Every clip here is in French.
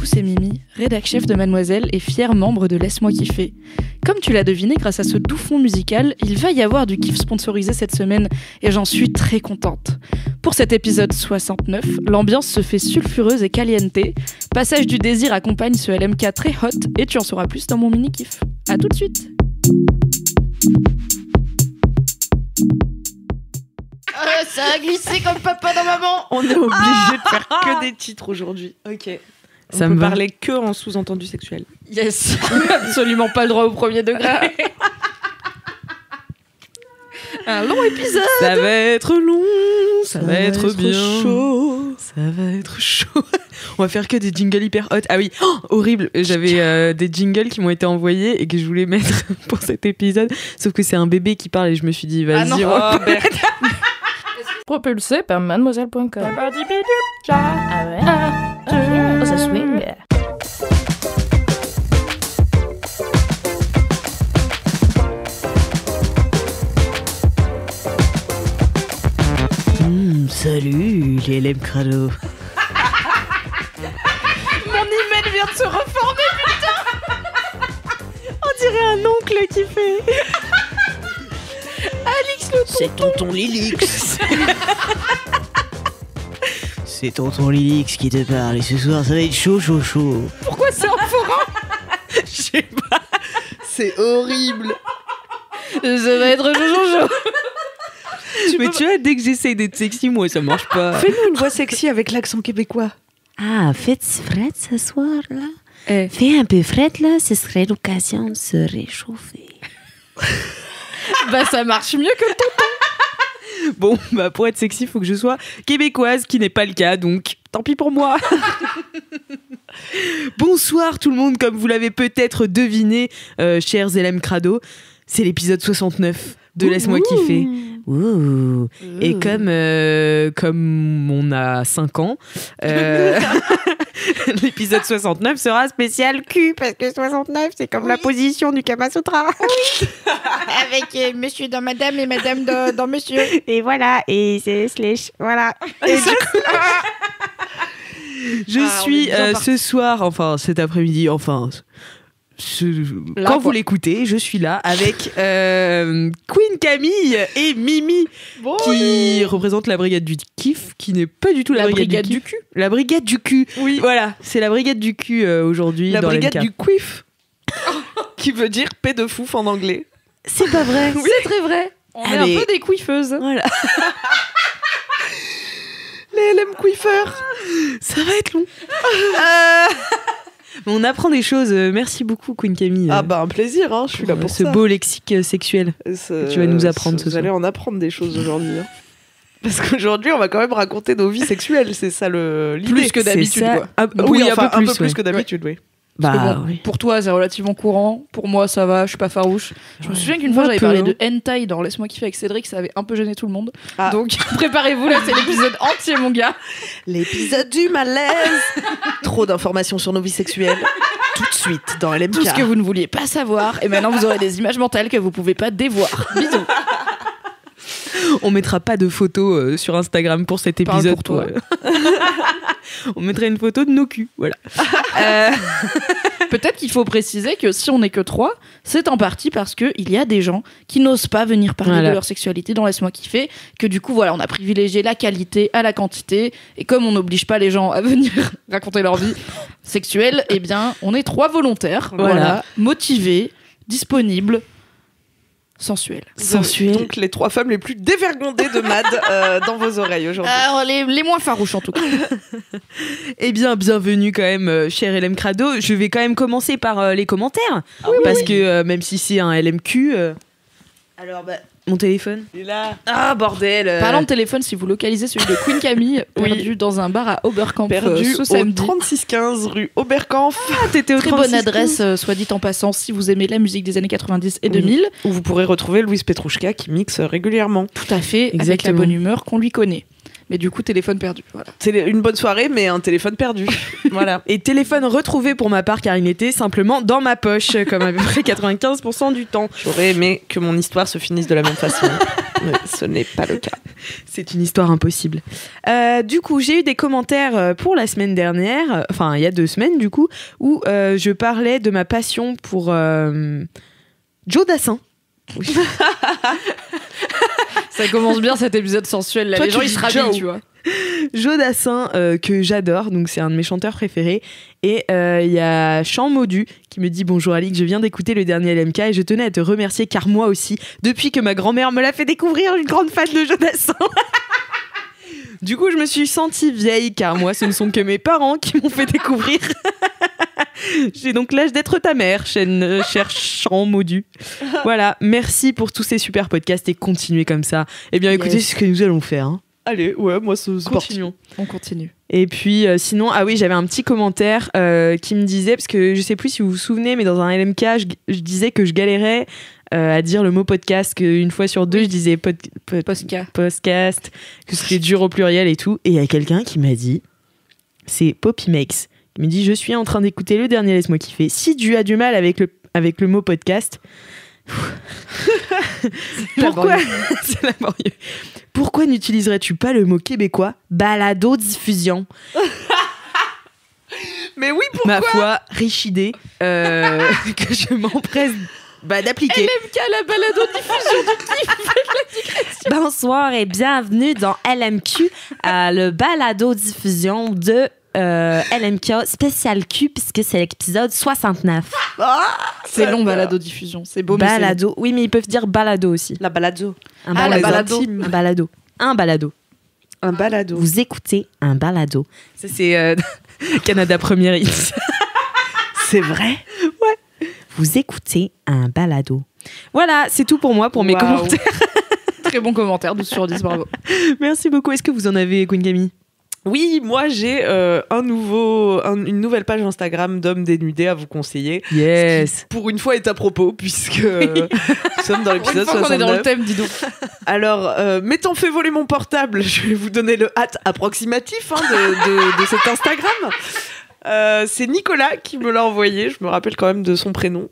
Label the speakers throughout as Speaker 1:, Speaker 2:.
Speaker 1: coucou, c'est Mimi, rédac chef de Mademoiselle et fier membre de Laisse-moi kiffer. Comme tu l'as deviné, grâce à ce doux fond musical, il va y avoir du kiff sponsorisé cette semaine et j'en suis très contente. Pour cet épisode 69, l'ambiance se fait sulfureuse et caliente. Passage du désir accompagne ce LMK très hot et tu en sauras plus dans mon mini-kiff. A tout de suite.
Speaker 2: Ça a glissé comme papa dans maman.
Speaker 3: On est obligé de faire que des titres aujourd'hui. Ok.
Speaker 4: Ça
Speaker 3: On
Speaker 4: me
Speaker 3: peut
Speaker 4: va.
Speaker 3: parler que en sous-entendu sexuel.
Speaker 1: Yes, absolument pas le droit au premier degré. Un long épisode.
Speaker 4: Ça va être long, ça va être bien
Speaker 3: chaud.
Speaker 4: Ça va être chaud. On va faire que des jingles hyper hot. Ah oui, horrible. J'avais des jingles qui m'ont été envoyés et que je voulais mettre pour cet épisode. Sauf que c'est un bébé qui parle et je me suis dit, vas-y,
Speaker 1: non.
Speaker 4: on va faire.
Speaker 2: Propulsé par mademoiselle.com. Ah ouais. Oh, ça swing.
Speaker 4: Salut, les LM Crado.
Speaker 1: Mon email vient de se reformer.
Speaker 4: On dirait un oncle qui fait.
Speaker 1: Alix le
Speaker 4: C'est tonton Lilix. C'est tonton Lilix qui te parle et ce soir ça va être chaud.
Speaker 1: Pourquoi c'est un forain?
Speaker 4: Je sais pas.
Speaker 3: C'est horrible.
Speaker 1: Ça va être jojo.
Speaker 4: Mais tu vois, dès que j'essaye d'être sexy, moi ça marche pas.
Speaker 3: Fais-nous une voix sexy avec l'accent québécois.
Speaker 5: Ah, faites fret ce soir, là?
Speaker 1: Eh.
Speaker 5: Fais un peu fret, là, ce serait l'occasion de se réchauffer.
Speaker 1: Bah ça marche mieux que le ton.
Speaker 4: Bon, bah pour être sexy, faut que je sois québécoise, qui n'est pas le cas, donc tant pis pour moi. Bonsoir tout le monde, comme vous l'avez peut-être deviné, chers LM Crado, c'est l'épisode 69 de Laisse-moi kiffer. Ouh. Et comme on a 5 ans, l'épisode 69 sera spécial cul, parce que 69 c'est comme la position du Kama Sutra.
Speaker 2: Avec monsieur dans madame et madame dans monsieur.
Speaker 4: Et voilà, et c'est slash, voilà. Et du coup, je suis ce soir, enfin cet après-midi, enfin... quand vous l'écoutez, je suis là avec Queen Camille et Mimi qui représentent la brigade du kiff, qui n'est pas du tout la brigade du cul. La brigade du cul. Oui. Voilà, c'est la brigade du cul aujourd'hui.
Speaker 3: La
Speaker 4: dans
Speaker 3: brigade
Speaker 4: l'MK.
Speaker 3: du quiff. Qui veut dire paix de fouf en anglais.
Speaker 4: C'est pas vrai.
Speaker 1: C'est très vrai. On est
Speaker 4: Allez.
Speaker 1: un peu des couiffeuses.
Speaker 4: Voilà.
Speaker 3: Les LM quiffeurs.
Speaker 4: Ça va être long. Mais on apprend des choses. Merci beaucoup, Queen Camille.
Speaker 3: Ah bah un plaisir, hein. Je suis là pour
Speaker 4: ce
Speaker 3: ça.
Speaker 4: beau lexique sexuel. Tu vas nous apprendre ce
Speaker 3: Vous allez
Speaker 4: soir.
Speaker 3: en apprendre des choses aujourd'hui. Hein. Parce qu'aujourd'hui, on va quand même raconter nos vies sexuelles. C'est ça l'idée.
Speaker 1: Plus que d'habitude,
Speaker 4: C'est ça.
Speaker 1: quoi.
Speaker 4: Ah,
Speaker 3: Oui,
Speaker 4: oui,
Speaker 3: enfin, un peu
Speaker 4: ouais.
Speaker 3: plus que d'habitude, oui.
Speaker 1: Parce que
Speaker 4: Bah
Speaker 1: bon,
Speaker 4: oui.
Speaker 1: pour toi, c'est relativement courant. Pour moi, ça va, je suis pas farouche. Je me souviens qu'une fois,
Speaker 4: Un
Speaker 1: j'avais
Speaker 4: peu,
Speaker 1: parlé
Speaker 4: hein.
Speaker 1: de hentai dans Laisse-moi kiffer avec Cédric, ça avait un peu gêné tout le monde.
Speaker 3: Ah.
Speaker 1: Donc, préparez-vous, là, c'est l'épisode entier, mon gars.
Speaker 3: L'épisode du malaise. Trop d'informations sur nos vies sexuelles. Tout de suite dans LMK.
Speaker 1: Tout ce que vous ne vouliez pas savoir. Et maintenant, vous aurez des images mentales que vous pouvez pas dévoir. Bisous.
Speaker 4: On mettra pas de photos sur Instagram pour cet
Speaker 1: Parle
Speaker 4: épisode.
Speaker 1: pour toi.
Speaker 4: On mettrait une photo de nos culs, voilà.
Speaker 1: Peut-être qu'il faut préciser que si on n'est que 3, c'est en partie parce qu'il y a des gens qui n'osent pas venir parler
Speaker 4: Voilà.
Speaker 1: de leur sexualité dans Laisse-moi kiffer, que du coup, voilà, on a privilégié la qualité à la quantité, et comme on n'oblige pas les gens à venir raconter leur vie sexuelle, eh bien, on est 3 volontaires, voilà, motivés, disponibles, sensuels.
Speaker 4: Sensuel.
Speaker 3: Donc les 3 femmes les plus dévergondées de Mad dans vos oreilles aujourd'hui.
Speaker 1: Alors, les moins farouches en tout cas.
Speaker 4: Eh bien, bienvenue quand même, cher LM Crado. Je vais quand même commencer par les commentaires. Parce que même si c'est un LMQ... Alors, bah, mon téléphone.
Speaker 3: Et là,
Speaker 4: Ah, bordel.
Speaker 1: Parlant de téléphone, si vous localisez celui de Queen Camille, perdu dans un bar à Oberkampf
Speaker 3: perdu
Speaker 1: ce
Speaker 3: au
Speaker 1: samedi.
Speaker 3: 3615 rue Oberkampf.
Speaker 4: T'étais au
Speaker 1: Très
Speaker 4: 36.
Speaker 1: bonne adresse, soit dit en passant, si vous aimez la musique des années 90 et 2000.
Speaker 3: Où vous pourrez retrouver Louise Petrouchka qui mixe régulièrement.
Speaker 1: Tout à fait, avec la
Speaker 4: Exactement.
Speaker 1: bonne humeur qu'on lui connaît. Mais du coup, téléphone perdu. Voilà.
Speaker 3: C'est une bonne soirée, mais un téléphone perdu. Voilà.
Speaker 4: Et téléphone retrouvé pour ma part, car il était simplement dans ma poche, comme à peu près 95% du temps.
Speaker 3: J'aurais aimé que mon histoire se finisse de la même façon. Mais ce n'est pas le cas.
Speaker 4: C'est une histoire impossible. Du coup, j'ai eu des commentaires pour la semaine dernière, enfin il y a 2 semaines du coup, où je parlais de ma passion pour Joe Dassin. Oui.
Speaker 1: Ça commence bien cet épisode sensuel. Là.
Speaker 3: Toi,
Speaker 1: les gens
Speaker 3: tu
Speaker 1: ils se
Speaker 3: dis
Speaker 1: rhabillent,
Speaker 3: Joe.
Speaker 1: tu vois.
Speaker 4: Joe Dassin, que j'adore, donc c'est un de mes chanteurs préférés. Et il y a Chant Maudu qui me dit: bonjour Alix, je viens d'écouter le dernier LMK et je tenais à te remercier car moi aussi, depuis que ma grand-mère me l'a fait découvrir, une grande fan de Joe Dassin. Du coup, je me suis sentie vieille car moi, ce ne sont que mes parents qui m'ont fait découvrir. J'ai donc l'âge d'être ta mère, cher Chant Maudu. Voilà, merci pour tous ces super podcasts et continuez comme ça. Eh bien, écoutez, c'est ce que nous allons faire. Hein.
Speaker 3: Allez, ouais, moi, c'est
Speaker 4: Continuons.
Speaker 1: On continue.
Speaker 4: Et puis sinon, ah oui, j'avais un petit commentaire qui me disait, parce que je sais plus si vous vous souvenez, mais dans un LMK, je disais que je galérais à dire le mot podcast, qu'une fois sur 2, je disais podcast, que c'était dur au pluriel et tout. Et il y a quelqu'un qui m'a dit, c'est Poppy Makes, qui me dit: je suis en train d'écouter le dernier Laisse-moi kiffer. Si tu as du mal avec le mot podcast, pourquoi c'est laborieux. Pourquoi n'utiliserais-tu pas le mot québécois balado-diffusion?
Speaker 3: Mais oui, pourquoi?
Speaker 4: Ma foi, riche idée que je m'empresse d'appliquer.
Speaker 1: LMK, la balado-diffusion du kiff.
Speaker 5: Bonsoir et bienvenue dans LMQ, le balado-diffusion de LMK spécial Q, puisque c'est l'épisode 69.
Speaker 1: C'est long, balado-diffusion. C'est beau, mais c'est long.
Speaker 5: Balado. Oui, mais ils peuvent dire balado aussi.
Speaker 3: La balado.
Speaker 5: Un
Speaker 1: Ah, la balado.
Speaker 5: Un balado. Un balado.
Speaker 3: Un balado.
Speaker 5: Vous écoutez un balado.
Speaker 4: Ça, c'est Canada Première Hits.
Speaker 3: C'est vrai?
Speaker 5: Vous écoutez un balado.
Speaker 4: Voilà, c'est tout pour moi, pour mes
Speaker 3: Waouh.
Speaker 4: commentaires.
Speaker 1: Très bon commentaire, 12 sur 10, bravo.
Speaker 4: Merci beaucoup. Est-ce que vous en avez, Queen Camille?
Speaker 3: Oui, moi j'ai une nouvelle page Instagram d'hommes dénudés à vous conseiller.
Speaker 4: Yes.
Speaker 3: Ce qui, pour une fois, est à propos, puisque nous sommes dans l'épisode 69.
Speaker 1: On est dans le thème, dis donc.
Speaker 3: Alors, m'étant fait voler mon portable, je vais vous donner le hâte approximatif de cet Instagram. C'est Nicolas qui me l'a envoyé, je me rappelle quand même de son prénom,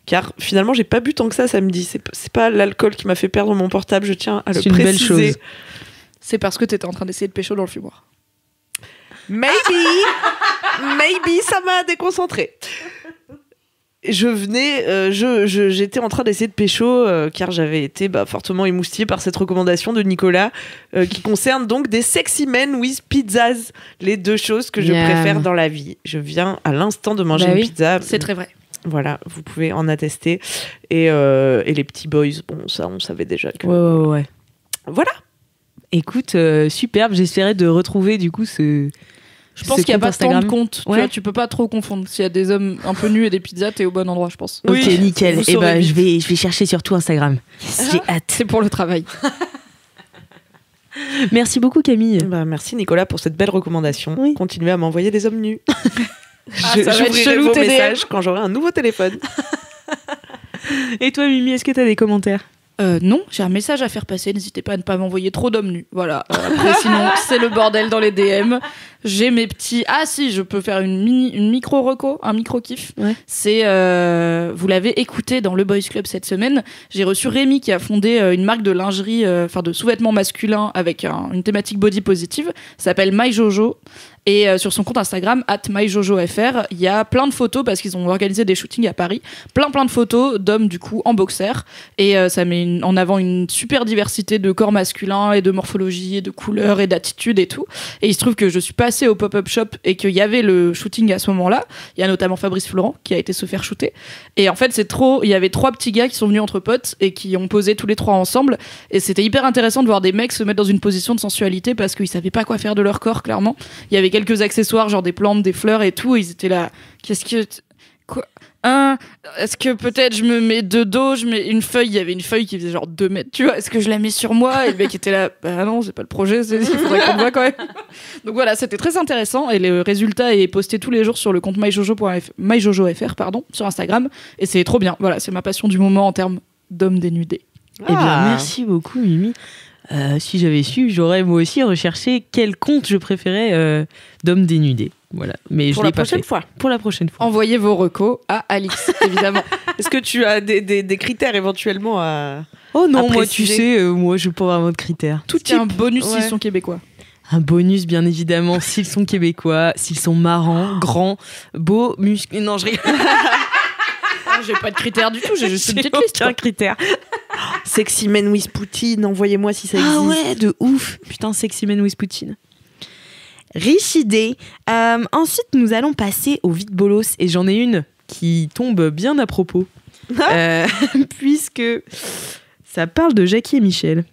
Speaker 3: car finalement j'ai pas bu tant que ça samedi, c'est pas l'alcool qui m'a fait perdre mon portable, je tiens à le
Speaker 4: C'est une belle
Speaker 3: préciser.
Speaker 4: chose.
Speaker 1: C'est parce que t'étais en train d'essayer de pécho dans le fumoir.
Speaker 3: Maybe, ça m'a déconcentré. J'étais en train d'essayer de pécho car j'avais été fortement émoustillée par cette recommandation de Nicolas qui concerne donc des sexy men with pizzas, les 2 choses que je préfère dans la vie. Je viens à l'instant de manger une pizza.
Speaker 1: C'est très vrai.
Speaker 3: Voilà, vous pouvez en attester. Et les petits boys, bon, ça on savait déjà que...
Speaker 4: Ouais.
Speaker 3: Voilà.
Speaker 4: Écoute, superbe. J'espérais de retrouver du coup ce.
Speaker 1: Je pense qu'il n'y a pas tant de comptes. Tu peux pas trop confondre. S'il y a des hommes un peu nus et des pizzas, t'es au bon endroit, je pense.
Speaker 4: Ok, nickel.
Speaker 3: vous
Speaker 4: Et
Speaker 3: saurez
Speaker 4: je vais chercher sur tout Instagram. J'ai hâte.
Speaker 1: C'est pour le travail.
Speaker 4: Merci beaucoup, Camille.
Speaker 3: Merci Nicolas pour cette belle recommandation.
Speaker 4: Oui.
Speaker 3: Continuez à m'envoyer des hommes nus.
Speaker 1: ça va être
Speaker 3: J'ouvrirai
Speaker 1: chelou,
Speaker 3: vos
Speaker 1: TDM.
Speaker 3: messages quand j'aurai un nouveau téléphone.
Speaker 4: Et toi, Mimi, est-ce que t'as des commentaires?
Speaker 1: Non, j'ai un message à faire passer. N'hésitez pas à ne pas m'envoyer trop d'hommes nus. Voilà. Après, sinon, c'est le bordel dans les DM. J'ai mes petits. Ah si, je peux faire une micro-reco, un micro-kiff.
Speaker 4: Ouais.
Speaker 1: C'est. Vous l'avez écouté dans le Boys Club cette semaine. J'ai reçu Rémi qui a fondé une marque de lingerie, de sous-vêtements masculins avec une thématique body positive. Ça s'appelle MyJojo. Et sur son compte Instagram, @myjojofr, il y a plein de photos parce qu'ils ont organisé des shootings à Paris. Plein de photos d'hommes du coup en boxer. Et ça met en avant une super diversité de corps masculins et de morphologie et de couleurs et d'attitudes et tout. Et il se trouve que je suis passée au pop-up shop et qu'il y avait le shooting à ce moment-là. Il y a notamment Fabrice Florent qui a été se faire shooter. Et en fait, il y avait 3 petits gars qui sont venus entre potes et qui ont posé tous les 3 ensemble. Et c'était hyper intéressant de voir des mecs se mettre dans une position de sensualité parce qu'ils savaient pas quoi faire de leur corps, clairement. Il y avait quelques accessoires, genre des plantes, des fleurs et tout. Et ils étaient là. Qu'est-ce que. Quoi? Est-ce que peut-être je me mets de dos, je mets une feuille, il y avait une feuille qui faisait genre 2 mètres, tu vois, est-ce que je la mets sur moi? Et le mec était là, bah non, c'est pas le projet, il faudrait qu'on me voit quand même. Donc voilà, c'était très intéressant et le résultat est posté tous les jours sur le compte myjojofr, sur Instagram, et c'est trop bien. Voilà, c'est ma passion du moment en termes d'hommes dénudés.
Speaker 4: Eh bien, merci beaucoup, Mimi. Si j'avais su, j'aurais moi aussi recherché quel compte je préférais d'hommes dénudés. Voilà. Mais
Speaker 3: Pour
Speaker 4: je
Speaker 3: la
Speaker 4: l'ai pas
Speaker 3: prochaine
Speaker 4: fait.
Speaker 3: fois.
Speaker 4: Pour la prochaine fois.
Speaker 1: Envoyez vos recos à Alix, évidemment.
Speaker 3: Est-ce que tu as des critères éventuellement à...
Speaker 4: Oh non,
Speaker 3: à
Speaker 4: moi tu
Speaker 3: préciser.
Speaker 4: sais, moi je peux pas vraiment de critères.
Speaker 1: Tout un bonus s'ils
Speaker 3: Ouais.
Speaker 1: sont québécois.
Speaker 4: Un bonus, bien évidemment, s'ils sont québécois, s'ils sont marrants, grands, beaux, musclés. Non, je rigole.
Speaker 1: J'ai pas de critères du tout, j'ai juste une petite liste.
Speaker 4: aucun critère.
Speaker 3: Sexy Men with Poutine, envoyez-moi si ça existe.
Speaker 4: Ah ouais, de ouf. Putain, Sexy Man with Poutine. Riche idée. Ensuite, nous allons passer au vide bolos. Et j'en ai une qui tombe bien à propos. Puisque ça parle de Jackie et Michel.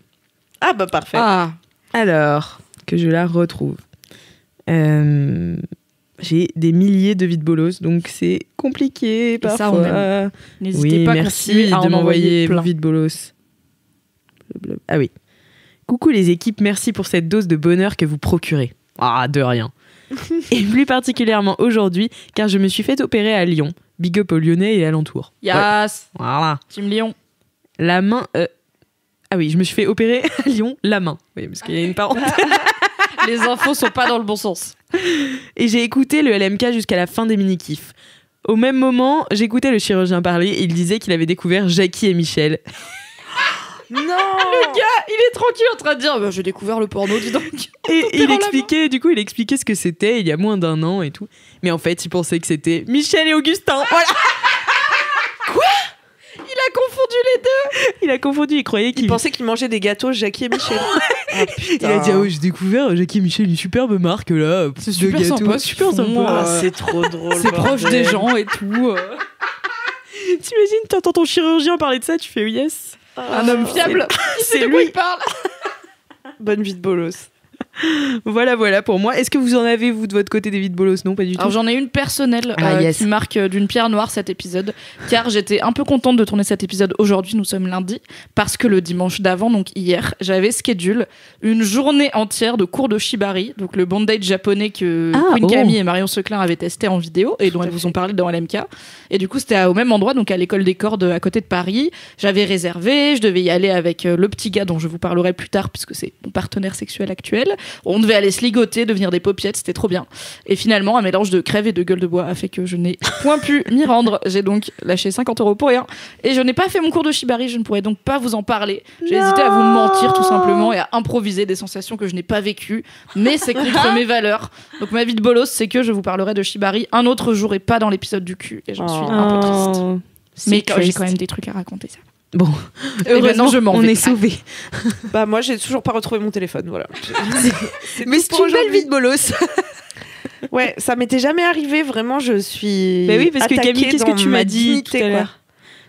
Speaker 3: Ah bah parfait.
Speaker 1: Ah,
Speaker 4: Alors, que je la retrouve. J'ai des milliers de vide bolos, donc c'est compliqué
Speaker 1: ça,
Speaker 4: parfois.
Speaker 1: on aime. n'hésitez
Speaker 4: Oui,
Speaker 1: pas à
Speaker 4: merci
Speaker 1: continuer à
Speaker 4: de
Speaker 1: en
Speaker 4: m'envoyer
Speaker 1: plein.
Speaker 4: vos vide bolos. Ah oui. Coucou les équipes, merci pour cette dose de bonheur que vous procurez. Ah, de rien. Et plus particulièrement aujourd'hui, car je me suis fait opérer à Lyon. Big up aux Lyonnais et alentours.
Speaker 1: Yes,
Speaker 4: Voilà.
Speaker 1: Team Lyon.
Speaker 4: La main... Ah oui, je me suis fait opérer à Lyon, la main. Oui, parce qu'il y a une parenthèse.
Speaker 1: Les infos sont pas dans le bon sens.
Speaker 4: Et j'ai écouté le LMK jusqu'à la fin des mini-kifs. Au même moment, j'écoutais le chirurgien parler et il disait qu'il avait découvert Jackie et Michel.
Speaker 3: Non.
Speaker 1: Le gars, il est tranquille en train de dire bah, j'ai découvert le porno, dis donc.
Speaker 4: Et il
Speaker 1: la
Speaker 4: expliquait, du coup, il expliquait ce que c'était il y a moins d'1 an et tout. Mais en fait, il pensait que c'était Michel et Augustin. Voilà.
Speaker 1: Il a confondu les deux.
Speaker 4: Il a confondu, il croyait
Speaker 3: Il
Speaker 4: qu'il
Speaker 3: pensait qu'il mangeait des gâteaux Jackie et Michel. Ah,
Speaker 4: Il a dit ah ouais, j'ai découvert Jackie et Michel, une superbe marque là.
Speaker 1: C'est
Speaker 4: de
Speaker 1: super
Speaker 4: gâteaux.
Speaker 1: sympa,
Speaker 4: super
Speaker 1: ce qu'ils font,
Speaker 4: sympa.
Speaker 3: Ah, c'est trop drôle.
Speaker 1: C'est proche
Speaker 3: bordel.
Speaker 1: des gens et tout.
Speaker 4: T'imagines, t'entends ton chirurgien parler de ça, tu fais yes.
Speaker 1: Un homme fiable. Il sait
Speaker 4: c'est
Speaker 1: de quoi
Speaker 4: lui.
Speaker 1: il parle.
Speaker 3: Bonne vie de bolos.
Speaker 4: Voilà pour moi. Est-ce que vous en avez vous de votre côté des vides bolos? Non, pas du tout.
Speaker 1: Alors j'en ai une personnelle
Speaker 4: Yes.
Speaker 1: qui marque d'une pierre noire cet épisode, car j'étais un peu contente de tourner cet épisode aujourd'hui, nous sommes lundi, parce que le dimanche d'avant, donc hier, j'avais schedule une journée entière de cours de shibari, donc le bondage japonais que Queen Camille et Marion Seclin avaient testé en vidéo et dont elles vous ont parlé dans LMK. Et du coup c'était au même endroit, donc à l'école des cordes à côté de Paris. J'avais réservé, je devais y aller avec le petit gars dont je vous parlerai plus tard puisque c'est mon partenaire sexuel actuel. On devait aller se ligoter, devenir des paupiettes, c'était trop bien. Et finalement, un mélange de crève et de gueule de bois a fait que je n'ai point pu m'y rendre. J'ai donc lâché 50 € pour rien. Et je n'ai pas fait mon cours de shibari, je ne pourrais donc pas vous en parler. J'ai hésité à vous mentir tout simplement et à improviser des sensations que je n'ai pas vécues. Mais c'est contre mes valeurs. Donc ma vie de bolos, c'est que je vous parlerai de shibari un autre jour et pas dans l'épisode du cul. Et j'en suis un peu triste. Mais j'ai quand même des trucs à raconter, ça.
Speaker 4: Bon,
Speaker 1: Heureusement, je m'en
Speaker 4: on
Speaker 1: vais.
Speaker 4: est sauvés.
Speaker 3: Bah moi j'ai toujours pas retrouvé mon téléphone, voilà.
Speaker 4: Mais
Speaker 3: tout
Speaker 4: c'est
Speaker 3: pour
Speaker 4: une belle
Speaker 3: aujourd'hui.
Speaker 4: vie de bolos.
Speaker 3: Ouais, ça m'était jamais arrivé, vraiment je suis.
Speaker 4: Bah oui, parce que
Speaker 3: attaquée
Speaker 4: Camille, qu'est-ce
Speaker 3: dans
Speaker 4: que tu
Speaker 3: ma
Speaker 4: m'as dit
Speaker 3: dignité,
Speaker 4: tout à
Speaker 3: quoi.
Speaker 4: l'heure?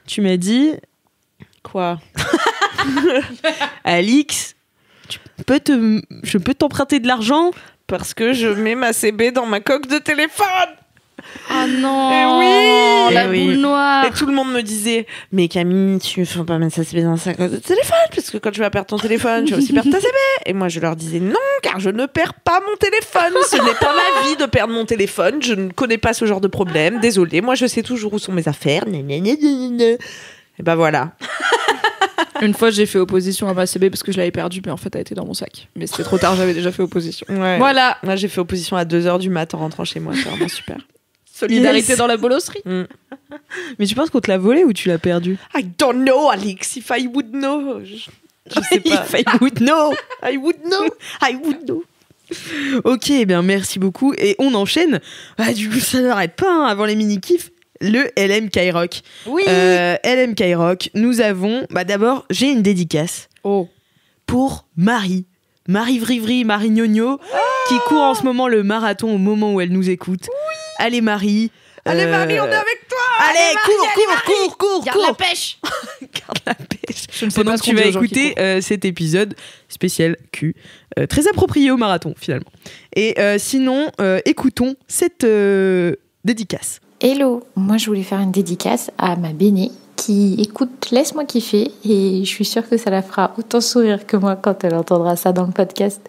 Speaker 4: Tu m'as dit,
Speaker 3: Quoi?
Speaker 4: Alix, je peux t'emprunter de l'argent?
Speaker 3: Parce que je mets ma CB dans ma coque de téléphone.
Speaker 1: Oh non,
Speaker 3: Eh oui.
Speaker 1: la
Speaker 4: Eh oui.
Speaker 1: boule noire.
Speaker 3: Et tout le monde me disait, mais Camille, tu faut pas mettre sa CB dans sa coque de téléphone, parce que quand tu vas perdre ton téléphone, tu vas aussi perdre ta CB. Et moi, je leur disais non, car je ne perds pas mon téléphone. Ce n'est pas ma vie de perdre mon téléphone. Je ne connais pas ce genre de problème. Désolée, moi, je sais toujours où sont mes affaires. Et ben voilà.
Speaker 1: Une fois, j'ai fait opposition à ma CB parce que je l'avais perdue, mais en fait, elle était dans mon sac. Mais c'était trop tard, j'avais déjà fait opposition.
Speaker 3: Ouais.
Speaker 1: Voilà,
Speaker 3: Moi, j'ai fait opposition à 2h du mat en rentrant chez moi. C'est vraiment super.
Speaker 1: solidarité
Speaker 4: Yes.
Speaker 1: dans la bolosserie.
Speaker 4: Mais tu penses qu'on te l'a volé ou tu l'as perdu?
Speaker 3: I don't know, Alix. If I would know. Je sais pas.
Speaker 4: If I would know.
Speaker 3: I would know. I would know.
Speaker 4: Ok, eh bien merci beaucoup. Et on enchaîne. Ah, du coup, ça n'arrête pas hein, avant les mini-kifs. Le LM Rock.
Speaker 1: Oui.
Speaker 4: LM Rock, nous avons. Bah d'abord, j'ai une dédicace
Speaker 1: Oh.
Speaker 4: pour Marie. Marie Vrivri, Marie Gnogno, qui court en ce moment le marathon au moment où elle nous écoute. Allez Marie.
Speaker 3: Allez, Marie, on est avec toi.
Speaker 4: Allez, cours.
Speaker 1: Garde la pêche.
Speaker 4: Garde la pêche.
Speaker 1: Je ne sais
Speaker 4: Pendant
Speaker 1: pas
Speaker 4: que
Speaker 1: ce
Speaker 4: tu
Speaker 1: qu'on
Speaker 4: vas
Speaker 1: dit aux gens qui
Speaker 4: écouter cet épisode spécial Q, très approprié au marathon finalement. Et sinon, écoutons cette dédicace.
Speaker 6: Hello, moi je voulais faire une dédicace à ma Béné qui écoute Laisse-moi kiffer et je suis sûre que ça la fera autant sourire que moi quand elle entendra ça dans le podcast.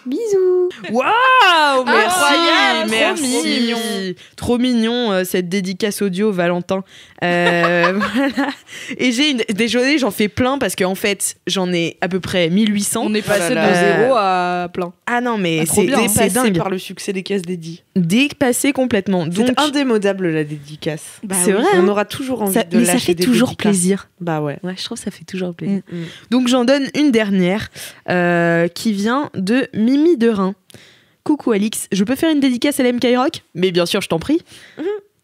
Speaker 6: Bisous.
Speaker 4: Waouh,
Speaker 1: Incroyable,
Speaker 4: merci, trop mignon cette dédicace audio Valentin. Voilà. Et désolé, j'en fais plein parce qu'en fait, j'en ai à peu près 1800.
Speaker 1: On est passé
Speaker 3: là
Speaker 1: de
Speaker 3: là.
Speaker 1: 0 à plein.
Speaker 4: Ah non, mais
Speaker 3: Trop
Speaker 4: c'est
Speaker 3: bien,
Speaker 4: c'est
Speaker 3: dépassé
Speaker 4: dingue.
Speaker 3: par le succès des caisses dédiées.
Speaker 4: Dépassé complètement. Donc
Speaker 3: C'est indémodable la dédicace.
Speaker 4: c'est vrai.
Speaker 3: On
Speaker 4: hein.
Speaker 3: aura toujours envie de
Speaker 4: Mais ça
Speaker 3: lâcher
Speaker 4: fait
Speaker 3: des
Speaker 4: toujours
Speaker 3: dédicaces.
Speaker 4: plaisir.
Speaker 3: Bah ouais.
Speaker 4: Ouais, je trouve que ça fait toujours plaisir.
Speaker 3: Mm.
Speaker 4: Donc j'en donne une dernière qui vient de Mimi de Rhin. Coucou Alix, je peux faire une dédicace à l'MK Rock ? Mais bien sûr, je t'en prie.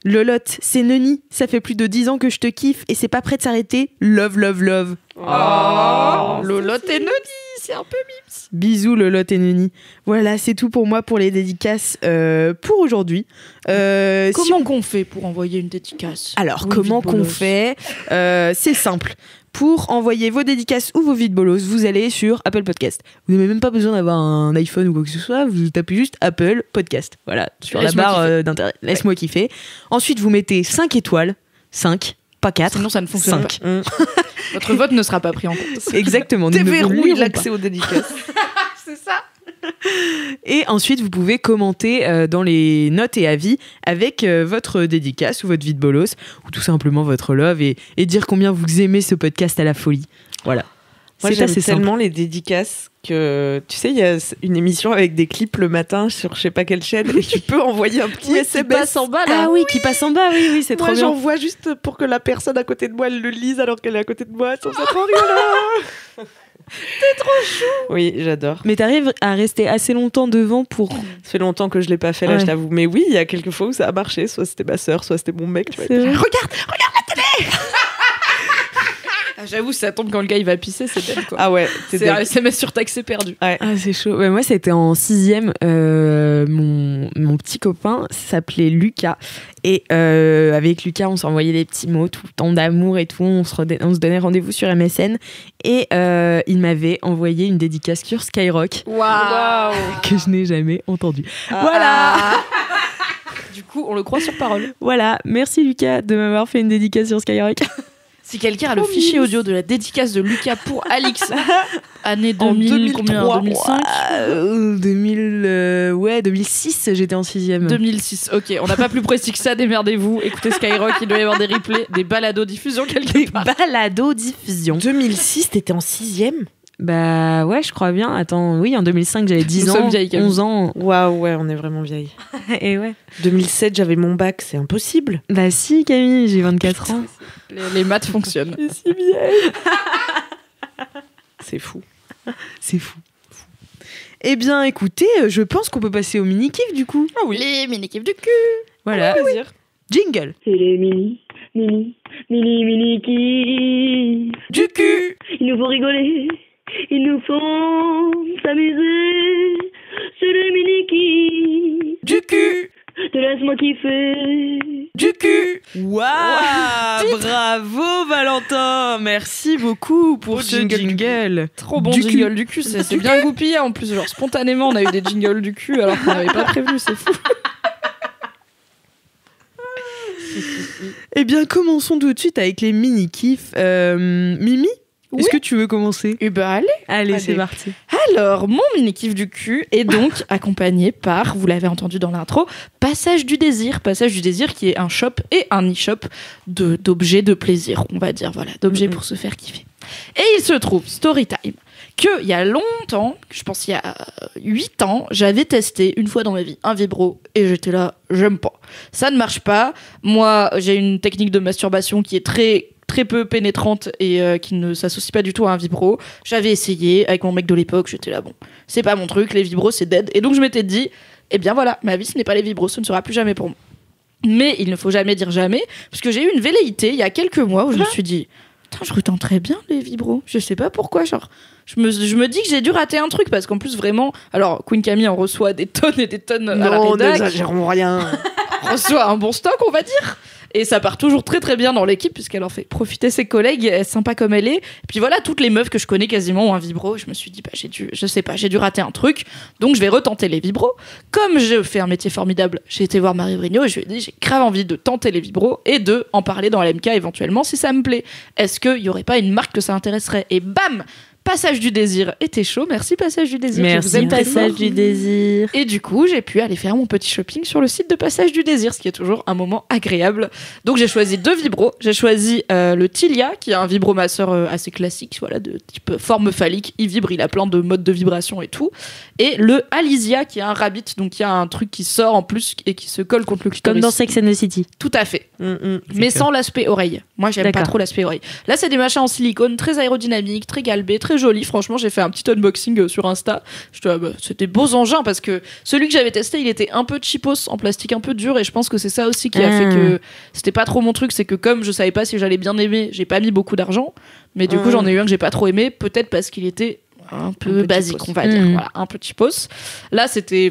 Speaker 4: Lolotte, c'est Neni, ça fait plus de 10 ans que je te kiffe et c'est pas prêt de s'arrêter. Love, love, love.
Speaker 1: Lolotte et Noni, c'est un peu mimes.
Speaker 4: Bisous Lolotte et Neni. Voilà, c'est tout pour moi pour les dédicaces pour aujourd'hui.
Speaker 1: Comment qu'on fait pour envoyer une dédicace?
Speaker 4: Alors,
Speaker 1: Oui,
Speaker 4: comment
Speaker 1: vite
Speaker 4: qu'on
Speaker 1: bolos.
Speaker 4: fait C'est simple. Pour envoyer vos dédicaces ou vos vides bolos, vous allez sur Apple Podcast. Vous n'avez même pas besoin d'avoir un iPhone ou quoi que ce soit. Vous tapez juste Apple Podcast. Voilà, sur la
Speaker 1: Laisse-moi
Speaker 4: barre d'internet. Laisse-moi kiffer. Ensuite, vous mettez 5 étoiles. 5, pas 4.
Speaker 1: Sinon, ça ne fonctionne
Speaker 4: 5.
Speaker 1: pas. Votre vote ne sera pas pris en compte.
Speaker 4: Exactement. nous ne vous
Speaker 3: Déverrouille
Speaker 4: lirons
Speaker 3: l'accès aux dédicaces.
Speaker 1: C'est ça.
Speaker 4: Et ensuite, vous pouvez commenter dans les notes et avis avec votre dédicace ou votre vide bolos ou tout simplement votre love et dire combien vous aimez ce podcast à la folie. Voilà.
Speaker 3: Moi,
Speaker 4: C'est
Speaker 3: j'aime
Speaker 4: assez simple.
Speaker 3: tellement les dédicaces que, tu sais, il y a une émission avec des clips le matin sur je sais pas quelle chaîne et tu peux envoyer un petit
Speaker 1: Qui
Speaker 3: SMS.
Speaker 1: passe en bas là.
Speaker 4: Ah oui, qui passe en bas, oui, c'est
Speaker 3: Moi,
Speaker 4: trop bien.
Speaker 3: j'envoie juste pour que la personne à côté de moi, elle le lise alors qu'elle est à côté de moi. Je trouve ça trop rigolo. T'es trop chou. Oui, j'adore.
Speaker 4: Mais t'arrives à rester assez longtemps devant pour...
Speaker 3: Ça fait longtemps que je l'ai pas fait là,
Speaker 4: Ouais.
Speaker 3: je t'avoue. Mais oui, il y a quelques fois où ça a marché. Soit c'était ma sœur, soit c'était mon mec. Tu vois,
Speaker 4: C'est vrai.
Speaker 1: Ah, j'avoue, ça tombe quand le gars il va pisser, c'est dead quoi.
Speaker 3: Ah ouais,
Speaker 1: C'est un SMS surtaxé perdu.
Speaker 4: Ah, c'est chaud. Ouais, moi, c'était en 6e. Mon petit copain s'appelait Lucas. Et avec Lucas, on s'envoyait des petits mots tout le temps d'amour et tout. On se donnait rendez-vous sur MSN. Et il m'avait envoyé une dédicace sur Skyrock
Speaker 1: Waouh.
Speaker 4: que je n'ai jamais entendue.
Speaker 3: Ah.
Speaker 4: Voilà.
Speaker 1: Du coup, on le croit sur parole.
Speaker 4: Voilà. Merci Lucas de m'avoir fait une dédicace sur Skyrock.
Speaker 1: Si quelqu'un a le fichier audio de la dédicace de Lucas pour Alix, année 2000, combien, 2005
Speaker 4: 2006, j'étais en 6e.
Speaker 1: 2006, ok, on n'a pas plus précis que ça, démerdez-vous, écoutez Skyrock, il doit y avoir des replays, des balados diffusion quelque part.
Speaker 4: Balado-diffusion.
Speaker 3: 2006, t'étais en 6e.
Speaker 4: Bah ouais, je crois bien. Attends, oui, en 2005, j'avais 10
Speaker 1: Nous
Speaker 4: ans,
Speaker 1: sommes vieilles, Camille.
Speaker 4: 11 ans.
Speaker 3: Waouh, ouais, on est vraiment vieilles.
Speaker 4: Et ouais.
Speaker 3: 2007, j'avais mon bac, c'est impossible.
Speaker 4: Bah si, Camille, j'ai 24 ans.
Speaker 1: Les maths fonctionnent.
Speaker 3: C'est si vieille. C'est fou.
Speaker 4: C'est fou. Eh bien, écoutez, je pense qu'on peut passer au mini-kiff du coup.
Speaker 1: Ah oui. Les mini-kiffs du cul.
Speaker 4: Voilà. Jingle.
Speaker 7: C'est les mini kiffs
Speaker 3: Du cul.
Speaker 7: Ils nous font rigoler, ils nous font s'amuser. C'est les mini kiffs
Speaker 3: Du cul.
Speaker 7: te laisse-moi kiffer.
Speaker 3: Du cul.
Speaker 4: Waouh, bravo Valentin. Merci beaucoup pour
Speaker 3: Beau
Speaker 4: ce
Speaker 3: jingle du
Speaker 4: jingle.
Speaker 1: Trop bon
Speaker 4: Du
Speaker 1: jingle du cul, c'est bien goupillé en plus, genre spontanément on a eu des jingles du cul alors qu'on n'avait pas prévu, c'est fou.
Speaker 4: Eh bien, commençons tout de suite avec les mini-kiffs. Mimi, est-ce que tu veux commencer ?
Speaker 1: Et bah allez.
Speaker 4: Allez,
Speaker 3: Allez.
Speaker 4: c'est parti.
Speaker 1: Alors, mon mini-kiff du cul est donc accompagné par, vous l'avez entendu dans l'intro, Passage du Désir. Passage du Désir qui est un shop et un e-shop d'objets de plaisir, on va dire, voilà, d'objets pour se faire kiffer. Et il se trouve, Storytime, qu'il y a longtemps, je pense il y a 8 ans, j'avais testé une fois dans ma vie un vibro et j'étais là, j'aime pas. Ça ne marche pas. Moi, j'ai une technique de masturbation qui est très peu pénétrante et qui ne s'associe pas du tout à un vibro. J'avais essayé avec mon mec de l'époque, j'étais là, bon, c'est pas mon truc, les vibros c'est dead. Et donc je m'étais dit, eh bien voilà, ma vie ce n'est pas les vibros, ce ne sera plus jamais pour moi. Mais il ne faut jamais dire jamais, parce que j'ai eu une velléité il y a quelques mois où je me suis dit, putain, je retenterais bien les vibros. Je sais pas pourquoi, genre, je me dis que j'ai dû rater un truc, parce qu'en plus vraiment, alors Queen Camille en reçoit des tonnes et des tonnes à la
Speaker 3: Non,
Speaker 1: rédac.
Speaker 3: n'exagérons rien.
Speaker 1: On reçoit un bon stock, on va dire. Et ça part toujours très très bien dans l'équipe, puisqu'elle en fait profiter ses collègues, elle est sympa comme elle est. Et puis voilà, toutes les meufs que je connais quasiment ont un vibro. Je me suis dit, bah, j'ai dû rater un truc, donc je vais retenter les vibros. Comme je fais un métier formidable, j'ai été voir Marie Vrigno et je lui ai dit, j'ai grave envie de tenter les vibros et de en parler dans LMK éventuellement si ça me plaît. Est-ce qu'il y aurait pas une marque que ça intéresserait ? Et bam, Passage du désir était chaud. Merci Passage du désir.
Speaker 5: Merci Passage du désir.
Speaker 1: Et du coup, j'ai pu aller faire mon petit shopping sur le site de Passage du désir, ce qui est toujours un moment agréable. Donc j'ai choisi 2 vibros. J'ai choisi le Tilia, qui est un vibromasseur assez classique, voilà, de type forme phallique. Il vibre, il a plein de modes de vibration et tout. Et le Alizia, qui est un rabbit, donc il y a un truc qui sort en plus et qui se colle contre le clitoris.
Speaker 5: Comme dans Sex and the City.
Speaker 1: Tout à fait. Mais sans l'aspect oreille. Moi, j'aime pas trop l'aspect oreille. Là, c'est des machins en silicone, très aérodynamiques, très galbés, très jolis. Franchement, j'ai fait un petit unboxing sur Insta. C'était beaux engins parce que celui que j'avais testé, il était un peu cheapos, en plastique un peu dur, et je pense que c'est ça aussi qui a fait que c'était pas trop mon truc. C'est que comme je savais pas si j'allais bien aimer, j'ai pas mis beaucoup d'argent. Mais du coup, j'en ai eu un que j'ai pas trop aimé, peut-être parce qu'il était un peu basique, on va dire, voilà, un peu cheapos. Là, c'était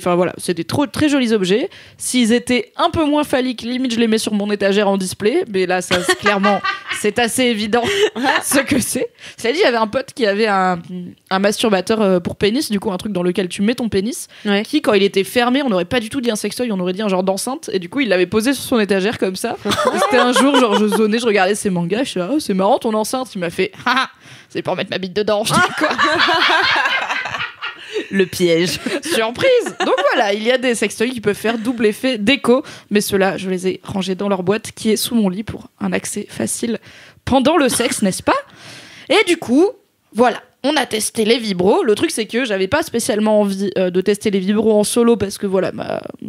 Speaker 1: très jolis objets. S'ils étaient un peu moins phalliques, limite je les mets sur mon étagère en display, mais là, ça clairement, c'est assez évident ce que c'est. C'est-à-dire, il y avait un pote qui avait un masturbateur pour pénis, du coup un truc dans lequel tu mets ton pénis, qui quand il était fermé, on n'aurait pas du tout dit un sextoy, on aurait dit un genre d'enceinte, et du coup il l'avait posé sur son étagère comme ça. C'était un jour, genre je zonais, je regardais ses mangas, je suis là, oh, c'est marrant ton enceinte. Il m'a fait, c'est pour mettre ma bite dedans. Je dis quoi?
Speaker 5: Le piège.
Speaker 1: Surprise. Donc voilà, il y a des sextoys qui peuvent faire double effet déco, mais ceux-là, je les ai rangés dans leur boîte qui est sous mon lit pour un accès facile pendant le sexe, n'est-ce pas? Et du coup, voilà. On a testé les vibros. Le truc, c'est que j'avais pas spécialement envie de tester les vibros en solo parce que voilà,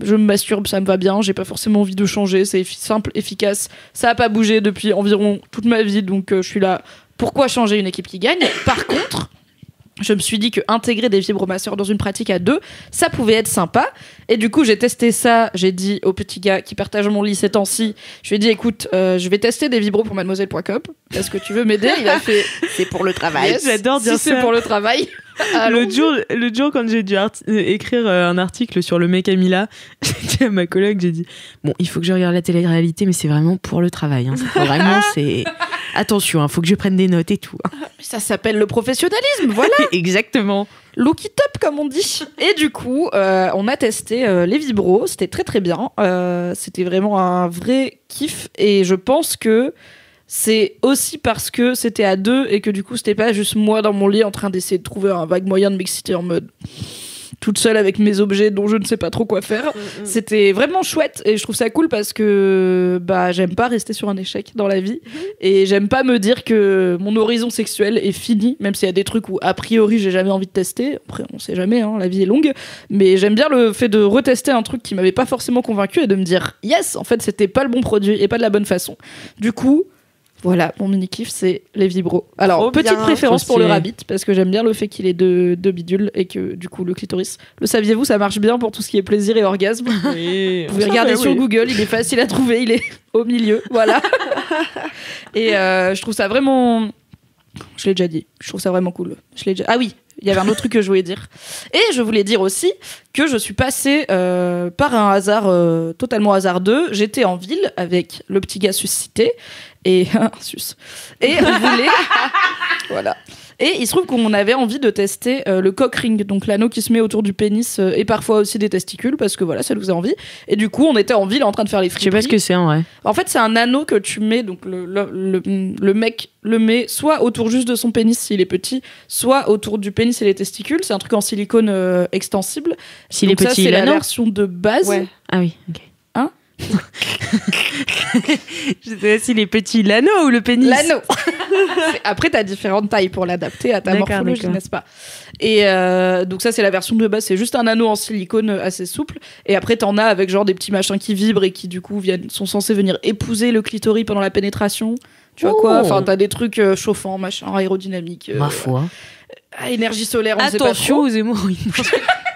Speaker 1: je me masturbe, ça me va bien. J'ai pas forcément envie de changer. C'est simple, efficace. Ça a pas bougé depuis environ toute ma vie, donc je suis là. Pourquoi changer une équipe qui gagne? Par contre, je me suis dit que intégrer des vibromasseurs dans une pratique à 2, ça pouvait être sympa. Et du coup, j'ai testé ça. J'ai dit au petit gars qui partage mon lit ces temps-ci, je lui ai dit, écoute, je vais tester des vibros pour mademoiselle.com. Est-ce que tu veux m'aider? Il a fait, c'est pour le travail.
Speaker 5: Yes, j'adore dire ça.
Speaker 1: Si c'est pour le travail.
Speaker 4: L'autre jour, quand j'ai dû écrire un article sur le mec Camilla, j'ai dit à ma collègue, j'ai dit, bon, il faut que je regarde la télé-réalité, mais c'est vraiment pour le travail. Hein. Vraiment, c'est... Attention, faut que je prenne des notes et tout.
Speaker 1: Ça s'appelle le professionnalisme, voilà.
Speaker 4: Exactement.
Speaker 1: Look it up, comme on dit. Et du coup, on a testé les vibros. C'était très très bien. C'était vraiment un vrai kiff. Et je pense que c'est aussi parce que c'était à 2 et que du coup, c'était pas juste moi dans mon lit en train d'essayer de trouver un vague moyen de m'exciter en mode toute seule avec mes objets dont je ne sais pas trop quoi faire. C'était vraiment chouette et je trouve ça cool parce que j'aime pas rester sur un échec dans la vie et j'aime pas me dire que mon horizon sexuel est fini, même s'il y a des trucs où a priori j'ai jamais envie de tester. Après on sait jamais, hein, la vie est longue, mais j'aime bien le fait de retester un truc qui m'avait pas forcément convaincu et de me dire yes, en fait c'était pas le bon produit et pas de la bonne façon. Du coup, voilà, mon mini-kiff, c'est les vibros. Alors, petite préférence pour le rabbit, parce que j'aime bien le fait qu'il ait deux bidules et que, du coup, le clitoris, le saviez-vous, ça marche bien pour tout ce qui est plaisir et orgasme.
Speaker 4: Oui,
Speaker 1: vous pouvez regarder sur Google, il est facile à trouver, il est au milieu, voilà. Et je trouve ça vraiment... Je l'ai déjà dit, je trouve ça vraiment cool. Ah oui, il y avait un autre truc que je voulais dire. Et je voulais dire aussi que je suis passée par un hasard totalement hasardeux. J'étais en ville avec le petit gars suscité et et on voulait voilà. Et il se trouve qu'on avait envie de tester le cock ring, donc l'anneau qui se met autour du pénis et parfois aussi des testicules, parce que voilà, ça nous a envie. Et du coup, on était en ville en train de faire les friperies.
Speaker 4: Je sais pas ce que c'est en vrai.
Speaker 1: En fait, c'est un anneau que tu mets, donc le mec le met soit autour juste de son pénis s'il est petit, soit autour du pénis et les testicules. C'est un truc en silicone extensible.
Speaker 5: S'il est petit,
Speaker 1: ça, c'est la version de base.
Speaker 5: Ouais. Ah oui, ok.
Speaker 1: Hein?
Speaker 4: Je sais pas s'il est petit, l'anneau ou le pénis.
Speaker 1: L'anneau. Après, t'as différentes tailles pour l'adapter à ta morphologie, n'est-ce pas? Et donc ça, c'est la version de base. C'est juste un anneau en silicone assez souple. Et après, t'en as avec genre des petits machins qui vibrent et qui du coup sont censés venir épouser le clitoris pendant la pénétration. Tu vois quoi? Enfin, t'as des trucs chauffants, machin, aérodynamiques.
Speaker 5: Ma foi.
Speaker 1: Énergie solaire, on sait pas
Speaker 4: Attention
Speaker 1: trop.
Speaker 4: aux hémorroïdes.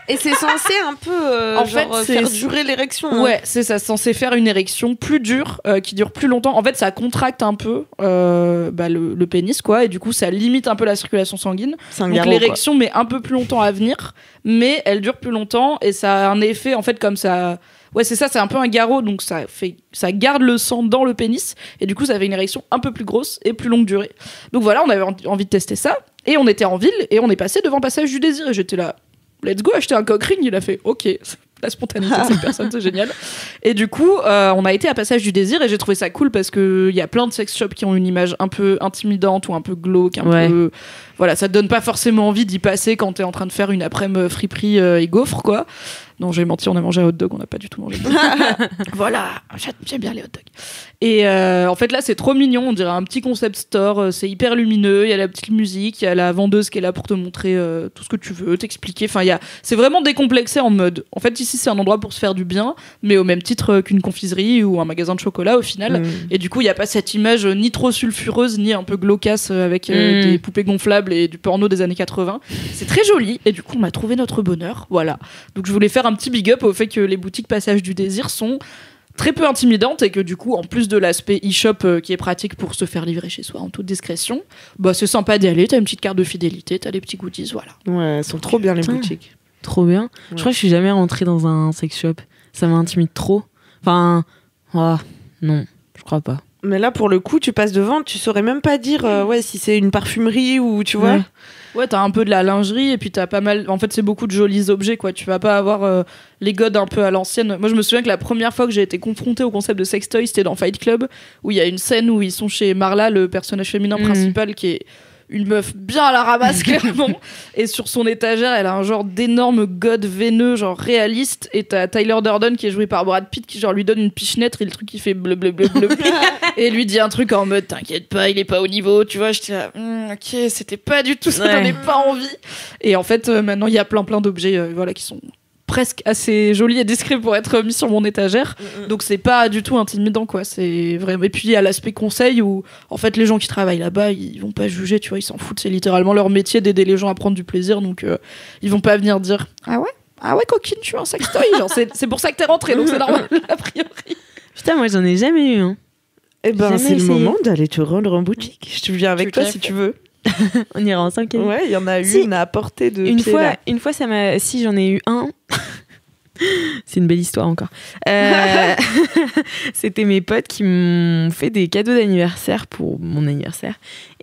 Speaker 3: Et c'est censé un peu
Speaker 1: en fait,
Speaker 3: faire durer l'érection.
Speaker 1: Ouais, c'est ça, c'est censé faire une érection plus dure, qui dure plus longtemps. En fait, ça contracte un peu le pénis, quoi, et du coup, ça limite un peu la circulation sanguine. Donc l'érection met un peu plus longtemps à venir, mais elle dure plus longtemps, et ça a un effet, en fait, comme ça... Ouais, c'est ça, c'est un peu un garrot, donc ça garde le sang dans le pénis, et du coup, ça fait une érection un peu plus grosse et plus longue durée. Donc voilà, on avait envie de tester ça, et on était en ville, et on est passé devant le passage du désir, et j'étais là... Let's go acheter un cock ring. Il a fait OK, la spontanéité de cette personne, c'est génial. Et du coup, on a été à Passage du Désir et j'ai trouvé ça cool parce qu'il y a plein de sex shops qui ont une image un peu intimidante ou un peu glauque, un peu... Voilà, ça te donne pas forcément envie d'y passer quand t'es en train de faire une après-midi friperie et gaufre, quoi. Non, j'ai menti, on a mangé un hot dog, on n'a pas du tout mangé. Voilà, j'aime bien les hot dogs. Et en fait, là, c'est trop mignon, on dirait un petit concept store, c'est hyper lumineux, il y a la petite musique, il y a la vendeuse qui est là pour te montrer tout ce que tu veux, t'expliquer. Enfin, c'est vraiment décomplexé en mode. En fait, ici, c'est un endroit pour se faire du bien, mais au même titre qu'une confiserie ou un magasin de chocolat, au final. Et du coup, il n'y a pas cette image ni trop sulfureuse, ni un peu glaucasse avec des poupées gonflables et du porno des années 80. C'est très joli, et du coup, on a trouvé notre bonheur. Voilà. Donc, je voulais faire un petit big up au fait que les boutiques Passage du Désir sont très peu intimidantes et que du coup, en plus de l'aspect e-shop qui est pratique pour se faire livrer chez soi en toute discrétion, bah c'est sympa d'y aller, t'as une petite carte de fidélité, t'as les petits goodies, voilà.
Speaker 3: Ouais, elles sont trop bien les boutiques.
Speaker 5: Trop bien. Ouais. Je crois que je suis jamais rentrée dans un sex shop. Ça m'intimide trop. Enfin, non, je crois pas.
Speaker 3: Mais là, pour le coup, tu passes devant, tu saurais même pas dire si c'est une parfumerie ou tu vois.
Speaker 1: Ouais, t'as un peu de la lingerie et puis t'as pas mal. En fait, c'est beaucoup de jolis objets, quoi. Tu vas pas avoir les godes un peu à l'ancienne. Moi, je me souviens que la première fois que j'ai été confrontée au concept de sextoy, c'était dans Fight Club, où il y a une scène où ils sont chez Marla, le personnage féminin principal, qui est une meuf bien à la ramasse, clairement. Et sur son étagère, elle a un genre d'énorme god veineux, genre réaliste. Et t'as Tyler Durden qui est joué par Brad Pitt qui genre lui donne une pichenette et le truc qui fait bleu bleu bleu bleu. Et lui dit un truc en mode t'inquiète pas, il est pas au niveau. Tu vois, j'étais là, ok, c'était pas du tout ça, j'en ai pas envie. Et en fait, maintenant il y a plein d'objets qui sont presque assez joli et discret pour être mis sur mon étagère. Donc c'est pas du tout intimidant, quoi. C'est vraiment. Et puis il y a l'aspect conseil où en fait les gens qui travaillent là-bas, ils vont pas juger, tu vois, ils s'en foutent, c'est littéralement leur métier d'aider les gens à prendre du plaisir, donc ils vont pas venir dire ah ouais coquine, tu as un sextoy, genre c'est pour ça que t'es rentrée, donc c'est normal a priori.
Speaker 5: Putain, moi j'en ai jamais eu hein.
Speaker 3: Eh ben c'est le moment d'aller te rendre en boutique. Je te viens avec toi si tu veux.
Speaker 5: On ira ensemble.
Speaker 3: Ouais, il y en a une à portée de
Speaker 5: une
Speaker 3: pied,
Speaker 5: fois,
Speaker 3: là.
Speaker 5: une fois ça m'a. Si j'en ai eu un. C'est une belle histoire encore. C'était mes potes qui m'ont fait des cadeaux d'anniversaire pour mon anniversaire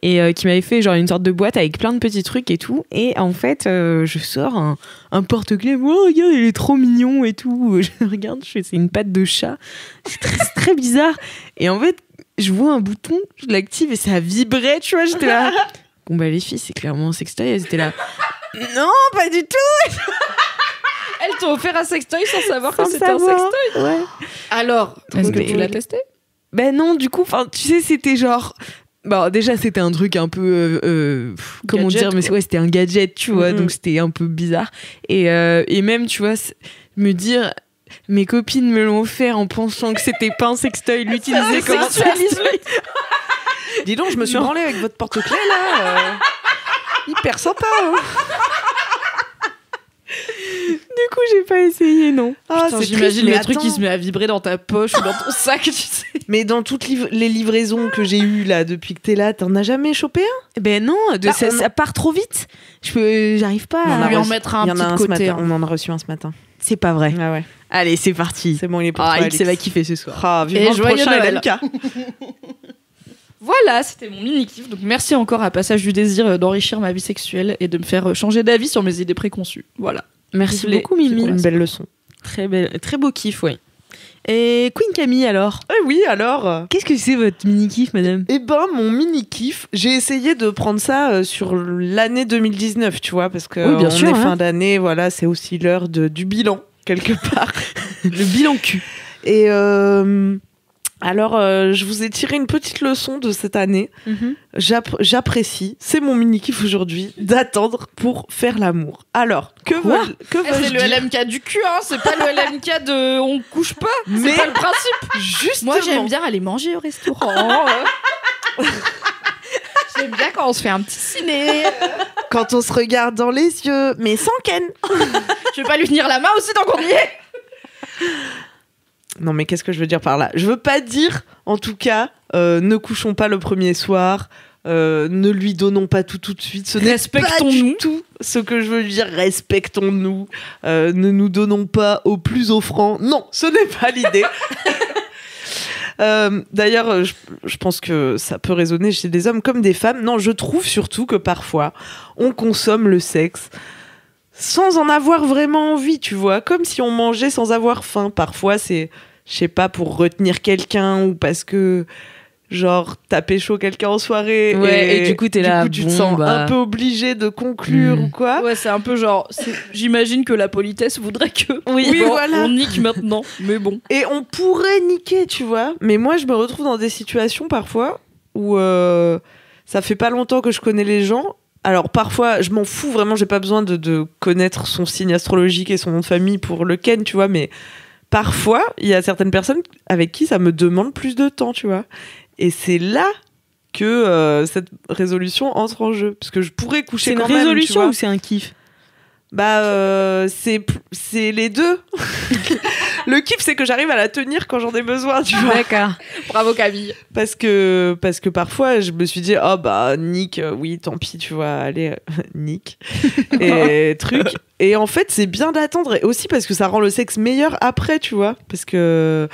Speaker 5: et qui m'avaient fait genre une sorte de boîte avec plein de petits trucs et tout. Et en fait, je sors un porte-clés. Oh, regarde, il est trop mignon et tout. Je regarde, c'est une patte de chat. C'est très bizarre. Et en fait, je vois un bouton, je l'active et ça vibrait, tu vois. J'étais là. Bon, bah, les filles, c'est clairement un sextoy. Elles étaient là. Non, pas du tout.
Speaker 1: Elles t'ont offert un sextoy sans savoir que c'était un sextoy.
Speaker 5: Ouais.
Speaker 1: Alors, est-ce que tu l'as testé ?
Speaker 5: Ben non, du coup, tu sais, c'était genre. Bon, déjà, c'était un truc un peu. Comment
Speaker 1: gadget,
Speaker 5: dire ? Mais ouais, c'était un gadget, tu vois, donc c'était un peu bizarre. Et même, tu vois, me dire. Mes copines me l'ont offert en pensant que c'était pas un sextoy, l'utiliser comme un sextoy.
Speaker 3: Dis donc, je me suis branlée avec votre porte-clés là. Hyper sympa. Hein.
Speaker 5: Du coup, j'ai pas essayé, non.
Speaker 1: Ah, putain, j'imagine le truc qui se met à vibrer dans ta poche ou dans ton sac, tu sais.
Speaker 3: Mais dans toutes les livraisons que j'ai eues là depuis que t'es là, t'en as jamais chopé un ?
Speaker 5: Ben non, ça part trop vite. J'arrive pas à
Speaker 1: lui en mettre un petit côté.
Speaker 3: On en a reçu un ce matin.
Speaker 5: C'est pas vrai.
Speaker 3: Ah ouais.
Speaker 5: Allez, c'est parti.
Speaker 3: C'est bon, il est pour toi,
Speaker 5: Alex va kiffer ce soir.
Speaker 3: Ah, vivement le
Speaker 1: joyeux
Speaker 3: prochain
Speaker 1: Noël.
Speaker 3: LMK.
Speaker 1: Voilà, c'était mon mini-kiff. Donc merci encore à Passage du Désir d'enrichir ma vie sexuelle et de me faire changer d'avis sur mes idées préconçues. Voilà.
Speaker 5: Merci beaucoup, Mimi.
Speaker 3: Une belle leçon.
Speaker 5: Très beau kiff, oui. Et Queen Camille, alors ?
Speaker 3: Oui, alors.
Speaker 5: Qu'est-ce que c'est votre mini-kiff, madame ?
Speaker 3: Eh ben, mon mini-kiff, j'ai essayé de prendre ça sur l'année 2019, tu vois, parce que
Speaker 5: oui,
Speaker 3: on est fin d'année, voilà, c'est aussi l'heure du bilan, quelque part.
Speaker 5: Le bilan cul.
Speaker 3: Et alors, je vous ai tiré une petite leçon de cette année. J'apprécie, c'est mon mini-kiff aujourd'hui, d'attendre pour faire l'amour. Alors, que veux-je
Speaker 1: c'est le LMK du cul, hein, c'est pas le LMK de on couche pas, c'est pas le principe.
Speaker 3: Justement.
Speaker 1: Moi, j'aime bien aller manger au restaurant. J'aime bien quand on se fait un petit ciné.
Speaker 3: Quand on se regarde dans les yeux, mais sans ken.
Speaker 1: Je vais pas lui tenir la main aussi tant qu'on y est.
Speaker 3: Non, mais qu'est-ce que je veux dire par là ? Je veux pas dire, en tout cas, ne couchons pas le premier soir, ne lui donnons pas tout de suite. Ce n'est pas du tout ce que je veux dire. Respectons-nous, ne nous donnons pas au plus offrant. Non, ce n'est pas l'idée. D'ailleurs, je pense que ça peut résonner chez des hommes comme des femmes. Non, je trouve surtout que parfois, on consomme le sexe sans en avoir vraiment envie, tu vois, comme si on mangeait sans avoir faim. Parfois, c'est, je sais pas, pour retenir quelqu'un ou parce que, genre, t'as pécho quelqu'un en soirée
Speaker 5: et du coup, t'es là,
Speaker 3: tu te sens un peu obligé de conclure ou quoi.
Speaker 1: Ouais, c'est un peu genre, j'imagine que la politesse voudrait que
Speaker 3: voilà.
Speaker 1: on nique maintenant, mais bon.
Speaker 3: Et on pourrait niquer, tu vois, mais moi, je me retrouve dans des situations parfois où ça fait pas longtemps que je connais les gens. Alors parfois, je m'en fous vraiment, j'ai pas besoin de connaître son signe astrologique et son nom de famille pour le ken, tu vois, mais parfois, il y a certaines personnes avec qui ça me demande plus de temps, tu vois. Et c'est là que cette résolution entre en jeu. Parce que je pourrais coucher quand même.
Speaker 5: C'est une résolution ou c'est un kiff ?
Speaker 3: C'est les deux. Le kiff, c'est que j'arrive à la tenir quand j'en ai besoin, tu vois.
Speaker 5: D'accord.
Speaker 1: Bravo Camille.
Speaker 3: Parce que parfois, je me suis dit, oh bah, nique, oui, tant pis, tu vois, allez, nique. Et truc. Et en fait, c'est bien d'attendre. Et aussi parce que ça rend le sexe meilleur après, tu vois. Parce que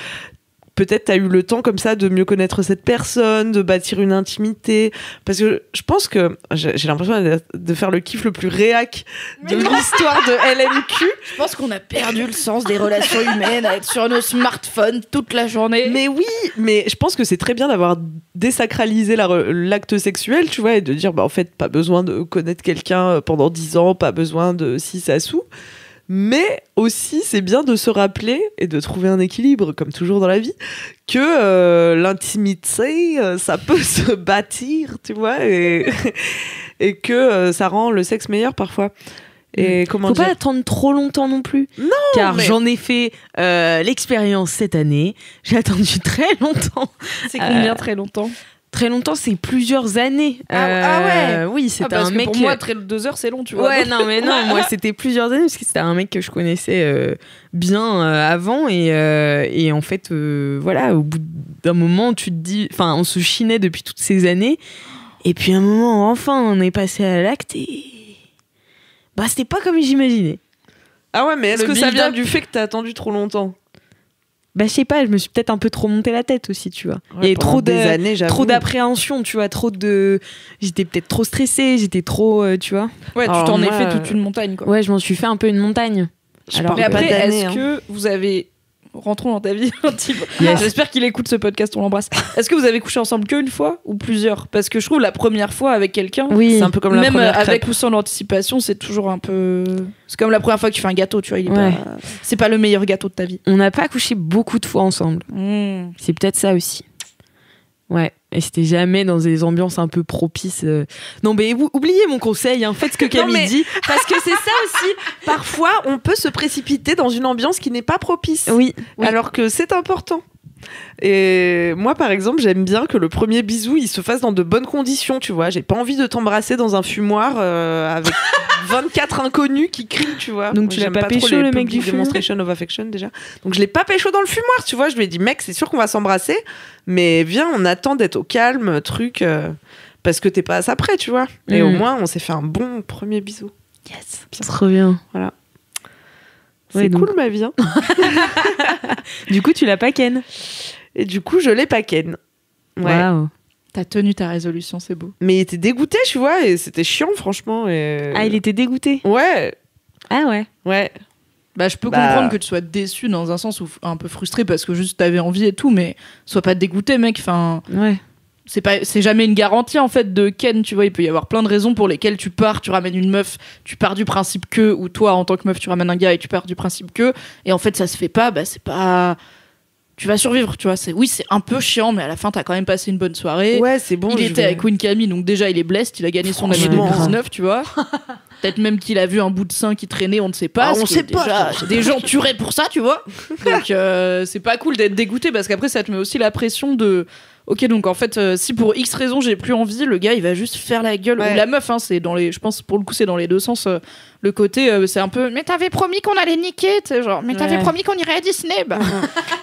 Speaker 3: peut-être t'as eu le temps comme ça de mieux connaître cette personne, de bâtir une intimité. Parce que je pense que j'ai l'impression de faire le kiff le plus réac de l'histoire de LMQ.
Speaker 1: Je pense qu'on a perdu le sens des relations humaines à être sur nos smartphones toute la journée.
Speaker 3: Mais oui, mais je pense que c'est très bien d'avoir désacralisé l'acte sexuel, tu vois, et de dire, bah en fait, pas besoin de connaître quelqu'un pendant 10 ans, pas besoin de 6 à sous. Mais aussi, c'est bien de se rappeler et de trouver un équilibre, comme toujours dans la vie, que l'intimité, ça peut se bâtir, tu vois, et que ça rend le sexe meilleur parfois. Et comment
Speaker 5: Faut
Speaker 3: dire,
Speaker 5: pas attendre trop longtemps non plus.
Speaker 3: Non,
Speaker 5: car j'en ai fait l'expérience cette année. J'ai attendu très longtemps.
Speaker 1: C'est combien très longtemps ?
Speaker 5: Très longtemps, c'est plusieurs années.
Speaker 1: Ah ouais.
Speaker 5: Oui, c'était
Speaker 1: parce
Speaker 5: un
Speaker 1: que
Speaker 5: mec.
Speaker 1: Pour moi, 2 heures, c'est long, tu vois.
Speaker 5: Ouais, non, mais non, moi, c'était plusieurs années parce que c'était un mec que je connaissais bien avant et en fait, voilà, au bout d'un moment, tu te dis, enfin, on se chinait depuis toutes ces années et puis à un moment, enfin, on est passé à l'acte et bah, c'était pas comme j'imaginais.
Speaker 3: Ah ouais, mais est-ce
Speaker 1: Le
Speaker 3: que ça
Speaker 1: build-up.
Speaker 3: vient du fait que t'as attendu trop longtemps ?
Speaker 5: Bah, je sais pas, je me suis peut-être un peu trop monté la tête aussi, tu vois.
Speaker 3: Ouais,
Speaker 5: Il y avait
Speaker 3: pendant des années, j'avoue.
Speaker 5: trop d'appréhension, tu vois, j'étais peut-être trop stressée, j'étais trop, tu vois.
Speaker 1: Ouais, tu
Speaker 3: Alors,
Speaker 1: t'en
Speaker 3: moi,
Speaker 1: es fait toute une montagne, quoi.
Speaker 5: Ouais, je m'en suis fait un peu une montagne. Alors,
Speaker 1: Mais après,
Speaker 3: pas d'année,
Speaker 1: est-ce que vous avez... Rentrons dans ta vie intime.
Speaker 5: Yes.
Speaker 1: J'espère qu'il écoute ce podcast, on l'embrasse. Est-ce que vous avez couché ensemble qu'une fois ou plusieurs ? Parce que je trouve la première fois avec quelqu'un,
Speaker 5: Oui.
Speaker 3: C'est un peu comme la
Speaker 1: même
Speaker 3: première
Speaker 1: avec
Speaker 3: crêpe.
Speaker 1: ou sans l'anticipation, c'est toujours un peu... C'est comme la première fois que tu fais un gâteau, tu vois.
Speaker 5: Ouais.
Speaker 1: C'est pas le meilleur gâteau de ta vie.
Speaker 5: On n'a pas couché beaucoup de fois ensemble.
Speaker 1: Mmh.
Speaker 5: C'est peut-être ça aussi. Ouais. Et c'était jamais dans des ambiances un peu propices. Non, mais oubliez mon conseil, hein. Faites ce que Camille
Speaker 3: mais-
Speaker 5: dit.
Speaker 3: Parce que c'est ça aussi. Parfois, on peut se précipiter dans une ambiance qui n'est pas propice.
Speaker 5: Oui.
Speaker 3: Alors que c'est important. Et moi, par exemple, j'aime bien que le premier bisou, il se fasse dans de bonnes conditions, tu vois. J'ai pas envie de t'embrasser dans un fumoir avec 24 inconnus qui crient, tu vois.
Speaker 5: Donc tu l'as
Speaker 3: J'aime
Speaker 5: pas
Speaker 3: trop
Speaker 5: pécho,
Speaker 3: les
Speaker 5: le mec
Speaker 3: public
Speaker 5: du fumoir
Speaker 3: demonstration of affection, déjà. Donc je l'ai pas pécho dans le fumoir, tu vois. Je lui ai dit, mec, c'est sûr qu'on va s'embrasser, mais viens, on attend d'être au calme, truc, parce que t'es pas à ça près, tu vois. Et au moins, on s'est fait un bon premier bisou.
Speaker 5: Yes. Trop bien.
Speaker 3: Voilà.
Speaker 5: Ouais,
Speaker 3: C'est
Speaker 5: donc-
Speaker 3: cool ma vie. Hein.
Speaker 5: Du coup, tu l'as pas ken.
Speaker 3: Et du coup, je l'ai pas ken. Ouais.
Speaker 5: Waouh.
Speaker 1: T'as tenu ta résolution, c'est beau.
Speaker 3: Mais il était dégoûté, tu vois, et c'était chiant, franchement. Et...
Speaker 5: Ah, il était dégoûté.
Speaker 3: Ouais,
Speaker 5: Ah ouais.
Speaker 3: ouais.
Speaker 1: Bah, je peux
Speaker 3: Bah.
Speaker 1: comprendre que tu sois déçu dans un sens ou un peu frustré parce que juste t'avais envie et tout, mais sois pas dégoûté, mec. Enfin,
Speaker 5: Ouais.
Speaker 1: c'est jamais une garantie en fait de ken, tu vois. Il peut y avoir plein de raisons pour lesquelles tu pars, tu ramènes une meuf, tu pars du principe que, ou toi en tant que meuf, tu ramènes un gars et tu pars du principe que, et en fait ça se fait pas, bah c'est pas. Tu vas survivre, tu vois. Oui, c'est un peu chiant, mais à la fin, t'as quand même passé une bonne soirée.
Speaker 3: Ouais, c'est bon.
Speaker 1: il
Speaker 3: je
Speaker 1: était
Speaker 3: vais-
Speaker 1: avec Queen Camille, donc déjà, il est blessed. Il a gagné son année
Speaker 3: Franchement.
Speaker 1: 2019, tu vois. Peut-être même qu'il a vu un bout de sein qui traînait, on ne sait pas.
Speaker 3: Ah,
Speaker 1: ce
Speaker 3: on
Speaker 1: qui
Speaker 3: sait
Speaker 1: est
Speaker 3: pas.
Speaker 1: déjà- Des gens tueraient pour ça, tu vois. Donc, c'est pas cool d'être dégoûté parce qu'après, ça te met aussi la pression de. Ok, donc en fait, si pour X raison j'ai plus envie, le gars il va juste faire la gueule.
Speaker 3: Ouais.
Speaker 1: Ou la meuf, hein, c'est dans les. Je pense pour le coup, c'est dans les deux sens. Le côté, c'est un peu. Mais t'avais promis qu'on allait niquer, tu sais, genre. Mais t'avais
Speaker 5: Ouais.
Speaker 1: promis qu'on irait à Disney. Bah,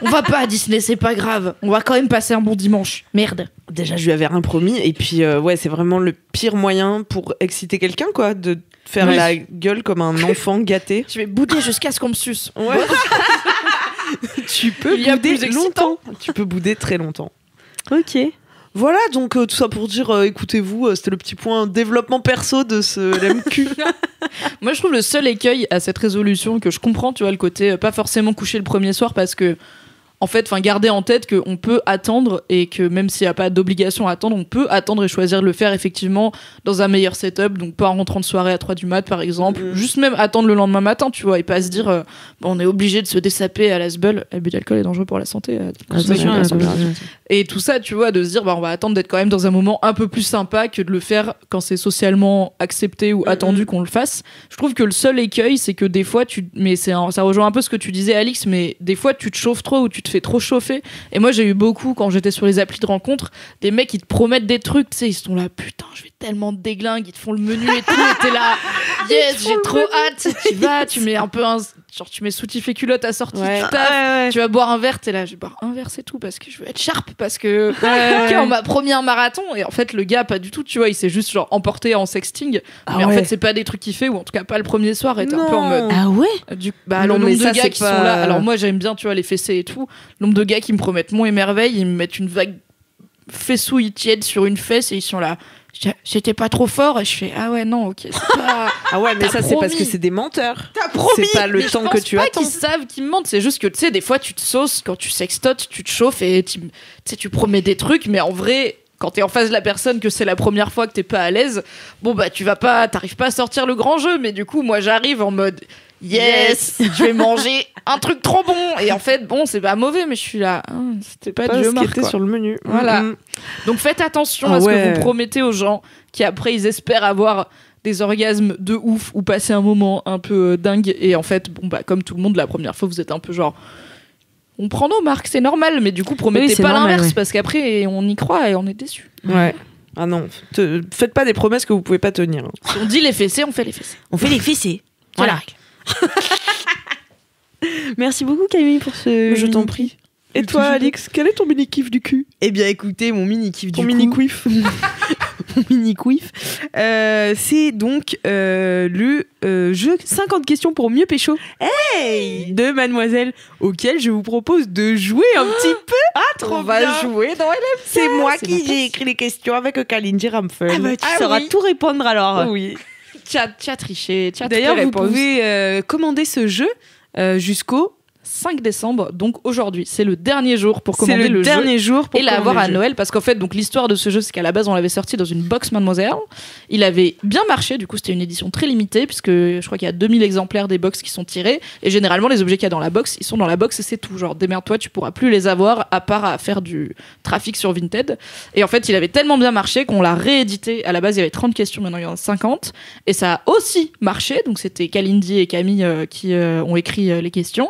Speaker 1: on va pas à Disney, c'est pas grave. On va quand même passer un bon dimanche. Merde.
Speaker 3: Déjà, je lui avais rien promis. Et puis, ouais, c'est vraiment le pire moyen pour exciter quelqu'un, quoi. De faire
Speaker 1: Oui.
Speaker 3: la gueule comme un enfant gâté.
Speaker 1: Je vais bouder jusqu'à ce qu'on me suce.
Speaker 3: Ouais. Tu peux
Speaker 1: Il y a
Speaker 3: bouder
Speaker 1: plus excitant.
Speaker 3: longtemps. Tu peux bouder très longtemps.
Speaker 5: Ok.
Speaker 3: Voilà, donc tout ça pour dire, écoutez-vous, c'était le petit point développement perso de ce LMQ.
Speaker 1: Moi, je trouve le seul écueil à cette résolution que je comprends, tu vois, le côté pas forcément coucher le premier soir parce que, en fait, garder en tête qu'on peut attendre et que même s'il n'y a pas d'obligation à attendre, on peut attendre et choisir de le faire effectivement dans un meilleur setup, donc pas en rentrant de soirée à 3 du mat par exemple, juste même attendre le lendemain matin, tu vois, et pas se dire on est obligé de se dessaper à l'asbel, l'abus d'alcool est dangereux pour la santé, et tout ça, tu vois, de se dire on va attendre d'être quand même dans un moment un peu plus sympa que de le faire quand c'est socialement accepté ou attendu qu'on le fasse. Je trouve que le seul écueil, c'est que des fois ça rejoint un peu ce que tu disais Alix, mais des fois tu te chauffes trop ou tu te fais trop chauffer. Et moi, j'ai eu beaucoup, quand j'étais sur les applis de rencontres, des mecs qui te promettent des trucs, tu sais, ils sont là, putain, je vais tellement te déglinguer, ils te font le menu et tout, et t'es là, yes, j'ai trop hâte, tu vas, tu mets un peu tu mets soutif et culotte assorti, tu vas boire un verre, t'es là, je vais boire un verre, c'est tout, parce que je veux être sharp, parce que on m'a promis un marathon, et en fait, le gars, pas du tout, tu vois, il s'est juste emporté en sexting, mais en fait, c'est pas des trucs qu'il fait, ou en tout cas pas le premier soir, et t'es un peu en mode...
Speaker 5: Ah ouais
Speaker 1: le nombre de gars qui sont là, alors moi, j'aime bien, tu vois, les fessées et tout, le nombre de gars qui me promettent mon émerveil, ils me mettent une vague fessouille tiède sur une fesse, et ils sont là... J'étais pas trop fort et je fais ah ouais non ok c'est pas
Speaker 3: ah ouais mais ça c'est parce que c'est des menteurs.
Speaker 1: T'as promis.
Speaker 3: C'est pas le temps que tu attends.
Speaker 1: Je pense pas qu'ils savent qu'ils mentent, c'est juste que tu sais des fois tu te sauces quand tu sextotes, tu te chauffes et tu promets des trucs, mais en vrai quand t'es en face de la personne que c'est la première fois que t'es pas à l'aise, t'arrives pas à sortir le grand jeu, mais du coup moi j'arrive en mode yes, je vais manger un truc trop bon, et en fait c'est pas mauvais, mais je suis là c'était pas
Speaker 3: ce
Speaker 1: Dieu
Speaker 3: qui était sur le menu.
Speaker 1: Voilà. Donc faites attention à ce que vous promettez aux gens qui après ils espèrent avoir des orgasmes de ouf ou passer un moment un peu dingue, et en fait comme tout le monde la première fois vous êtes un peu genre on prend nos marques, c'est normal, mais du coup promettez pas l'inverse parce qu'après on y croit et on est déçu.
Speaker 3: Ouais. Ah non, faites pas des promesses que vous pouvez pas tenir.
Speaker 1: Si on dit les fessées, on fait les fessées.
Speaker 5: On fait les fessées.
Speaker 1: Voilà.
Speaker 5: Merci beaucoup Camille pour ce...
Speaker 3: Je t'en prie. Et toi Alix, quel est ton mini-kiff du cul?
Speaker 5: Eh bien écoutez, mon mini-kiff du
Speaker 3: coup... Ton mini-quiff.
Speaker 5: Mon mini-quiff. C'est donc le jeu 50 questions pour mieux pécho de Mademoiselle, auquel je vous propose de jouer un petit peu.
Speaker 3: Ah, trop
Speaker 1: bien. On va jouer dans LMK.
Speaker 3: C'est moi qui j'ai écrit les questions avec Kalindi Ramphel.
Speaker 5: Ah bah tu sauras tout répondre alors.
Speaker 3: Oui.
Speaker 1: Tu as triché.
Speaker 5: D'ailleurs, vous pouvez commander ce jeu jusqu'au
Speaker 1: 5 décembre, donc aujourd'hui, c'est le dernier jour pour commander le
Speaker 5: dernier
Speaker 1: jeu
Speaker 5: jour pour
Speaker 1: et l'avoir à Noël, parce qu'en fait, donc l'histoire de ce jeu, c'est qu'à la base, on l'avait sorti dans une box Mademoiselle. Il avait bien marché, du coup, c'était une édition très limitée, puisque je crois qu'il y a 2000 exemplaires des box qui sont tirés, et généralement, les objets qu'il y a dans la box, ils sont dans la box et c'est tout. Genre, démerde-toi, tu pourras plus les avoir, à part à faire du trafic sur Vinted. Et en fait, il avait tellement bien marché qu'on l'a réédité. À la base, il y avait 30 questions, maintenant il y en a 50, et ça a aussi marché, donc c'était Kalindi et Camille qui ont écrit les questions.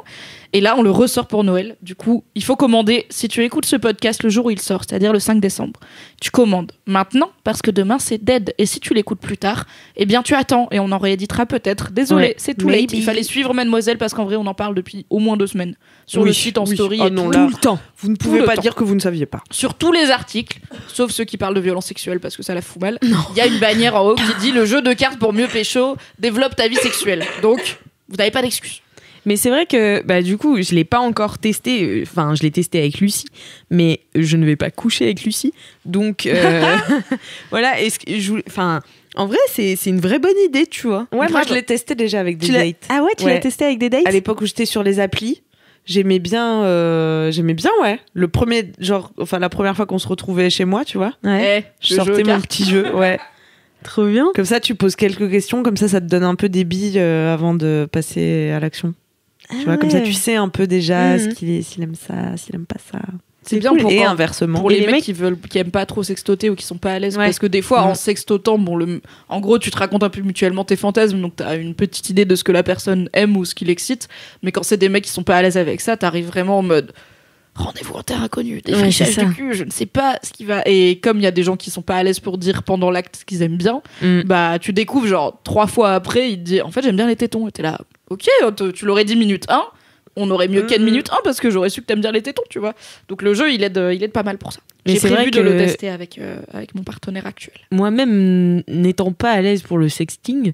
Speaker 1: Et là, on le ressort pour Noël. Du coup, il faut commander. Si tu écoutes ce podcast le jour où il sort, c'est-à-dire le 5 décembre, tu commandes maintenant parce que demain, c'est dead. Et si tu l'écoutes plus tard, eh bien, tu attends et on en rééditera peut-être. Désolé, c'est tout late. Il fallait suivre Mademoiselle parce qu'en vrai, on en parle depuis au moins 2 semaines. Sur le site, en story, et tout le temps.
Speaker 3: Vous ne pouvez pas dire que vous ne saviez pas.
Speaker 1: Sur tous les articles, sauf ceux qui parlent de violence sexuelle parce que ça la fout mal, il y a une bannière en haut qui dit le jeu de cartes pour mieux pécho, développe ta vie sexuelle. Donc, vous n'avez pas d'excuses.
Speaker 5: Mais c'est vrai que du coup je l'ai pas encore testé, enfin je l'ai testé avec Lucie, mais je ne vais pas coucher avec Lucie, donc voilà. En vrai c'est une vraie bonne idée, tu vois.
Speaker 3: Ouais, moi je l'ai testé déjà avec des dates.
Speaker 5: Ah ouais, tu l'as testé avec des dates?
Speaker 3: À l'époque où j'étais sur les applis, j'aimais bien ouais. Le premier la première fois qu'on se retrouvait chez moi, tu vois.
Speaker 5: Ouais.
Speaker 3: Je sortais mon petit jeu, ouais.
Speaker 5: Trop bien.
Speaker 3: Comme ça tu poses quelques questions, comme ça te donne un peu des billes avant de passer à l'action. Tu vois, comme ça tu sais un peu déjà s'il aime ça, s'il aime pas ça.
Speaker 1: C'est bien
Speaker 3: cool. Et inversement.
Speaker 1: Pour les mecs qui aiment pas trop sextoter ou qui sont pas à l'aise, parce que des fois en sextotant, en gros tu te racontes un peu mutuellement tes fantasmes, donc t'as une petite idée de ce que la personne aime ou ce qui l'excite, mais quand c'est des mecs qui sont pas à l'aise avec ça, t'arrives vraiment en mode rendez-vous en terre inconnue, défrichage du cul, je ne sais pas ce qui va. Et comme il y a des gens qui sont pas à l'aise pour dire pendant l'acte ce qu'ils aiment bien, tu découvres genre 3 fois après, il te dit en fait j'aime bien les tétons, et t'es là ok, tu l'aurais dit minute 1, on aurait mieux qu'à minute 1 parce que j'aurais su que t'aimes bien les tétons, tu vois. Donc le jeu il aide pas mal pour ça. J'ai prévu de le tester avec mon partenaire actuel.
Speaker 5: Moi-même n'étant pas à l'aise pour le sexting,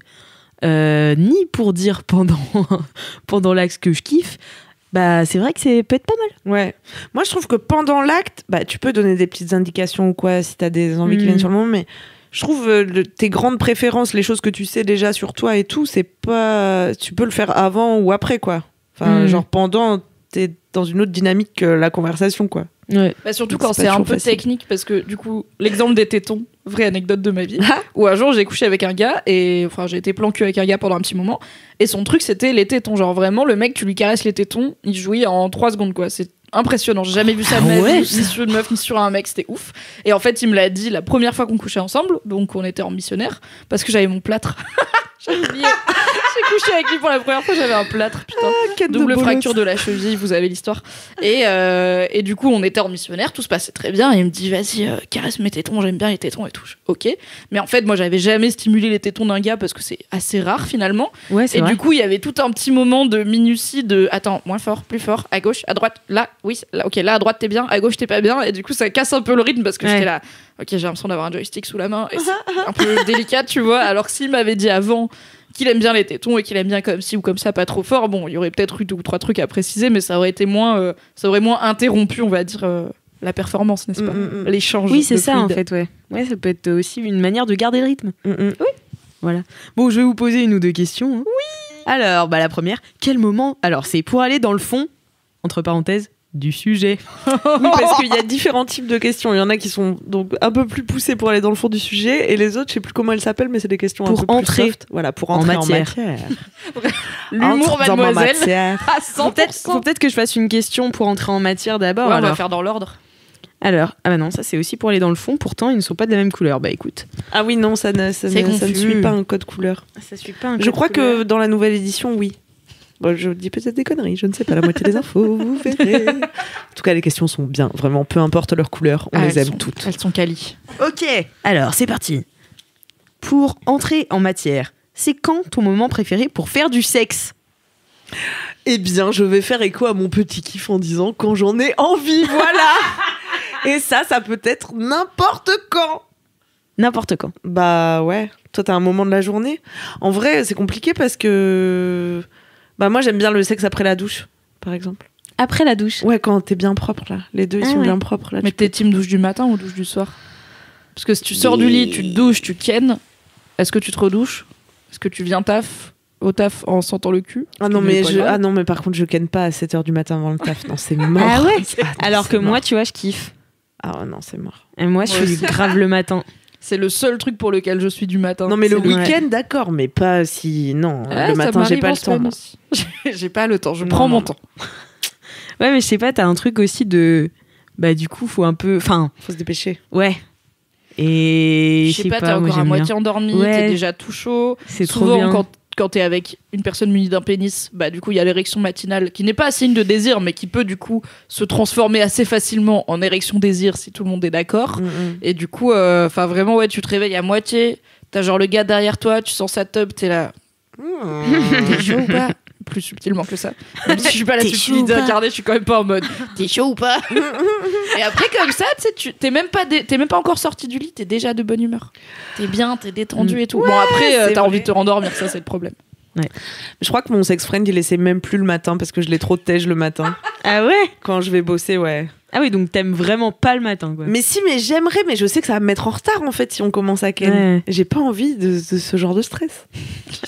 Speaker 5: ni pour dire pendant l'acte que je kiffe, bah c'est vrai que c'est peut être pas mal.
Speaker 3: Ouais. Moi, je trouve que pendant l'acte, bah, tu peux donner des petites indications ou quoi si t'as des envies qui viennent sur le moment, mais je trouve tes grandes préférences, les choses que tu sais déjà sur toi et tout, c'est pas. Tu peux le faire avant ou après, quoi. Enfin, genre pendant, t'es dans une autre dynamique que la conversation, quoi.
Speaker 5: Ouais.
Speaker 1: Bah surtout
Speaker 3: Donc,
Speaker 1: quand
Speaker 3: c'est
Speaker 1: c'est
Speaker 3: pas
Speaker 1: un
Speaker 3: toujours
Speaker 1: peu
Speaker 3: facile.
Speaker 1: technique, parce que du coup, l'exemple des tétons, vraie anecdote de ma vie, où un jour j'ai couché avec un gars, et enfin j'ai été plan cul avec un gars pendant un petit moment, et son truc c'était les tétons, genre vraiment le mec tu lui caresses les tétons, il jouit en 3 secondes quoi, c'est impressionnant, j'ai jamais vu ça de ma vie, ni sur une meuf ni sur un mec, c'était ouf. Et en fait il me l'a dit la première fois qu'on couchait ensemble, donc on était en missionnaire, parce que j'avais mon plâtre. J'avais oublié. J'ai couché avec lui pour la première fois, j'avais un plâtre, putain. Double fracture de la cheville, vous avez l'histoire. Et du coup, on était en missionnaire, tout se passait très bien. Et il me dit, vas-y, caresse mes tétons, j'aime bien les tétons et tout. Ok. Mais en fait, moi, j'avais jamais stimulé les tétons d'un gars parce que c'est assez rare finalement.
Speaker 5: Ouais, c'est
Speaker 1: Et
Speaker 5: vrai.
Speaker 1: du coup, il y avait tout un petit moment de minutie de, attends, moins fort, plus fort, à gauche, à droite, là, oui, là, ok, là à droite t'es bien, à gauche t'es pas bien. Et du coup, ça casse un peu le rythme parce que j'étais là, ok, j'ai l'impression d'avoir un joystick sous la main. Et c'est un peu délicat, tu vois. Alors que s'il m'avait dit avant qu'il aime bien les tétons et qu'il aime bien comme ci ou comme ça, pas trop fort, bon, il y aurait peut-être eu 2 ou 3 trucs à préciser, mais ça aurait été moins, ça aurait moins interrompu, on va dire, la performance, n'est-ce pas, l'échange.
Speaker 5: Oui, c'est
Speaker 1: de
Speaker 5: ça en
Speaker 1: fluide.
Speaker 5: fait, ouais. Ouais, ça peut être aussi une manière de garder le rythme.
Speaker 3: Oui.
Speaker 5: Voilà. Bon, je vais vous poser une ou deux questions. Hein. Oui. Alors, bah la première, quel moment. Alors, c'est pour aller dans le fond, entre parenthèses, du sujet.
Speaker 3: Oui, parce qu'il y a différents types de questions. Il y en a qui sont donc un peu plus poussées pour aller dans le fond du sujet, et les autres, je sais plus comment elles s'appellent, mais c'est des questions
Speaker 5: Pour
Speaker 3: un peu
Speaker 5: entrer
Speaker 3: plus soft. Voilà, pour entrer en matière.
Speaker 1: L'humour,
Speaker 3: Entre dans ma
Speaker 1: mademoiselle.
Speaker 3: matière.
Speaker 1: À 100%.
Speaker 5: Faut peut-être que je fasse une question pour entrer en matière d'abord.
Speaker 1: Ouais, on va
Speaker 5: alors.
Speaker 1: faire dans l'ordre.
Speaker 5: Alors, ah bah non, ça c'est aussi pour aller dans le fond, pourtant ils ne sont pas de la même couleur. Bah écoute.
Speaker 3: Ah oui, non, ça ne
Speaker 1: confus.
Speaker 3: suit pas un code couleur.
Speaker 5: Ça suit pas un
Speaker 3: Je crois que dans la nouvelle édition, oui. Bon, je dis peut-être des conneries, je ne sais pas, la moitié des infos, vous verrez. En tout cas, les questions sont bien, vraiment, peu importe leur couleur, on les aime toutes.
Speaker 1: Elles sont quali.
Speaker 5: Ok, alors c'est parti. Pour entrer en matière, c'est quand ton moment préféré pour faire du sexe?
Speaker 3: Eh bien, je vais faire écho à mon petit kiff en disant quand j'en ai envie, voilà. Et ça peut être n'importe quand.
Speaker 5: N'importe quand.
Speaker 3: Bah ouais, toi t'as un moment de la journée. En vrai, c'est compliqué parce que bah moi j'aime bien le sexe après la douche, par exemple.
Speaker 5: Après la douche.
Speaker 3: Ouais, quand t'es bien propre là, les deux ils sont bien propres là.
Speaker 1: Mais t'es team douche du matin ou douche du soir? Parce que si tu sors du lit, tu te douches, tu kennes, est-ce que tu te redouches? Est-ce que tu viens au taf en sentant le cul?
Speaker 3: Ah non, mais par contre je ken pas à 7h du matin avant le taf, non c'est mort.
Speaker 5: Ah ouais.
Speaker 3: Attends,
Speaker 5: Alors que
Speaker 3: c'est
Speaker 5: moi,
Speaker 3: mort.
Speaker 5: tu vois, je kiffe.
Speaker 3: Ah ouais, non c'est mort.
Speaker 5: Et moi, je suis grave le matin.
Speaker 1: C'est le seul truc pour lequel je suis du matin.
Speaker 3: Non mais le
Speaker 1: C'est
Speaker 3: week-end d'accord, mais pas si... Non,
Speaker 1: Ah,
Speaker 3: le
Speaker 1: ça
Speaker 3: matin j'ai
Speaker 1: m'arrive
Speaker 3: pas
Speaker 1: en
Speaker 3: le temps.
Speaker 1: semaine aussi. J'ai pas le temps, je
Speaker 3: Non,
Speaker 1: prends
Speaker 3: non,
Speaker 1: mon
Speaker 3: non.
Speaker 1: temps.
Speaker 5: Ouais, mais je sais pas, t'as un truc aussi de. Bah, du coup, faut un peu. Enfin,
Speaker 3: Faut se dépêcher.
Speaker 5: ouais. Et.
Speaker 1: Je sais pas, t'es
Speaker 5: moi,
Speaker 1: encore à
Speaker 5: j'aime
Speaker 1: moitié
Speaker 5: bien.
Speaker 1: endormi,
Speaker 5: Ouais.
Speaker 1: t'es déjà tout chaud.
Speaker 5: C'est trop
Speaker 1: Souvent,
Speaker 5: bien.
Speaker 1: quand t'es avec une personne munie d'un pénis, bah du coup il y a l'érection matinale qui n'est pas signe de désir, mais qui peut du coup se transformer assez facilement en érection désir si tout le monde est d'accord. Et du coup, enfin vraiment ouais, tu te réveilles à moitié, t'as genre le gars derrière toi, tu sens sa tub, t'es là. T'es chaud ou pas? Plus subtilement que ça. Même si je suis pas la
Speaker 5: T'es
Speaker 1: subtilité
Speaker 5: chaud ou pas
Speaker 1: incarnée, je suis quand même pas en mode t'es chaud ou pas? Et après comme ça, tu sais, t'es même pas encore sorti du lit, t'es déjà de bonne humeur. T'es bien, t'es détendu et tout. Bon après,
Speaker 3: c'est
Speaker 1: t'as
Speaker 3: vrai.
Speaker 1: envie de te rendormir, ça c'est le problème.
Speaker 3: Je crois que mon sex friend il essaie même plus le matin parce que je l'ai trop tège le matin.
Speaker 5: Ah ouais?
Speaker 3: Quand je vais bosser, ouais.
Speaker 5: Ah oui, donc t'aimes vraiment pas le matin, quoi.
Speaker 3: Mais si, mais j'aimerais, mais je sais que ça va me mettre en retard en fait si on commence à ken.
Speaker 5: Ouais.
Speaker 3: J'ai pas envie de ce genre de stress.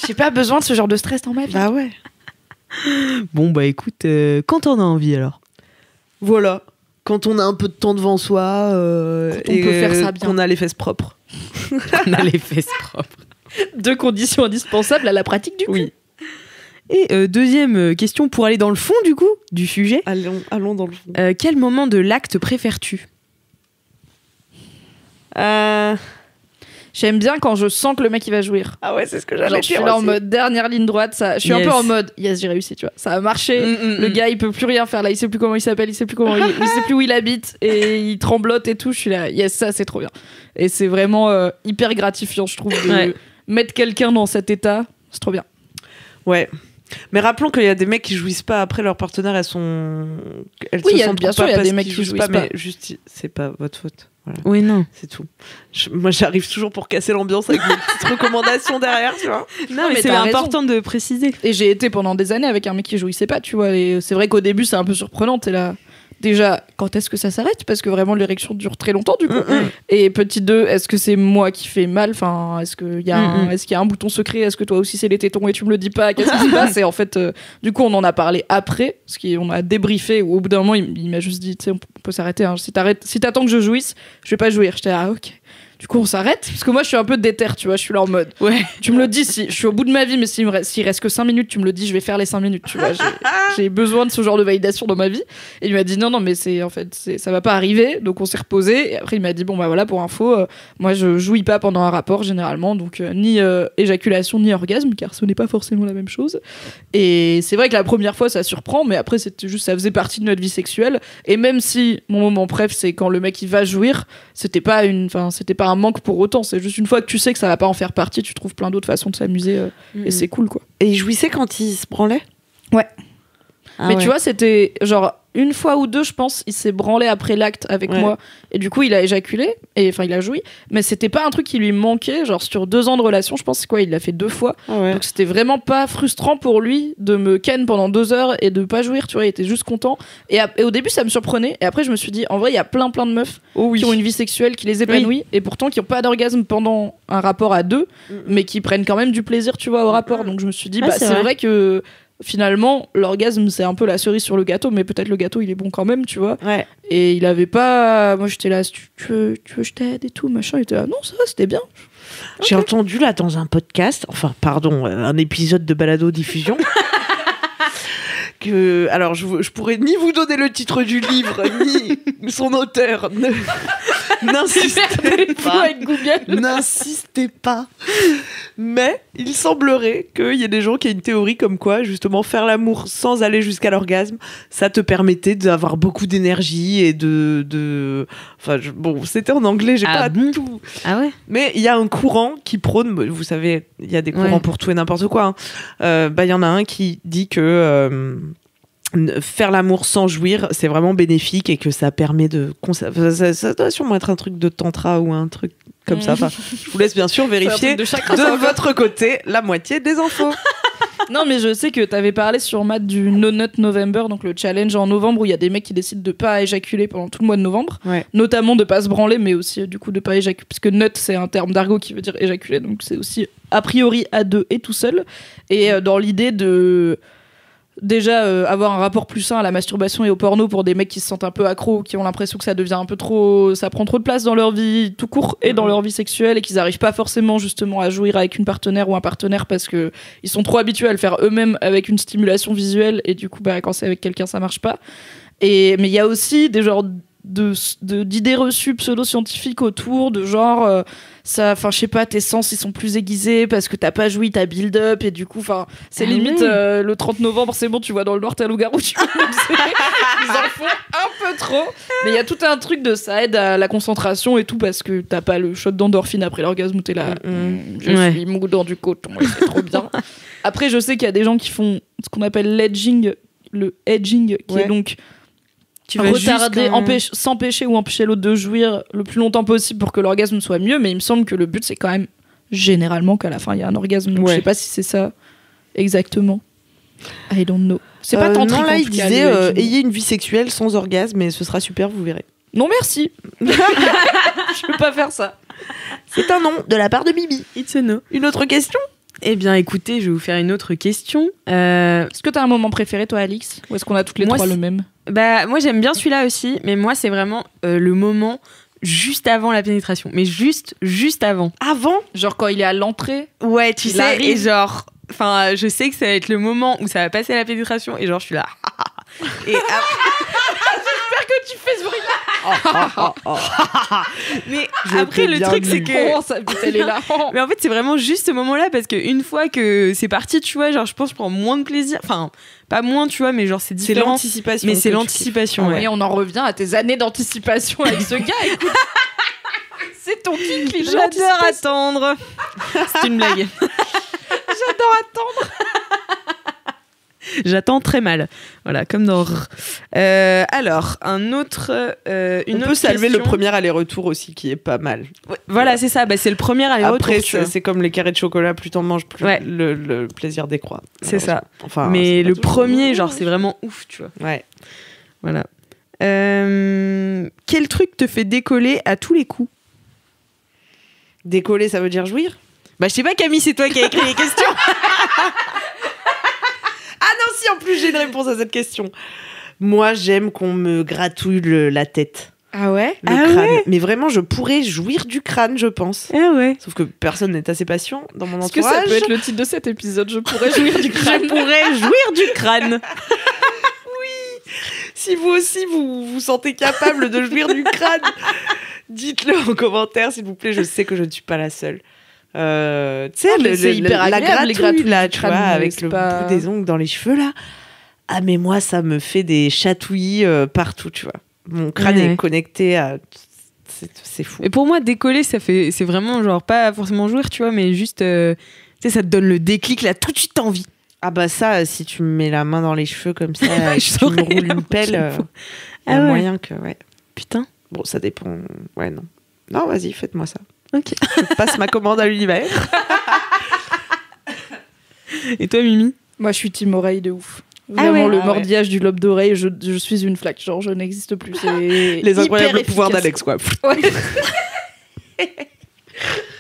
Speaker 1: J'ai pas besoin de ce genre de stress dans ma vie.
Speaker 3: Bah ouais.
Speaker 5: Bon, bah écoute, quand on a envie alors.
Speaker 3: Voilà. Quand on a un peu de temps devant soi
Speaker 1: Quand on peut faire ça bien.
Speaker 3: qu'on a les fesses propres.
Speaker 5: On a les fesses propres.
Speaker 1: 2 conditions indispensables à la pratique du cul.
Speaker 3: Oui.
Speaker 5: Et deuxième question pour aller dans le fond du coup du sujet.
Speaker 3: Allons dans le fond.
Speaker 5: Quel moment de l'acte préfères-tu?
Speaker 1: J'aime bien quand je sens que le mec il va jouir.
Speaker 3: Ah ouais, c'est ce que
Speaker 1: Genre,
Speaker 3: j'allais
Speaker 1: je suis
Speaker 3: dire
Speaker 1: là en
Speaker 3: aussi.
Speaker 1: mode dernière ligne droite, ça. Je suis un
Speaker 5: Yes.
Speaker 1: peu en mode yes, j'ai réussi, tu vois. Ça a marché. Le gars il peut plus rien faire là, il sait plus comment il s'appelle, il sait plus comment il sait plus où il habite et il tremblote et tout. Je suis là, yes, ça c'est trop bien. Et c'est vraiment hyper gratifiant, je trouve, de
Speaker 5: Ouais.
Speaker 1: mettre quelqu'un dans cet état. C'est trop bien.
Speaker 3: Ouais. Mais rappelons qu'il y a des mecs qui jouissent pas après leur partenaire, elles
Speaker 1: Oui,
Speaker 3: se sentent
Speaker 1: bien
Speaker 3: pas
Speaker 1: sûr, il y a
Speaker 3: parce
Speaker 1: des mecs
Speaker 3: qu'ils
Speaker 1: qui
Speaker 3: jouissent
Speaker 1: jouissent pas.
Speaker 3: mais juste c'est pas votre faute. Voilà.
Speaker 5: Oui, non.
Speaker 3: C'est tout. Moi, j'arrive toujours pour casser l'ambiance avec mes petites recommandations derrière, tu vois.
Speaker 5: Non, mais c'est
Speaker 1: t'as
Speaker 5: important de préciser.
Speaker 1: Et j'ai été pendant des années avec un mec qui jouissait pas, tu vois. Et c'est vrai qu'au début, c'est un peu surprenant. T'es là. Déjà, quand est-ce que ça s'arrête? Parce que vraiment, l'érection dure très longtemps, du coup. Et petit 2, est-ce que c'est moi qui fais mal? Enfin, est-ce qu'il y a un bouton secret? Est-ce que toi aussi, c'est les tétons et tu me le dis pas? Qu'est-ce qui se passe? Et en fait, du coup, on en a parlé après, parce qu'on a débriefé. Où, au bout d'un moment, il m'a juste dit, tu sais, on peut s'arrêter. Hein. Si t'attends que je jouisse, je vais pas jouir. J'étais ah, ok. Du coup, on s'arrête. Parce que moi, je suis un peu déter, tu vois. Je suis là en mode. Ouais. Tu me le dis, si je suis au bout de ma vie, mais s'il reste que 5 minutes, tu me le dis, je vais faire les 5 minutes, tu vois. J'ai besoin de ce genre de validation dans ma vie. Et il m'a dit, non, mais ça va pas arriver. Donc, on s'est reposé. Et après, il m'a dit, bon, bah voilà, pour info, moi, je jouis pas pendant un rapport, généralement. Donc, ni éjaculation, ni orgasme, car ce n'est pas forcément la même chose. Et c'est vrai que la première fois, ça surprend, mais après, c'était juste, ça faisait partie de notre vie sexuelle. Et même si mon moment préf, c'est quand le mec, il va jouir, c'était pas un manque pour autant, c'est juste une fois que tu sais que ça va pas en faire partie, tu trouves plein d'autres façons de s'amuser et c'est cool quoi.
Speaker 3: Et il jouissait quand il se branlait?
Speaker 1: Ouais. Mais
Speaker 3: ouais.
Speaker 1: Tu vois, c'était genre une fois ou deux, je pense, il s'est branlé après l'acte avec moi et du coup il a éjaculé et enfin il a joui, mais c'était pas un truc qui lui manquait, genre sur 2 ans de relation, je pense c'est quoi, il l'a fait 2 fois. Donc c'était vraiment pas frustrant pour lui de me ken pendant 2 heures et de pas jouir, tu vois, il était juste content et au début ça me surprenait et après je me suis dit en vrai il y a plein de meufs qui ont une vie sexuelle qui les épanouit et pourtant qui ont pas d'orgasme pendant un rapport à 2 mais qui prennent quand même du plaisir, tu vois, au rapport. Donc je me suis dit c'est vrai que finalement l'orgasme c'est un peu la cerise sur le gâteau, mais peut-être le gâteau il est bon quand même, tu vois. Et il avait pas, moi j'étais là, tu veux je t'aide et tout machin, il était là non ça va, c'était bien.
Speaker 3: J'ai entendu là dans un podcast, un épisode de Balado Diffusion que, alors je pourrais ni vous donner le titre du livre ni son auteur, n'insistez pas
Speaker 1: avec Google.
Speaker 3: N'insistez pas. Mais il semblerait qu'il y ait des gens qui aient une théorie comme quoi justement faire l'amour sans aller jusqu'à l'orgasme, ça te permettait d'avoir beaucoup d'énergie et bon, c'était en anglais, j'ai pas tout.
Speaker 5: Ah ouais.
Speaker 3: Mais il y a un courant qui prône, vous savez, il y a des courants pour tout et n'importe quoi. Il y en a un qui dit que faire l'amour sans jouir, c'est vraiment bénéfique et que ça permet de ça doit sûrement être un truc de tantra ou un truc comme ça. Enfin, je vous laisse bien sûr vérifier de votre côté la moitié des infos.
Speaker 1: Non, mais je sais que t'avais parlé sur Matt du No Nut November, donc le challenge en novembre où il y a des mecs qui décident de pas éjaculer pendant tout le mois de novembre, notamment de pas se branler, mais aussi du coup de pas éjaculer, puisque nut c'est un terme d'argot qui veut dire éjaculer, donc c'est aussi a priori à 2 et tout seul. Et dans l'idée de déjà avoir un rapport plus sain à la masturbation et au porno pour des mecs qui se sentent un peu accros, qui ont l'impression que ça devient un peu trop, ça prend trop de place dans leur vie tout court et dans leur vie sexuelle et qu'ils n'arrivent pas forcément justement à jouir avec une partenaire ou un partenaire parce que ils sont trop habitués à le faire eux-mêmes avec une stimulation visuelle et du coup quand c'est avec quelqu'un ça marche pas. Mais il y a aussi des genres d'idées reçues pseudo-scientifiques autour de genre je sais pas, tes sens ils sont plus aiguisés parce que t'as pas joui ta build-up et du coup c'est limite le 30 novembre c'est bon, tu vois dans le noir t'as loup-garou, tu vois, ils en font un peu trop, mais il y a tout un truc de ça aide à la concentration et tout parce que t'as pas le shot d'endorphine après l'orgasme où t'es là je suis mou dans du coton et c'est trop bien. Après je sais qu'il y a des gens qui font ce qu'on appelle l'edging, le edging qui est donc tu vas retarder, s'empêcher ou empêcher l'autre de jouir le plus longtemps possible pour que l'orgasme soit mieux, mais il me semble que le but c'est quand même généralement qu'à la fin il y a un orgasme, donc je sais pas si c'est ça exactement. I don't know. C'est pas tantrique.
Speaker 3: Non, là il disait ayez une vie sexuelle sans orgasme et ce sera super, vous verrez.
Speaker 1: Non merci. Je peux pas faire ça.
Speaker 3: C'est un non de la part de Bibi.
Speaker 5: It's a no.
Speaker 3: Une autre question?
Speaker 5: Eh bien, écoutez, je vais vous faire une autre question.
Speaker 1: Est-ce que t'as un moment préféré, toi, Alix? Ou est-ce qu'on a toutes les trois le même?
Speaker 5: Bah, moi, j'aime bien celui-là aussi, mais moi, c'est vraiment le moment juste avant la pénétration. Mais juste avant.
Speaker 3: Avant?
Speaker 1: Genre quand il est à l'entrée?
Speaker 5: Ouais, tu sais, arrive. Et genre... Enfin, je sais que ça va être le moment où ça va passer à la pénétration, et genre, je suis là... Et
Speaker 1: j'espère que tu fais ce bruit-là.
Speaker 5: Mais après le truc c'est que
Speaker 1: sa bite elle est là.
Speaker 5: Mais en fait c'est vraiment juste ce moment-là parce que une fois que c'est parti, tu vois, genre je pense que je prends moins de plaisir, enfin pas moins, tu vois, mais genre c'est différent.
Speaker 3: C'est l'anticipation.
Speaker 5: Mais c'est l'anticipation.
Speaker 1: Et on en revient à tes années d'anticipation avec ce gars. Écoute, c'est ton kink, les gens.
Speaker 5: J'adore attendre. C'est une blague.
Speaker 1: J'adore attendre.
Speaker 5: J'attends très mal. Voilà, comme dans... alors, un autre...
Speaker 3: On peut saluer le premier aller-retour aussi, qui est pas mal.
Speaker 5: Ouais, voilà, c'est ça. Bah, c'est le premier aller-retour.
Speaker 3: Après, c'est comme les carrés de chocolat. Plus t'en manges, plus le plaisir décroît.
Speaker 5: C'est ça.
Speaker 3: Enfin,
Speaker 5: mais le premier, genre, c'est vraiment ouf, tu vois.
Speaker 3: Ouais.
Speaker 5: Voilà. Quel truc te fait décoller à tous les coups?
Speaker 3: Décoller, ça veut dire jouir?
Speaker 5: Bah, je sais pas, Camille, c'est toi qui as écrit les questions.
Speaker 3: Ah non, si, en plus, j'ai une réponse à cette question. Moi, j'aime qu'on me gratouille la tête.
Speaker 1: Ah ouais?
Speaker 3: Le crâne. Ouais. Mais vraiment, je pourrais jouir du crâne, je pense.
Speaker 5: Ah ouais.
Speaker 3: Sauf que personne n'est assez patient dans mon entourage.
Speaker 1: Est-ce que ça peut être le titre de cet épisode? Je pourrais jouir du crâne.
Speaker 5: Je pourrais jouir du crâne.
Speaker 3: Oui. Si vous aussi, vous sentez capable de jouir du crâne, dites-le en commentaire, s'il vous plaît. Je sais que je ne suis pas la seule. Tu sais,
Speaker 1: c'est hyper agréable,
Speaker 3: la gratouille là, tu
Speaker 1: crâne,
Speaker 3: vois, avec le bout des ongles dans les cheveux là. Ah, mais moi, ça me fait des chatouillis partout, tu vois. Mon crâne est connecté à... C'est fou.
Speaker 5: Et pour moi, décoller, c'est vraiment genre pas forcément jouir, tu vois, mais juste... tu sais, ça te donne le déclic, là, tout de suite envie.
Speaker 3: Ah bah ça, si tu me mets la main dans les cheveux comme ça, et que tu me roules une pelle, il y a moyen que... Ouais.
Speaker 5: Putain.
Speaker 3: Bon, ça dépend... Ouais, non. Non, vas-y, faites-moi ça.
Speaker 5: Ok.
Speaker 3: Je passe ma commande à l'univers.
Speaker 5: Et toi, Mimi?
Speaker 1: Moi, je suis team oreille de ouf. Vraiment, le mordillage du lobe d'oreille, je suis une flaque. Genre, je n'existe plus. C'est
Speaker 3: les incroyables pouvoirs d'Alex, quoi.
Speaker 1: Ouais.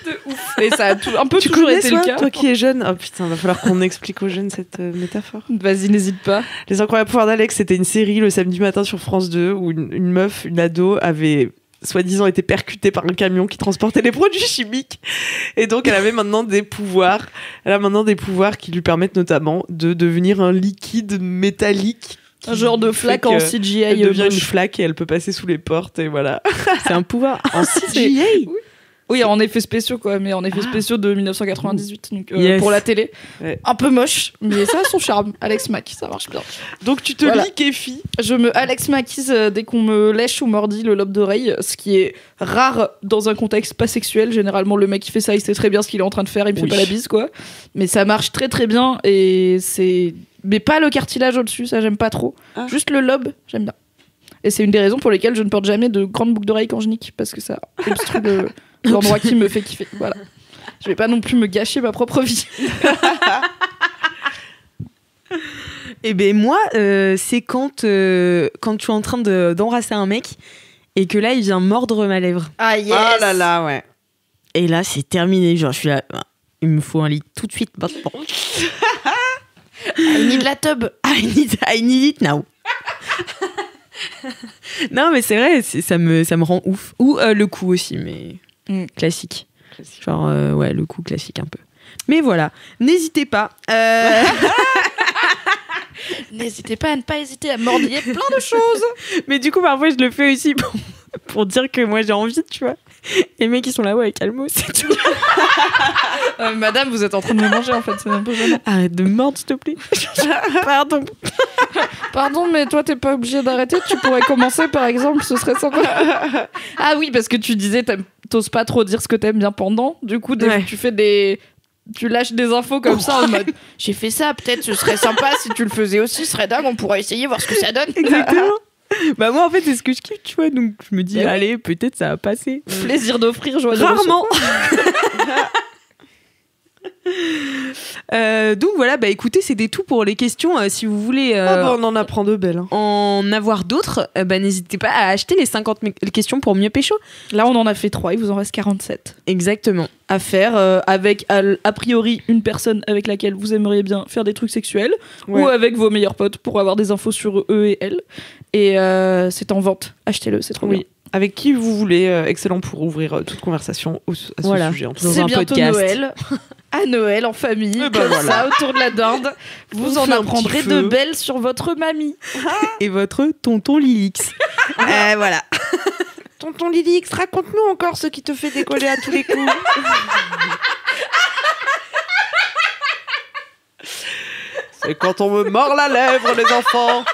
Speaker 1: De ouf. Et ça a un peu toujours été le cas.
Speaker 3: Toi qui es jeune. Oh putain, va falloir qu'on explique aux jeunes cette métaphore.
Speaker 1: Vas-y, n'hésite pas.
Speaker 3: Les incroyables pouvoirs d'Alex, c'était une série le samedi matin sur France 2 où une meuf, une ado, avait soi-disant été percutée par un camion qui transportait des produits chimiques. Et donc, elle avait maintenant des pouvoirs. Elle a maintenant des pouvoirs qui lui permettent notamment de devenir un liquide métallique.
Speaker 1: Un genre de flaque en CGI.
Speaker 3: Elle devient une flaque et elle peut passer sous les portes et voilà.
Speaker 5: C'est un pouvoir.
Speaker 3: En CGI?
Speaker 1: Oui, en effets spéciaux, quoi, mais en effets spéciaux de 1998, donc, pour la télé. Ouais. Un peu moche, mais ça a son charme. Alex Mack, ça marche bien.
Speaker 3: Donc tu te liquéfies.
Speaker 1: Je me Alex Mackise dès qu'on me lèche ou mordit le lobe d'oreille, ce qui est rare dans un contexte pas sexuel. Généralement, le mec qui fait ça, il sait très bien ce qu'il est en train de faire, il me fait pas la bise, quoi. Mais ça marche très très bien, et c'est... Mais pas le cartilage au-dessus, ça j'aime pas trop. Ah. Juste le lobe, j'aime bien. Et c'est une des raisons pour lesquelles je ne porte jamais de grandes boucles d'oreilles quand je nique, parce que ça obstrue l'endroit qui me fait kiffer. Voilà. Je vais pas non plus me gâcher ma propre vie.
Speaker 5: Et ben moi, c'est quand je suis en train d'embrasser un mec et que là il vient mordre ma lèvre.
Speaker 1: Ah yes.
Speaker 3: Oh là là, ouais.
Speaker 5: Et là c'est terminé. Genre je suis là, il me faut un lit tout de suite maintenant.
Speaker 1: I need la tub.
Speaker 5: I need it now. Non mais c'est vrai, ça me rend ouf. Ou le coup aussi, mais classique. Genre ouais, le coup classique un peu. Mais voilà, n'hésitez pas.
Speaker 1: N'hésitez pas à ne pas hésiter à mordiller plein de choses.
Speaker 5: Mais du coup parfois je le fais aussi pour dire que moi j'ai envie, tu vois. Les mecs ils sont là, ouais, calmos, c'est tout.
Speaker 1: Madame, vous êtes en train de me manger en fait, c'est un peu gênant.
Speaker 5: Arrête de mordre s'il te plaît. Pardon.
Speaker 1: Pardon, mais toi t'es pas obligé d'arrêter, tu pourrais commencer par exemple, ce serait sympa. Ah oui, parce que tu disais t'oses pas trop dire ce que t'aimes bien pendant, du coup tu fais tu lâches des infos comme ça en mode j'ai fait ça, peut-être ce serait sympa si tu le faisais aussi, ce serait dingue, on pourrait essayer, voir ce que ça donne.
Speaker 5: Exactement. Bah moi en fait c'est ce que je kiffe, tu vois, donc je me dis allez, peut-être ça va passer.
Speaker 1: Plaisir d'offrir, joie de
Speaker 5: rarement. Donc voilà, bah écoutez, c'était tout pour les questions. Si vous voulez
Speaker 3: on en apprend de belles, hein.
Speaker 5: En avoir d'autres, bah n'hésitez pas à acheter les 50 questions pour mieux pécho.
Speaker 1: Là on en a fait 3, il vous en reste 47
Speaker 5: exactement
Speaker 1: à faire, avec a priori une personne avec laquelle vous aimeriez bien faire des trucs sexuels, ou avec vos meilleurs potes pour avoir des infos sur eux et elles. Et c'est en vente, achetez-le, c'est trop bien.
Speaker 3: Avec qui vous voulez, excellent pour ouvrir toute conversation à ce sujet.
Speaker 1: C'est bientôt Noël. À Noël, en famille, ça, autour de la dinde. Vous en apprendrez de belles sur votre mamie.
Speaker 5: Et votre tonton Lilix.
Speaker 3: Voilà. Tonton Lilix, raconte-nous encore ce qui te fait décoller à tous les coups. C'est quand on me mord la lèvre, les enfants.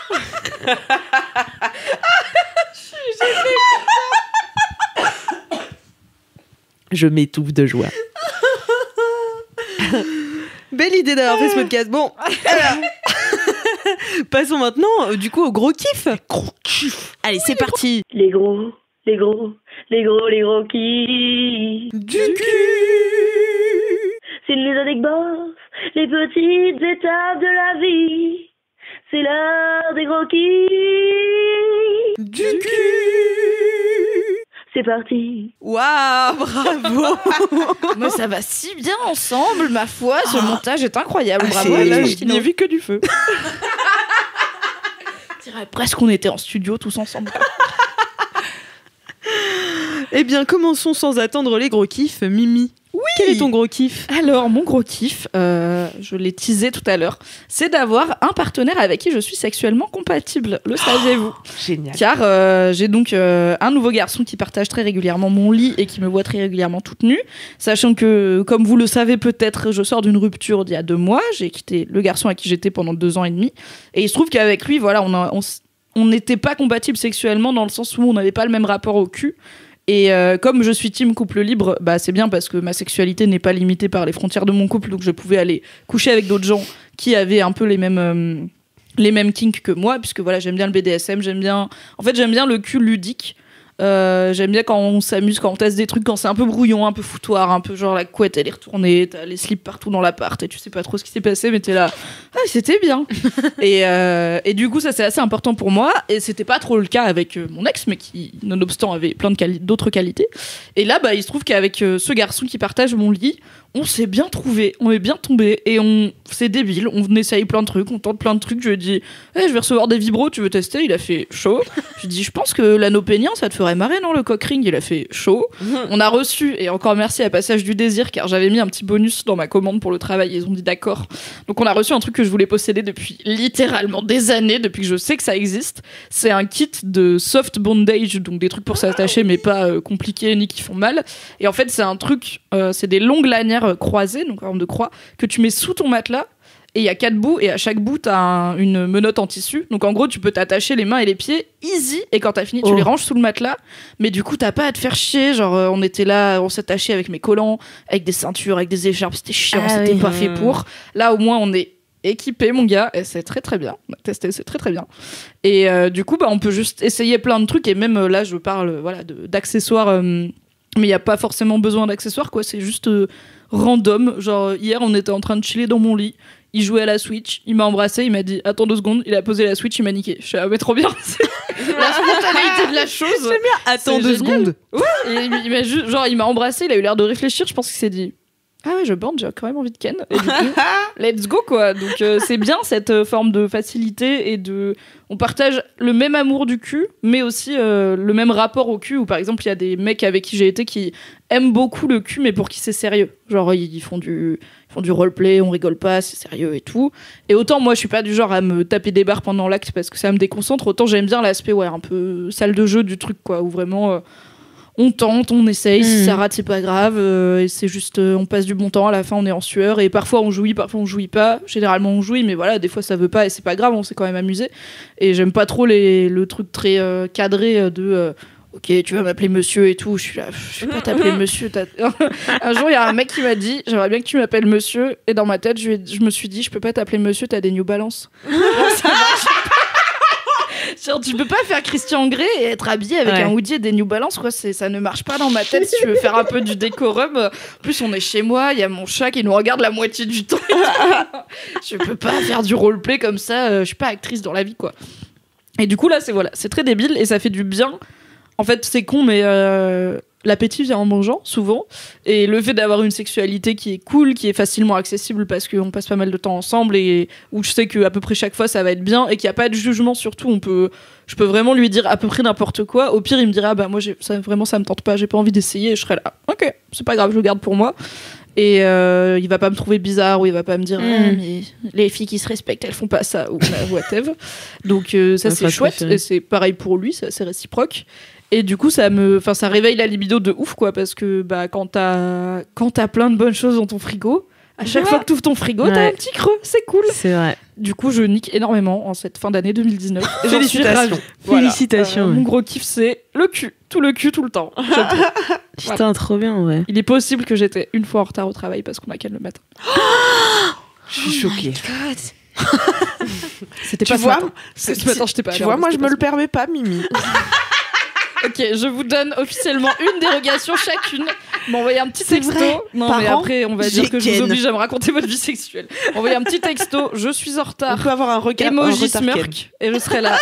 Speaker 3: Je m'étouffe de joie.
Speaker 5: Belle idée d'avoir fait ce podcast. Bon, alors, Passons maintenant, du coup, au gros kiff.
Speaker 3: Gros kiff.
Speaker 5: Allez, c'est parti.
Speaker 7: Les gros kiffs.
Speaker 3: Du cul.
Speaker 7: C'est les anecdotes, les petites étapes de la vie. C'est l'heure des gros kiffs.
Speaker 3: Du cul.
Speaker 7: C'est parti.
Speaker 5: Waouh, bravo.
Speaker 1: Moi, ça va si bien ensemble, ma foi. Ce montage est incroyable. Bravo.
Speaker 3: Là, je
Speaker 1: Christine.
Speaker 3: n'y ai vu que du feu.
Speaker 1: Je dirais presque qu'on était en studio tous ensemble.
Speaker 5: Eh bien, commençons sans attendre les gros kiffs. Mimi, quel est ton gros kiff?
Speaker 1: Alors, mon gros kiff, je l'ai teasé tout à l'heure, c'est d'avoir un partenaire avec qui je suis sexuellement compatible. Le saviez-vous?
Speaker 3: Génial.
Speaker 1: Car j'ai donc un nouveau garçon qui partage très régulièrement mon lit et qui me voit très régulièrement toute nue. Sachant que, comme vous le savez peut-être, je sors d'une rupture d'il y a 2 mois. J'ai quitté le garçon avec qui j'étais pendant 2 ans et demi. Et il se trouve qu'avec lui, voilà, on n'était pas compatibles sexuellement dans le sens où on n'avait pas le même rapport au cul. Et comme je suis team couple libre, bah c'est bien parce que ma sexualité n'est pas limitée par les frontières de mon couple, donc je pouvais aller coucher avec d'autres gens qui avaient un peu les mêmes kinks que moi, puisque voilà, j'aime bien le BDSM, j'aime bien le cul ludique. J'aime bien quand on s'amuse, quand on teste des trucs, quand c'est un peu brouillon, un peu foutoir, un peu genre la couette elle est retournée, t'as les slips partout dans l'appart et tu sais pas trop ce qui s'est passé, mais t'es là, c'était bien. et du coup ça c'est assez important pour moi, et c'était pas trop le cas avec mon ex, mais qui nonobstant avait plein d'autres qualités. Et là il se trouve qu'avec ce garçon qui partage mon lit, on s'est bien trouvé, on est bien tombé, et c'est débile, on essaye plein de trucs, on tente plein de trucs. Je lui ai dit, je vais recevoir des vibros, tu veux tester? Il a fait chaud. Je lui ai dit, je pense que l'anneau pénien ça te ferait marrer, non, le cock ring? Il a fait chaud. On a reçu, et encore merci à Passage du Désir, car j'avais mis un petit bonus dans ma commande pour le travail, ils ont dit d'accord. Donc on a reçu un truc que je voulais posséder depuis littéralement des années, depuis que je sais que ça existe. C'est un kit de soft bondage, donc des trucs pour s'attacher, mais pas compliqués ni qui font mal. Et en fait c'est un truc, c'est des longues lanières croisées, donc en forme de croix, que tu mets sous ton matelas. Et il y a 4 bouts, et à chaque bout, t'as une menotte en tissu. Donc en gros, tu peux t'attacher les mains et les pieds easy, et quand t'as fini, tu les ranges sous le matelas. Mais du coup, t'as pas à te faire chier. Genre, on était là, on s'attachait avec mes collants, avec des ceintures, avec des écharpes. C'était chiant, c'était pas fait pour. Là, au moins, on est équipé, mon gars, et c'est très très bien. On a testé, c'est très très bien. Et du coup, on peut juste essayer plein de trucs, et même là, je parle d'accessoires, mais il n'y a pas forcément besoin d'accessoires, quoi. C'est juste random. Genre, hier, on était en train de chiller dans mon lit. Il jouait à la Switch, il m'a embrassé, il m'a dit attends 2 secondes, il a posé la Switch, il m'a niqué. Je suis mais trop bien, c'est la spontanéité de la chose.
Speaker 5: J'aime bien, attends 2 secondes.
Speaker 1: Ouais, et il m'a embrassé, il a eu l'air de réfléchir, je pense qu'il s'est dit ah ouais, je bande, j'ai quand même envie de ken. Et du coup, let's go quoi. Donc c'est bien cette forme de facilité, et on partage le même amour du cul, mais aussi le même rapport au cul, où par exemple il y a des mecs avec qui j'ai été qui aiment beaucoup le cul, mais pour qui c'est sérieux. Genre ils font du roleplay, on rigole pas, c'est sérieux et tout. Et autant moi je suis pas du genre à me taper des barres pendant l'acte parce que ça me déconcentre, autant j'aime bien l'aspect un peu salle de jeu du truc quoi, où vraiment on tente, on essaye, si ça rate c'est pas grave, et c'est juste on passe du bon temps, à la fin on est en sueur, et parfois on jouit, parfois on jouit pas. Généralement on jouit, mais voilà, des fois ça veut pas et c'est pas grave, on s'est quand même amusé. Et j'aime pas trop le truc très cadré de ok, tu vas m'appeler monsieur et tout. Je suis là, je vais pas t'appeler monsieur. Un jour, il y a un mec qui m'a dit j'aimerais bien que tu m'appelles monsieur. Et dans ma tête, je me suis dit je peux pas t'appeler monsieur, t'as des New Balance. Ça marche pas. Genre, tu peux pas faire Christian Grey et être habillé avec un hoodie et des New Balance, quoi. Ça ne marche pas dans ma tête. Si tu veux faire un peu du décorum, en plus on est chez moi, il y a mon chat qui nous regarde la moitié du temps. Je peux pas faire du roleplay comme ça. Je suis pas actrice dans la vie, quoi. Et du coup là, c'est très débile et ça fait du bien. En fait, c'est con, mais l'appétit vient en mangeant, souvent. Et le fait d'avoir une sexualité qui est cool, qui est facilement accessible parce qu'on passe pas mal de temps ensemble, et où je sais qu'à peu près chaque fois, ça va être bien, et qu'il n'y a pas de jugement, surtout. Je peux vraiment lui dire à peu près n'importe quoi. Au pire, il me dira, moi, ça me tente pas, j'ai pas envie d'essayer. Et je serai là, ok, c'est pas grave, je le garde pour moi. Et il va pas me trouver bizarre, ou il va pas me dire mais les filles qui se respectent elles font pas ça, ou whatever. Donc ça c'est chouette, et c'est pareil pour lui, c'est réciproque. Et du coup ça réveille la libido de ouf, quoi, parce que quand t'as plein de bonnes choses dans ton frigo, à chaque fois que t'ouvres ton frigo, t'as un petit creux, c'est cool.
Speaker 5: C'est vrai.
Speaker 1: Du coup je nique énormément en cette fin d'année 2019.
Speaker 5: Félicitations. Félicitations.
Speaker 1: Mon gros kiff c'est le cul, tout le temps.
Speaker 5: Putain, trop bien, ouais.
Speaker 1: Il est possible que j'étais une fois en retard au travail parce qu'on a qu'elle le matin.
Speaker 3: Je suis choquée.
Speaker 1: C'était
Speaker 3: Tu
Speaker 1: pas
Speaker 3: vois,
Speaker 1: ce matin, j'étais pas à
Speaker 3: Tu
Speaker 1: l'heure,
Speaker 3: vois, moi, je
Speaker 1: c'était
Speaker 3: me
Speaker 1: pas
Speaker 3: le permets pas, Mimi.
Speaker 1: Ok, je vous donne officiellement une dérogation chacune. M'envoyez un petit
Speaker 3: C'est
Speaker 1: texto.
Speaker 3: vrai.
Speaker 1: Non,
Speaker 3: Par
Speaker 1: mais
Speaker 3: an,
Speaker 1: après, on va
Speaker 3: j'ai
Speaker 1: dire que je vous
Speaker 3: Ken.
Speaker 1: oblige à me raconter votre vie sexuelle. Envoyez un petit texto. Je suis en
Speaker 3: On
Speaker 1: retard.
Speaker 3: peut avoir un regard.
Speaker 1: Emoji
Speaker 3: un retard Ken.
Speaker 1: smirk. Et je serai là.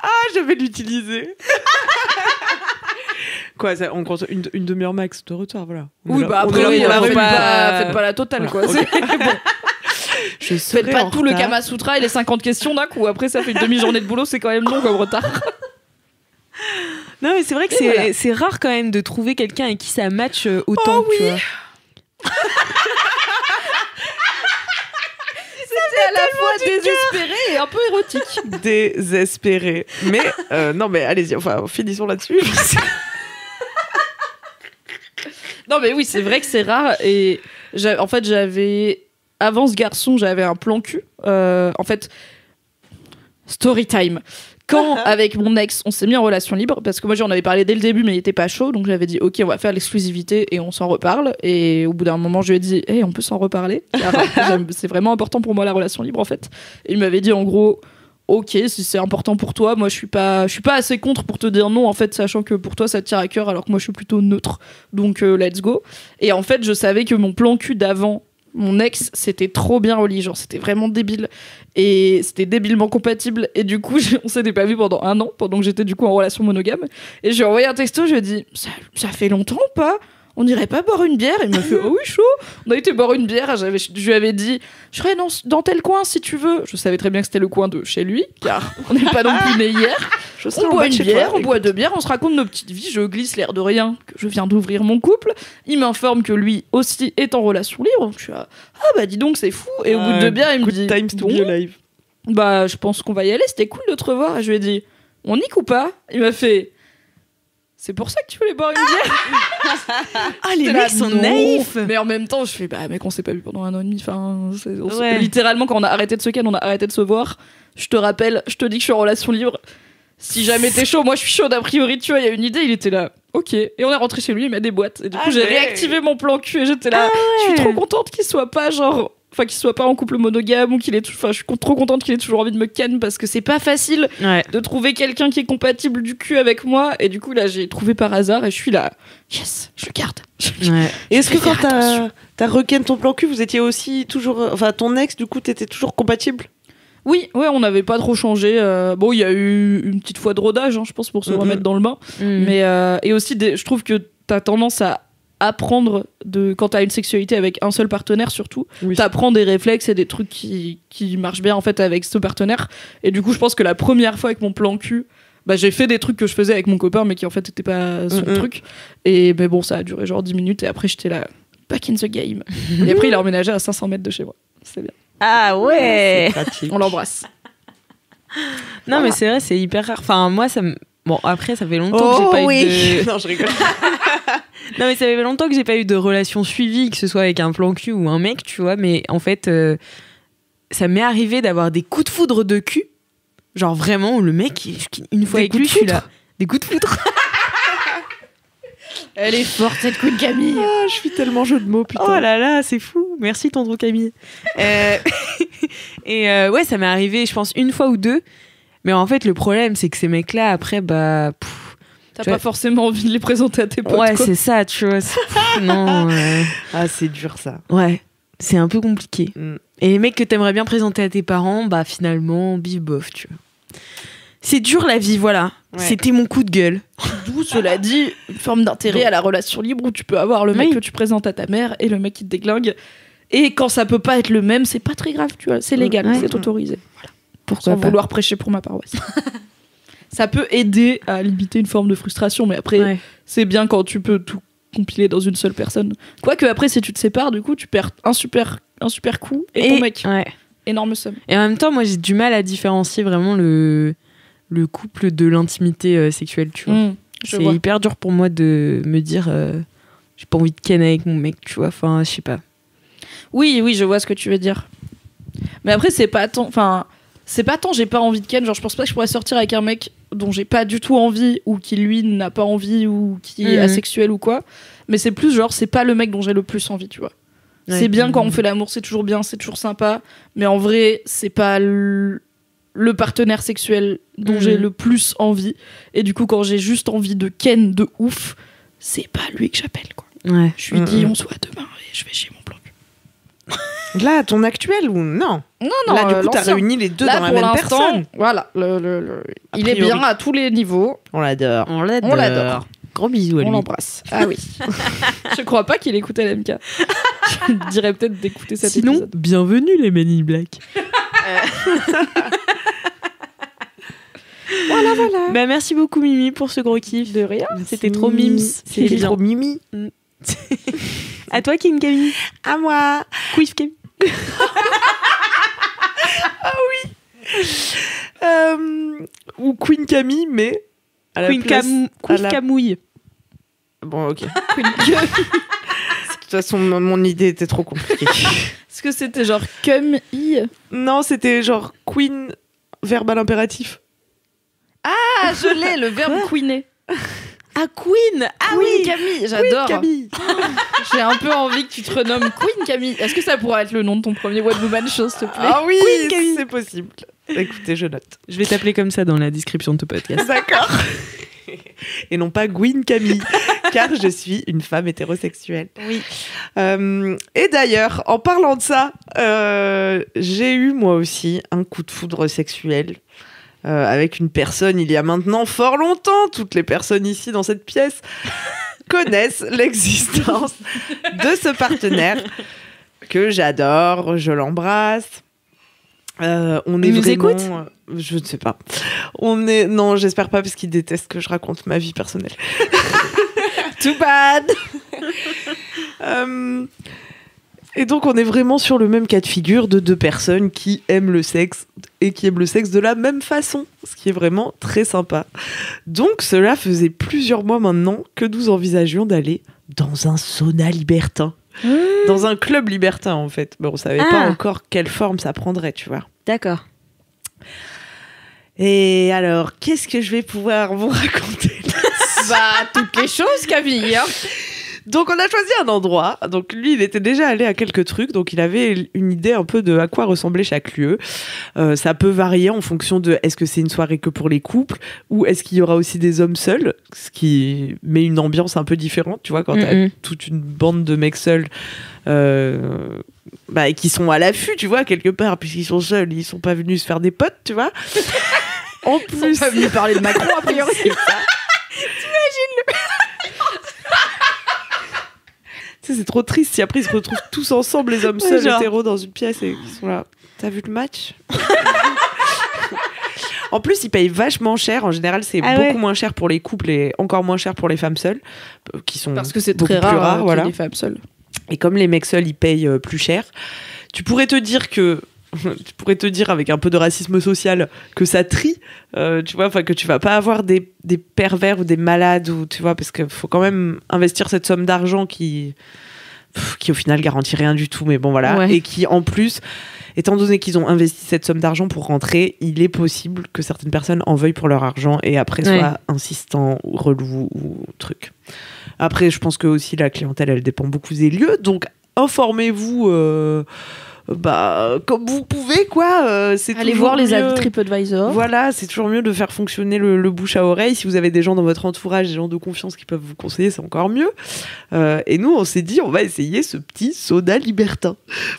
Speaker 3: Ah, je vais l'utiliser. Quoi, ça, on compte une demi-heure max de retard, voilà. On est
Speaker 1: Oui,
Speaker 3: là-
Speaker 1: bah
Speaker 3: on est
Speaker 1: après,
Speaker 3: là
Speaker 1: oui,
Speaker 3: pour la
Speaker 1: faites
Speaker 3: remise.
Speaker 1: pas, faites pas la totale, quoi.
Speaker 3: Voilà,
Speaker 1: C'est bon.
Speaker 3: Je
Speaker 1: Faites
Speaker 3: serai
Speaker 1: pas
Speaker 3: en
Speaker 1: tout le
Speaker 3: retard.
Speaker 1: Kama Sutra et les 50 questions d'un coup. Après, ça fait une demi-journée de boulot, c'est quand même long comme retard.
Speaker 5: Non, mais c'est vrai que c'est rare quand même de trouver quelqu'un avec qui ça match autant, tu vois.
Speaker 1: C'était à la fois désespéré et un peu érotique.
Speaker 3: Désespéré. Mais, non, mais allez-y, enfin, finissons là-dessus.
Speaker 1: Non, mais oui, c'est vrai que c'est rare. Et en fait, avant ce garçon, j'avais un plan cul. En fait, story time. Quand, avec mon ex, on s'est mis en relation libre, parce que moi, j'en avais parlé dès le début, mais il était pas chaud, donc j'avais dit, ok, on va faire l'exclusivité et on s'en reparle. Et au bout d'un moment, je lui ai dit, hey, on peut s'en reparler. Car c'est vraiment important pour moi, la relation libre, en fait. Et il m'avait dit, en gros, ok, si c'est important pour toi, moi, je suis pas assez contre pour te dire non, en fait, sachant que pour toi, ça te tire à cœur, alors que moi, je suis plutôt neutre. Donc, let's go. Et en fait, je savais que mon plan cul d'avant, mon ex, c'était trop bien au lit, genre c'était vraiment débile et c'était débilement compatible et du coup on s'était pas vu pendant 1 an pendant que j'étais du coup en relation monogame et je lui ai envoyé un texto, je lui ai dit ça fait longtemps ou pas, on irait pas boire une bière? Et il m'a fait oh oui chaud, on a été boire une bière, je lui avais dit je serais dans tel coin si tu veux, je savais très bien que c'était le coin de chez lui car on n'est pas non plus nés hier. On boit une bière, on boit 2 bières, on se raconte nos petites vies, je glisse l'air de rien que je viens d'ouvrir mon couple, il m'informe que lui aussi est en relation libre, donc je suis là, ah bah dis donc c'est fou, et au bout de 2 bières il me dit
Speaker 3: Times to
Speaker 1: bon,
Speaker 3: be alive.
Speaker 1: bah je pense qu'on va y aller, c'était cool de te revoir, et je lui ai dit on nique ou pas? Il m'a fait c'est pour ça que tu voulais boire une bière?
Speaker 5: Ah, les
Speaker 1: J'étais
Speaker 5: mecs
Speaker 1: là,
Speaker 5: sont
Speaker 1: non.
Speaker 5: naïfs.
Speaker 1: Mais en même temps je fais bah mec on s'est pas vu pendant 1 an et demi, enfin
Speaker 5: Ouais.
Speaker 1: littéralement quand on a arrêté de se ken, on a arrêté de se voir, je te rappelle, je te dis que je suis en relation libre, si jamais t'es chaud, moi je suis chaude a priori, tu vois, il y a une idée, il était là, ok, et on est rentré chez lui, il m'a des boîtes, et du coup j'ai réactivé mon plan cul et j'étais là, je suis trop contente qu'il soit pas qu'il soit pas en couple monogame ou qu'il ait je suis trop contente qu'il ait toujours envie de me ken parce que c'est pas facile de trouver quelqu'un qui est compatible du cul avec moi, et du coup là j'ai trouvé par hasard et je suis là, yes, je le garde.
Speaker 5: Ouais.
Speaker 3: Et est-ce que
Speaker 1: vais
Speaker 3: quand
Speaker 1: faire
Speaker 3: t'as requin ton plan cul, vous étiez aussi toujours. Enfin, ton ex, du coup, t'étais toujours compatible?
Speaker 1: Oui, ouais, on n'avait pas trop changé. Bon, il y a eu une petite fois de rodage, hein, je pense, pour se remettre dans le bain. Mais et aussi, je trouve que t'as tendance à apprendre quand t'as une sexualité avec un seul partenaire, surtout.
Speaker 3: Oui.
Speaker 1: T'apprends des réflexes et des trucs qui marchent bien en fait avec ce partenaire. Et du coup, je pense que la première fois avec mon plan cul, bah, j'ai fait des trucs que je faisais avec mon copain, mais qui en fait n'étaient pas son truc. Et mais bon, ça a duré genre 10 minutes et après j'étais là, back in the game. Et après, il a emménagé à 500 mètres de chez moi. C'est bien.
Speaker 5: Ah ouais.
Speaker 3: Pratique.
Speaker 1: On l'embrasse.
Speaker 5: Non, mais c'est vrai, c'est hyper rare. Enfin, moi, bon, après, ça fait longtemps que j'ai pas eu de.
Speaker 3: Non, je rigole.
Speaker 5: Non, mais ça fait longtemps que j'ai pas eu de relation suivie, que ce soit avec un plan cul ou un mec, tu vois. Mais en fait, ça m'est arrivé d'avoir des coups de foudre de cul. Genre vraiment, le mec, une fois
Speaker 1: Des
Speaker 5: avec
Speaker 1: coups
Speaker 5: lui,
Speaker 1: de
Speaker 5: je suis là.
Speaker 1: foudre.
Speaker 5: Des coups de foudre.
Speaker 1: Elle est forte cette Queen Camille.
Speaker 3: Ah, je suis tellement jeu de mots, putain.
Speaker 5: Oh là là, c'est fou. Merci, tonton Camille. Et ouais, ça m'est arrivé, je pense, une fois ou deux. Mais en fait, le problème, c'est que ces mecs-là, après, bah.
Speaker 1: T'as
Speaker 5: Tu
Speaker 1: pas
Speaker 5: vois.
Speaker 1: forcément envie de les présenter à tes potes.
Speaker 5: Ouais,
Speaker 1: quoi.
Speaker 5: c'est ça, tu vois. Non.
Speaker 3: Ah, c'est dur, ça.
Speaker 5: Ouais, c'est un peu compliqué.
Speaker 3: Mm.
Speaker 5: Et les mecs que t'aimerais bien présenter à tes parents, bah finalement, bif bof, tu vois. C'est dur la vie, voilà.
Speaker 3: Ouais.
Speaker 5: C'était mon coup de gueule.
Speaker 1: D'où, cela dit, une forme d'intérêt à la relation libre où tu peux avoir le mec
Speaker 5: Oui.
Speaker 1: que tu présentes à ta mère et le mec qui te déglingue. Et quand ça peut pas être le même, c'est pas très grave, tu vois. C'est légal,
Speaker 5: Ouais.
Speaker 1: c'est autorisé.
Speaker 5: Pourquoi
Speaker 1: Sans
Speaker 5: pas.
Speaker 1: vouloir prêcher pour ma paroisse. Ça peut aider à limiter une forme de frustration, mais après,
Speaker 5: Ouais.
Speaker 1: c'est bien quand tu peux tout compiler dans une seule personne. Quoique après, si tu te sépares, du coup, tu perds un super coup et ton mec.
Speaker 5: Ouais.
Speaker 1: Énorme somme.
Speaker 5: Et en même temps, moi, j'ai du mal à différencier vraiment le couple de l'intimité sexuelle, tu vois.
Speaker 1: Je
Speaker 5: C'est
Speaker 1: vois.
Speaker 5: hyper dur pour moi de me dire j'ai pas envie de ken avec mon mec, tu vois. Enfin, je sais pas.
Speaker 1: Oui, je vois ce que tu veux dire. Mais après, c'est pas tant j'ai pas envie de ken, genre je pense pas que je pourrais sortir avec un mec dont j'ai pas du tout envie ou qui lui n'a pas envie ou qui est asexuel ou quoi, mais c'est plus genre c'est pas le mec dont j'ai le plus envie, tu vois. C'est bien quand on fait l'amour, c'est toujours bien, c'est toujours sympa. Mais en vrai, c'est pas le partenaire sexuel dont j'ai le plus envie. Et du coup, quand j'ai juste envie de ken de ouf, c'est pas lui que j'appelle, quoi.
Speaker 5: Ouais.
Speaker 1: Je lui dis, on se voit demain et je vais chez mon plan cul.
Speaker 3: Là, ton actuel ou non?
Speaker 1: Non,
Speaker 3: Là, du coup, t'as
Speaker 1: l'ancien.
Speaker 3: réuni les deux
Speaker 1: Là,
Speaker 3: dans la
Speaker 1: pour
Speaker 3: même
Speaker 1: l'instant,
Speaker 3: personne.
Speaker 1: Voilà, il est
Speaker 3: priori.
Speaker 1: bien à tous les niveaux.
Speaker 3: On l'adore.
Speaker 5: On l'adore.
Speaker 1: On l'adore.
Speaker 5: Gros bisous à
Speaker 1: On
Speaker 5: lui.
Speaker 1: l'embrasse. Ah oui. Je crois pas qu'il écoute LMK. Je dirais peut-être d'écouter cet
Speaker 5: Sinon,
Speaker 1: épisode.
Speaker 5: bienvenue les Men in Black.
Speaker 1: Voilà.
Speaker 5: Bah, merci beaucoup Mimi pour ce gros kiff.
Speaker 1: De rien.
Speaker 5: C'était trop mimes.
Speaker 3: C'était trop mimi.
Speaker 5: À toi King Camille.
Speaker 3: À moi.
Speaker 5: Quiff Camille.
Speaker 3: Ou Queen Camille, mais à la place...
Speaker 5: Quiff
Speaker 3: la-
Speaker 5: Camouille.
Speaker 3: Bon, ok. De toute façon, mon idée était trop compliquée.
Speaker 1: Est-ce que c'était genre cum i?
Speaker 3: Non, c'était genre Queen, verbe à l'impératif.
Speaker 1: Ah, je l'ai, le verbe queener.
Speaker 5: Ah Queen. Ah oui.
Speaker 1: Camille, j'adore.
Speaker 3: Camille.
Speaker 1: J'ai un peu envie que tu te renommes Queen Camille. Est-ce que ça pourra être le nom de ton premier One Woman Show, s'il te plaît?
Speaker 3: Ah oui,
Speaker 5: Queen Camille.
Speaker 3: c'est possible. Écoutez, je note.
Speaker 5: Je vais t'appeler comme ça dans la description de ton podcast.
Speaker 3: D'accord. Et non pas Gwyn Camille, car je suis une femme hétérosexuelle.
Speaker 5: Oui.
Speaker 3: Et d'ailleurs, en parlant de ça, j'ai eu moi aussi un coup de foudre sexuel avec une personne il y a maintenant fort longtemps. Toutes les personnes ici dans cette pièce connaissent l'existence de ce partenaire que j'adore, je l'embrasse. On est
Speaker 5: Il nous
Speaker 3: vraiment...
Speaker 5: écoute
Speaker 3: Je ne sais pas. Non, j'espère pas parce qu'il déteste que je raconte ma vie personnelle.
Speaker 1: Too bad.
Speaker 3: Et donc on est vraiment sur le même cas de figure de deux personnes qui aiment le sexe et qui aiment le sexe de la même façon, ce qui est vraiment très sympa. Donc cela faisait plusieurs mois maintenant que nous envisagions d'aller dans un sauna libertin. Dans un club libertin en fait. Mais on savait pas encore quelle forme ça prendrait, tu vois.
Speaker 5: D'accord.
Speaker 3: Et alors, qu'est-ce que je vais pouvoir vous raconter
Speaker 1: Bah, toutes les choses, Camille. Hein.
Speaker 3: Donc on a choisi un endroit. Donc lui, il était déjà allé à quelques trucs, donc il avait une idée un peu de à quoi ressemblait chaque lieu. Ça peut varier en fonction de est-ce que c'est une soirée que pour les couples ou est-ce qu'il y aura aussi des hommes seuls, ce qui met une ambiance un peu différente, tu vois, quand t'as toute une bande de mecs seuls et qui sont à l'affût, tu vois, quelque part, puisqu'ils sont seuls, ils sont pas venus se faire des potes, tu vois. En plus,
Speaker 1: Ils sont pas venus parler de Macron, a priori.
Speaker 3: Tu sais, c'est trop triste si après ils se retrouvent tous ensemble, les hommes seuls
Speaker 5: genre.
Speaker 3: hétéros dans une pièce et ils sont là. T'as vu le match? En plus, ils payent vachement cher. En général, c'est beaucoup moins cher pour les couples et encore moins cher pour les femmes seules, qui sont
Speaker 1: Parce que c'est
Speaker 3: beaucoup
Speaker 1: très
Speaker 3: plus
Speaker 1: rare qu'il y ait
Speaker 3: voilà.
Speaker 1: des femmes seules.
Speaker 3: Et comme les mecs seuls, ils payent plus cher, tu pourrais te dire avec un peu de racisme social que ça trie, tu vois, enfin que tu vas pas avoir des pervers ou des malades, ou tu vois, parce qu'il faut quand même investir cette somme d'argent qui au final garantit rien du tout, mais bon voilà, et qui en plus, étant donné qu'ils ont investi cette somme d'argent pour rentrer, il est possible que certaines personnes en veuillent pour leur argent et après soient insistants ou relous ou truc. Après, je pense que aussi la clientèle, elle dépend beaucoup des lieux, donc informez-vous comme vous pouvez, quoi.
Speaker 1: Allez voir les avis TripAdvisor.
Speaker 3: Voilà, c'est toujours mieux de faire fonctionner le bouche à oreille. Si vous avez des gens dans votre entourage, des gens de confiance qui peuvent vous conseiller, c'est encore mieux. Et nous, on s'est dit, on va essayer ce petit sauna libertin.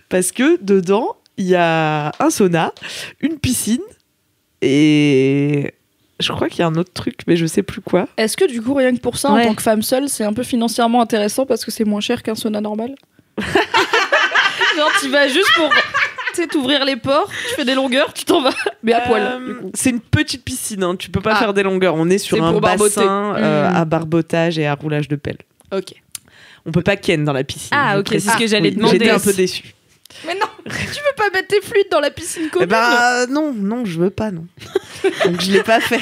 Speaker 3: Parce que dedans, il y a un sauna, une piscine et... Je crois qu'il y a un autre truc, mais je sais plus quoi.
Speaker 1: Est-ce que du coup, rien que pour ça, en tant que femme seule, c'est un peu financièrement intéressant parce que c'est moins cher qu'un sauna normal? Genre, tu vas juste pour t'ouvrir les pores, tu fais des longueurs, tu t'en vas, mais à poil. Du coup.
Speaker 3: C'est une petite piscine, hein. Tu peux pas faire des longueurs. On est sur un bassin à barbotage et à roulage de pelle.
Speaker 1: Ok.
Speaker 3: On peut pas ken dans la piscine.
Speaker 5: Ah, ok, c'est ce que j'allais demander.
Speaker 3: J'étais un peu déçue.
Speaker 1: Mais non, tu veux pas mettre tes fluides dans la piscine commune?
Speaker 3: Non, je veux pas, non. Donc je l'ai pas fait.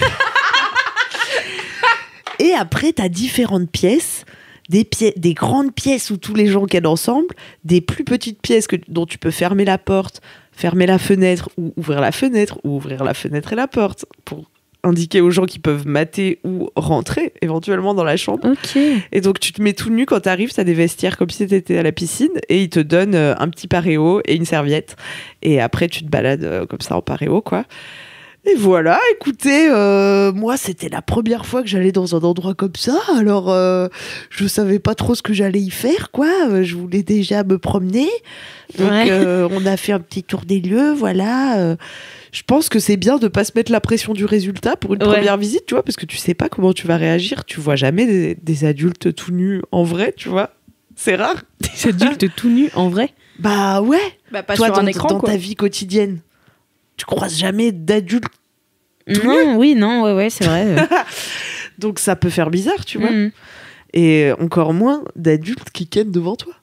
Speaker 3: Et après, t'as différentes pièces. Des grandes pièces où tous les gens ken ensemble, des plus petites pièces dont tu peux fermer la porte, fermer la fenêtre, ou ouvrir la fenêtre et la porte, pour indiqué aux gens qui peuvent mater ou rentrer éventuellement dans la chambre.
Speaker 5: Ok.
Speaker 3: Et donc tu te mets tout nu quand t'arrives, t'as des vestiaires comme si t'étais à la piscine et ils te donnent un petit paréo et une serviette. Et après tu te balades comme ça en paréo, quoi. Et voilà, écoutez, moi c'était la première fois que j'allais dans un endroit comme ça, alors je savais pas trop ce que j'allais y faire, quoi. Je voulais déjà me promener, donc on a fait un petit tour des lieux, voilà. Je pense que c'est bien de pas se mettre la pression du résultat pour une première visite, tu vois, parce que tu sais pas comment tu vas réagir, tu vois jamais des adultes tout nus en vrai, tu vois. C'est rare.
Speaker 5: Des adultes tout nus en vrai?
Speaker 3: Bah ouais.
Speaker 1: Bah, pas
Speaker 3: Toi,
Speaker 1: sur un écran,
Speaker 3: dans
Speaker 1: quoi.
Speaker 3: ta vie quotidienne, tu croises jamais d'adultes.
Speaker 5: Non, oui, non, ouais, c'est vrai.
Speaker 3: Donc ça peut faire bizarre, tu vois.
Speaker 5: Mhm.
Speaker 3: Et encore moins d'adultes qui kennent devant toi.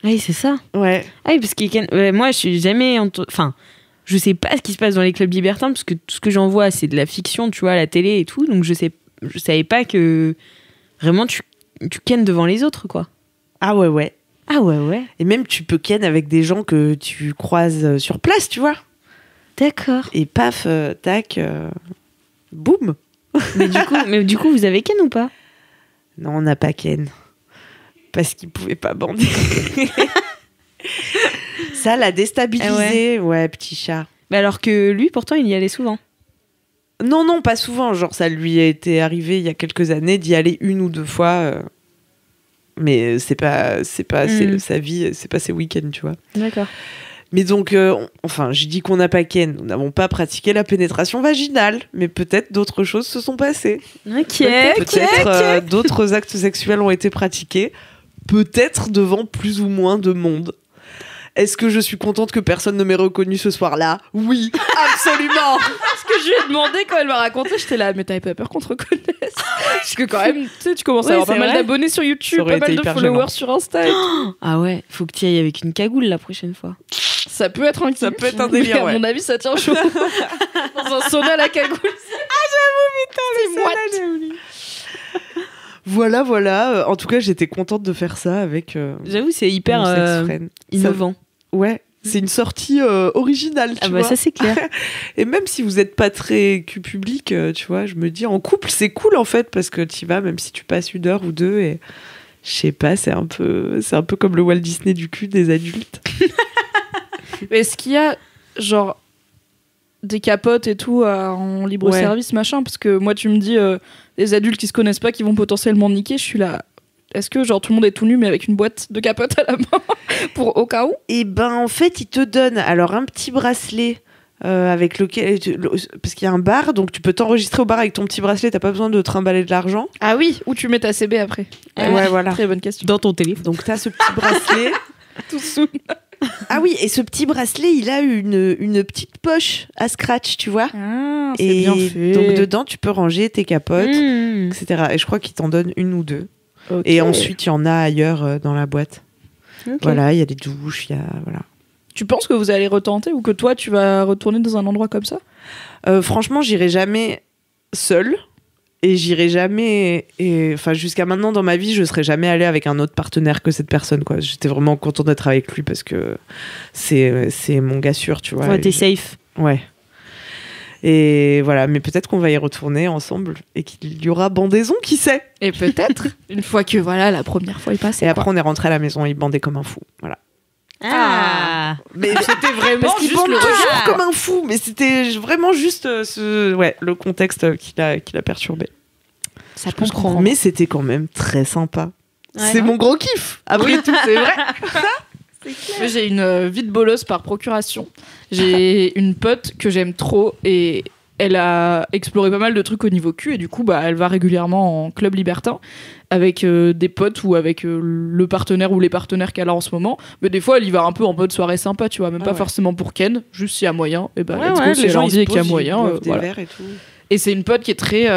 Speaker 5: Oui, c'est ça.
Speaker 3: Ouais.
Speaker 5: Ah oui, parce que moi, je suis jamais... Enfin, je sais pas ce qui se passe dans les clubs libertins, parce que tout ce que j'en vois, c'est de la fiction, tu vois, à la télé et tout. Donc je savais pas que vraiment tu kennes devant les autres, quoi.
Speaker 3: Ah ouais.
Speaker 5: Ah ouais.
Speaker 3: Et même tu peux ken avec des gens que tu croises sur place, tu vois.
Speaker 5: D'accord.
Speaker 3: Et paf, tac, boum.
Speaker 5: Mais du coup, vous avez ken ou pas?
Speaker 3: Non, on n'a pas ken. Parce qu'il pouvait pas bander. Ça l'a déstabilisé. Ouais, petit chat.
Speaker 5: Mais alors que lui, pourtant, il y allait souvent.
Speaker 3: Non, pas souvent. Genre, ça lui a été arrivé il y a quelques années d'y aller une ou deux fois. Mais c'est pas sa vie, c'est pas ses week-ends, tu vois.
Speaker 5: D'accord.
Speaker 3: Mais donc, je dis qu'on n'a pas ken. Nous n'avons pas pratiqué la pénétration vaginale. Mais peut-être d'autres choses se sont passées. Peut-être d'autres actes sexuels ont été pratiqués. Peut-être devant plus ou moins de monde. Est-ce que je suis contente que personne ne m'ait reconnu ce soir-là? Oui, absolument.
Speaker 1: Ce que je lui ai demandé quand elle m'a raconté, j'étais là, mais t'avais pas peur qu'on te reconnaisse? Parce que quand même, tu sais, tu commences à avoir pas mal d'abonnés sur YouTube, pas mal de followers sur Insta.
Speaker 5: Ah ouais, faut que tu y ailles avec une cagoule la prochaine fois.
Speaker 1: Ça peut être un
Speaker 3: délire,
Speaker 1: mais à mon avis, ça tient chaud. Dans un sauna, la cagoule.
Speaker 3: J'avoue, putain, Voilà. En tout cas, j'étais contente de faire ça avec.
Speaker 5: J'avoue, c'est hyper
Speaker 3: mon sex-friend.
Speaker 5: innovant.
Speaker 3: Ouais, c'est une sortie originale, tu vois.
Speaker 5: Ça c'est clair.
Speaker 3: Et même si vous n'êtes pas très cul-public, tu vois, je me dis, en couple, c'est cool en fait, parce que tu vas, même si tu passes une heure ou deux, et je sais pas, c'est un peu comme le Walt Disney du cul des adultes.
Speaker 1: Mais est-ce qu'il y a, genre, des capotes et tout en libre-service, machin? Parce que moi, tu me dis, les adultes qui se connaissent pas, qui vont potentiellement niquer, je suis là... Est-ce que genre tout le monde est tout nu mais avec une boîte de capote à la main pour au cas où? Et
Speaker 3: ben en fait ils te donnent alors un petit bracelet avec lequel parce qu'il y a un bar donc tu peux t'enregistrer au bar avec ton petit bracelet, t'as pas besoin de trimballer de l'argent.
Speaker 1: Ah oui, ou tu mets ta CB après.
Speaker 3: Ouais voilà.
Speaker 1: Très bonne question.
Speaker 5: Dans ton téléphone.
Speaker 3: Donc t'as ce petit bracelet
Speaker 1: tout sous.
Speaker 3: Ah oui, et ce petit bracelet il a une petite poche à scratch, tu vois.
Speaker 1: Ah, c'est
Speaker 3: et
Speaker 1: bien fait.
Speaker 3: Donc dedans tu peux ranger tes capotes, etc. Et je crois qu'ils t'en donnent une ou deux. Okay. Et ensuite, il y en a ailleurs dans la boîte. Okay. Voilà, il y a des douches, il y a... Voilà.
Speaker 1: Tu penses que vous allez retenter ou que toi, tu vas retourner dans un endroit comme ça?
Speaker 3: Franchement, j'irai jamais seule. Et j'irai jamais... Enfin, jusqu'à maintenant, dans ma vie, je serais jamais allée avec un autre partenaire que cette personne, quoi. J'étais vraiment contente d'être avec lui parce que c'est mon gars sûr, tu vois.
Speaker 5: Ouais, t'es safe.
Speaker 3: Ouais. Et voilà, mais peut-être qu'on va y retourner ensemble et qu'il y aura bandaison, qui sait?
Speaker 1: Et peut-être, une fois que voilà, la première fois est passée.
Speaker 3: Et après, on est rentré à la maison, il bandait comme un fou. Voilà.
Speaker 1: Ah,
Speaker 3: mais c'était vraiment parce qu'il bande toujours comme un fou, mais c'était vraiment juste le contexte qui l'a perturbé.
Speaker 1: Ça peut comprendre.
Speaker 3: Mais c'était quand même très sympa. Ouais, c'est mon gros kiff. Après tout, c'est vrai.
Speaker 1: Moi, j'ai une vie de bolosse par procuration. J'ai une pote que j'aime trop et elle a exploré pas mal de trucs au niveau cul et du coup elle va régulièrement en club libertin avec des potes ou avec le partenaire ou les partenaires qu'elle a en ce moment, mais des fois elle y va un peu en mode soirée sympa, tu vois, même pas forcément pour ken, juste s'il y a moyen, et let's go, si elle a envie et qu'il y a moyen, voilà. Et tout. Et c'est une pote qui est très...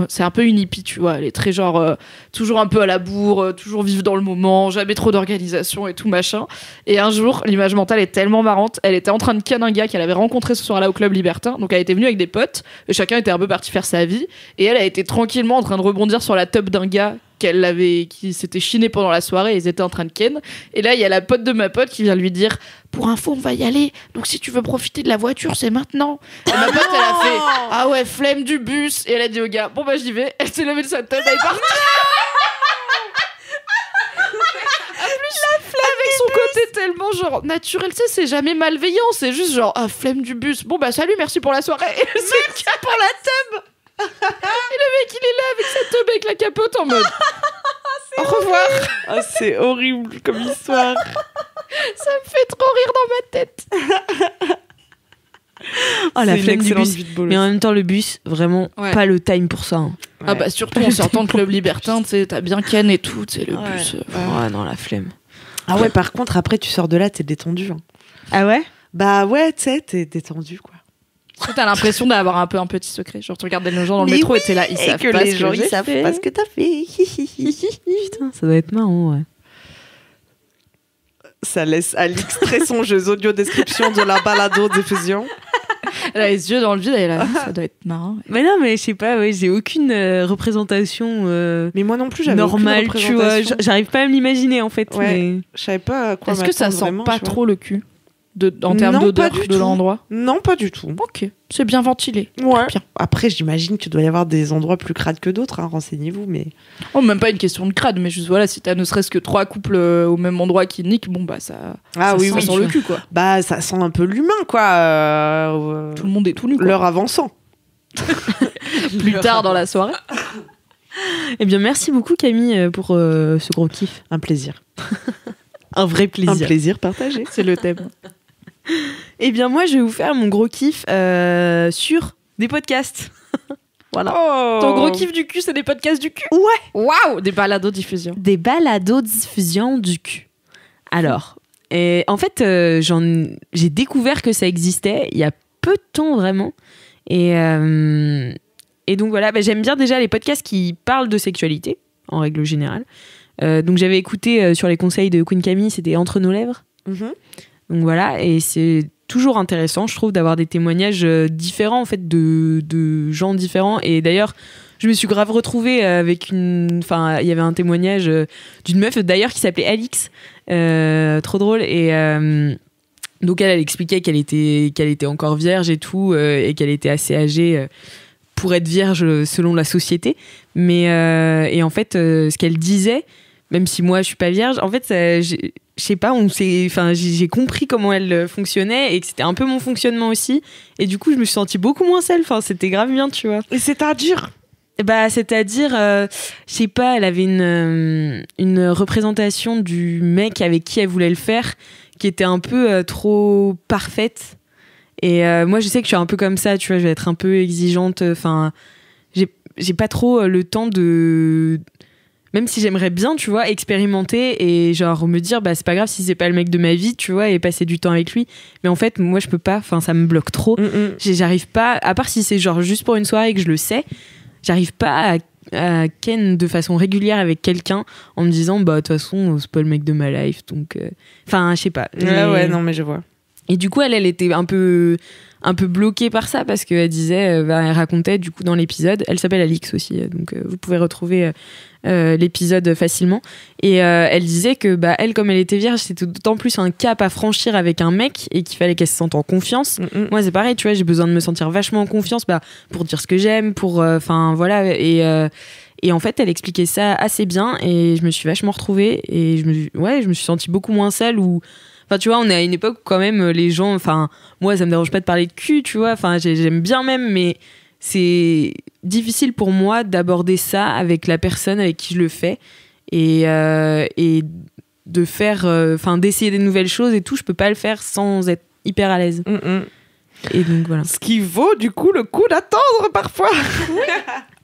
Speaker 1: c'est un peu une hippie, tu vois. Elle est très genre... toujours un peu à la bourre, toujours vivre dans le moment, jamais trop d'organisation et tout, machin. Et un jour, l'image mentale est tellement marrante. Elle était en train de ken un gars qu'elle avait rencontré ce soir-là au club libertin. Donc elle était venue avec des potes. Et chacun était un peu parti faire sa vie. Et elle a été tranquillement en train de rebondir sur la teub d'un gars qui s'était chiné pendant la soirée, ils étaient en train de ken. Et là, il y a la pote de ma pote qui vient lui dire pour info, on va y aller. Donc si tu veux profiter de la voiture, c'est maintenant. Et ma pote, elle a fait ah ouais, flemme du bus. Et elle a dit au gars bon bah j'y vais. Elle s'est levée de sa tête, elle est partie. Avec son côté tellement genre naturel, tu sais, c'est jamais malveillant, c'est juste genre ah, flemme du bus. Bon bah salut, merci pour la soirée. Et c'est pour la teub. Et le mec il est là avec sa teub avec la capote en mode au revoir.
Speaker 3: Ah, c'est horrible comme histoire.
Speaker 1: Ça me fait trop rire dans ma tête.
Speaker 5: Oh la
Speaker 3: C'est une
Speaker 5: flemme du
Speaker 3: excellente
Speaker 5: bus.
Speaker 3: vie de bolos.
Speaker 5: Mais en même temps le bus, vraiment
Speaker 1: Ouais.
Speaker 5: pas le time pour ça. Hein.
Speaker 1: Ah bah surtout en sortant de Club Libertin, tu sais, t'as bien ken et tout, tu sais, le
Speaker 3: Ouais.
Speaker 1: bus.
Speaker 5: Ouais, non, la flemme.
Speaker 3: Ah ouais, par contre, après, tu sors de là, t'es détendu. Hein.
Speaker 5: Ah ouais?
Speaker 3: Bah ouais, tu sais, t'es détendu, quoi.
Speaker 1: T'as l'impression d'avoir un peu un petit secret. Genre tu regardais les gens dans le
Speaker 3: Mais
Speaker 1: métro
Speaker 3: oui,
Speaker 1: et t'es là, ils
Speaker 3: et
Speaker 1: savent
Speaker 3: que
Speaker 1: pas
Speaker 3: les
Speaker 1: ce
Speaker 3: gens,
Speaker 1: que
Speaker 3: ils
Speaker 1: j'ai
Speaker 3: savent
Speaker 1: fait.
Speaker 3: pas ce que t'as fait.
Speaker 5: Putain, ça doit être marrant, ouais.
Speaker 3: Ça laisse Alix très songeuse. Audio description de la balado diffusion.
Speaker 1: Elle a les yeux dans le vide et là, ça doit être marrant.
Speaker 5: Mais non, mais je sais pas, ouais, j'ai aucune représentation
Speaker 3: Mais moi non plus, j'avais
Speaker 5: normale,
Speaker 3: aucune
Speaker 5: tu vois.
Speaker 3: représentation.
Speaker 5: J'arrive pas à me l'imaginer en fait.
Speaker 3: Ouais.
Speaker 5: Mais...
Speaker 3: Je savais pas à quoi
Speaker 1: Est-ce que ça
Speaker 3: m'attendre
Speaker 1: sent
Speaker 3: vraiment,
Speaker 1: pas
Speaker 3: tu vois.
Speaker 1: trop le cul en termes
Speaker 3: Non,
Speaker 1: d'odeur
Speaker 3: pas du
Speaker 1: de
Speaker 3: tout.
Speaker 1: l'endroit?
Speaker 3: Non, pas du tout.
Speaker 1: Ok, c'est bien ventilé.
Speaker 3: Ouais.
Speaker 1: Bien.
Speaker 3: Après, j'imagine qu'il doit y avoir des endroits plus crades que d'autres. Hein, renseignez-vous, mais
Speaker 1: Oh, même pas une question de crade, mais juste voilà, si t'as ne serait-ce que 3 couples au même endroit qui niquent, bon bah ça,
Speaker 3: ah
Speaker 1: ça
Speaker 3: oui,
Speaker 1: sent
Speaker 3: oui,
Speaker 1: sur le cul quoi.
Speaker 3: bah ça sent un peu l'humain, quoi.
Speaker 1: Tout le monde est tout nu quoi.
Speaker 3: L'heure avançant.
Speaker 1: Plus tard dans la soirée.
Speaker 5: Eh bien, merci beaucoup Camille pour ce gros kiff.
Speaker 3: Un plaisir.
Speaker 5: Un vrai plaisir.
Speaker 3: Un plaisir partagé.
Speaker 1: C'est le thème.
Speaker 5: Eh bien, moi, je vais vous faire mon gros kiff sur des podcasts. Voilà.
Speaker 3: Oh.
Speaker 1: Ton gros kiff du cul, c'est des podcasts du cul?
Speaker 5: Ouais.
Speaker 1: Waouh, des balados-diffusion.
Speaker 5: Des balados-diffusion du cul. Alors, en fait, j'ai découvert que ça existait il y a peu de temps, vraiment. Et donc, voilà, j'aime bien déjà les podcasts qui parlent de sexualité, en règle générale. Donc, j'avais écouté sur les conseils de Queen Camille, c'était Entre nos lèvres.
Speaker 3: Mhm.
Speaker 5: Donc voilà, et c'est toujours intéressant, je trouve, d'avoir des témoignages différents, en fait, de gens différents. Et d'ailleurs, je me suis grave retrouvée avec Enfin, il y avait un témoignage d'une meuf, d'ailleurs, qui s'appelait Alix. Trop drôle. Et donc, elle expliquait qu'elle était encore vierge et tout, et qu'elle était assez âgée pour être vierge selon la société. Mais, et en fait, ce qu'elle disait, même si moi, je suis pas vierge, en fait, je sais pas, j'ai compris comment elle fonctionnait et que c'était un peu mon fonctionnement aussi. Et du coup, je me suis sentie beaucoup moins seule. Enfin, c'était grave bien, tu vois.
Speaker 3: Et c'est-à-dire
Speaker 5: C'est-à-dire, je sais pas, elle avait une représentation du mec avec qui elle voulait le faire qui était un peu trop parfaite. Et moi, je sais que je suis un peu comme ça, tu vois, je vais être un peu exigeante. Enfin, j'ai pas trop le temps de... Même si j'aimerais bien, tu vois, expérimenter et genre me dire, bah c'est pas grave si c'est pas le mec de ma vie, tu vois, et passer du temps avec lui. Mais en fait, moi je peux pas, enfin ça me bloque trop. J'arrive pas, à part si c'est genre juste pour une soirée et que je le sais, j'arrive pas à ken de façon régulière avec quelqu'un en me disant, bah de toute façon c'est pas le mec de ma life, donc... Enfin, je sais pas.
Speaker 3: Ouais, non mais je vois.
Speaker 5: Et du coup, elle était un peu bloquée par ça parce qu'elle disait, elle racontait du coup dans l'épisode, elle s'appelle Alix aussi, donc vous pouvez retrouver l'épisode facilement. Et elle disait que elle, comme elle était vierge, c'était d'autant plus un cap à franchir avec un mec et qu'il fallait qu'elle se sente en confiance. Moi, c'est pareil, tu vois, j'ai besoin de me sentir vachement en confiance pour dire ce que j'aime, pour... Enfin, voilà. Et en fait, elle expliquait ça assez bien et je me suis vachement retrouvée et je me suis sentie beaucoup moins seule ou... Enfin, tu vois, on est à une époque où quand même les gens... Enfin, moi, ça me dérange pas de parler de cul, tu vois. Enfin, j'aime bien même, mais c'est difficile pour moi d'aborder ça avec la personne avec qui je le fais. Et de faire... Enfin, d'essayer des nouvelles choses et tout, je peux pas le faire sans être hyper à l'aise. Et donc, voilà.
Speaker 3: Ce qui vaut, du coup, le coup d'attendre, parfois.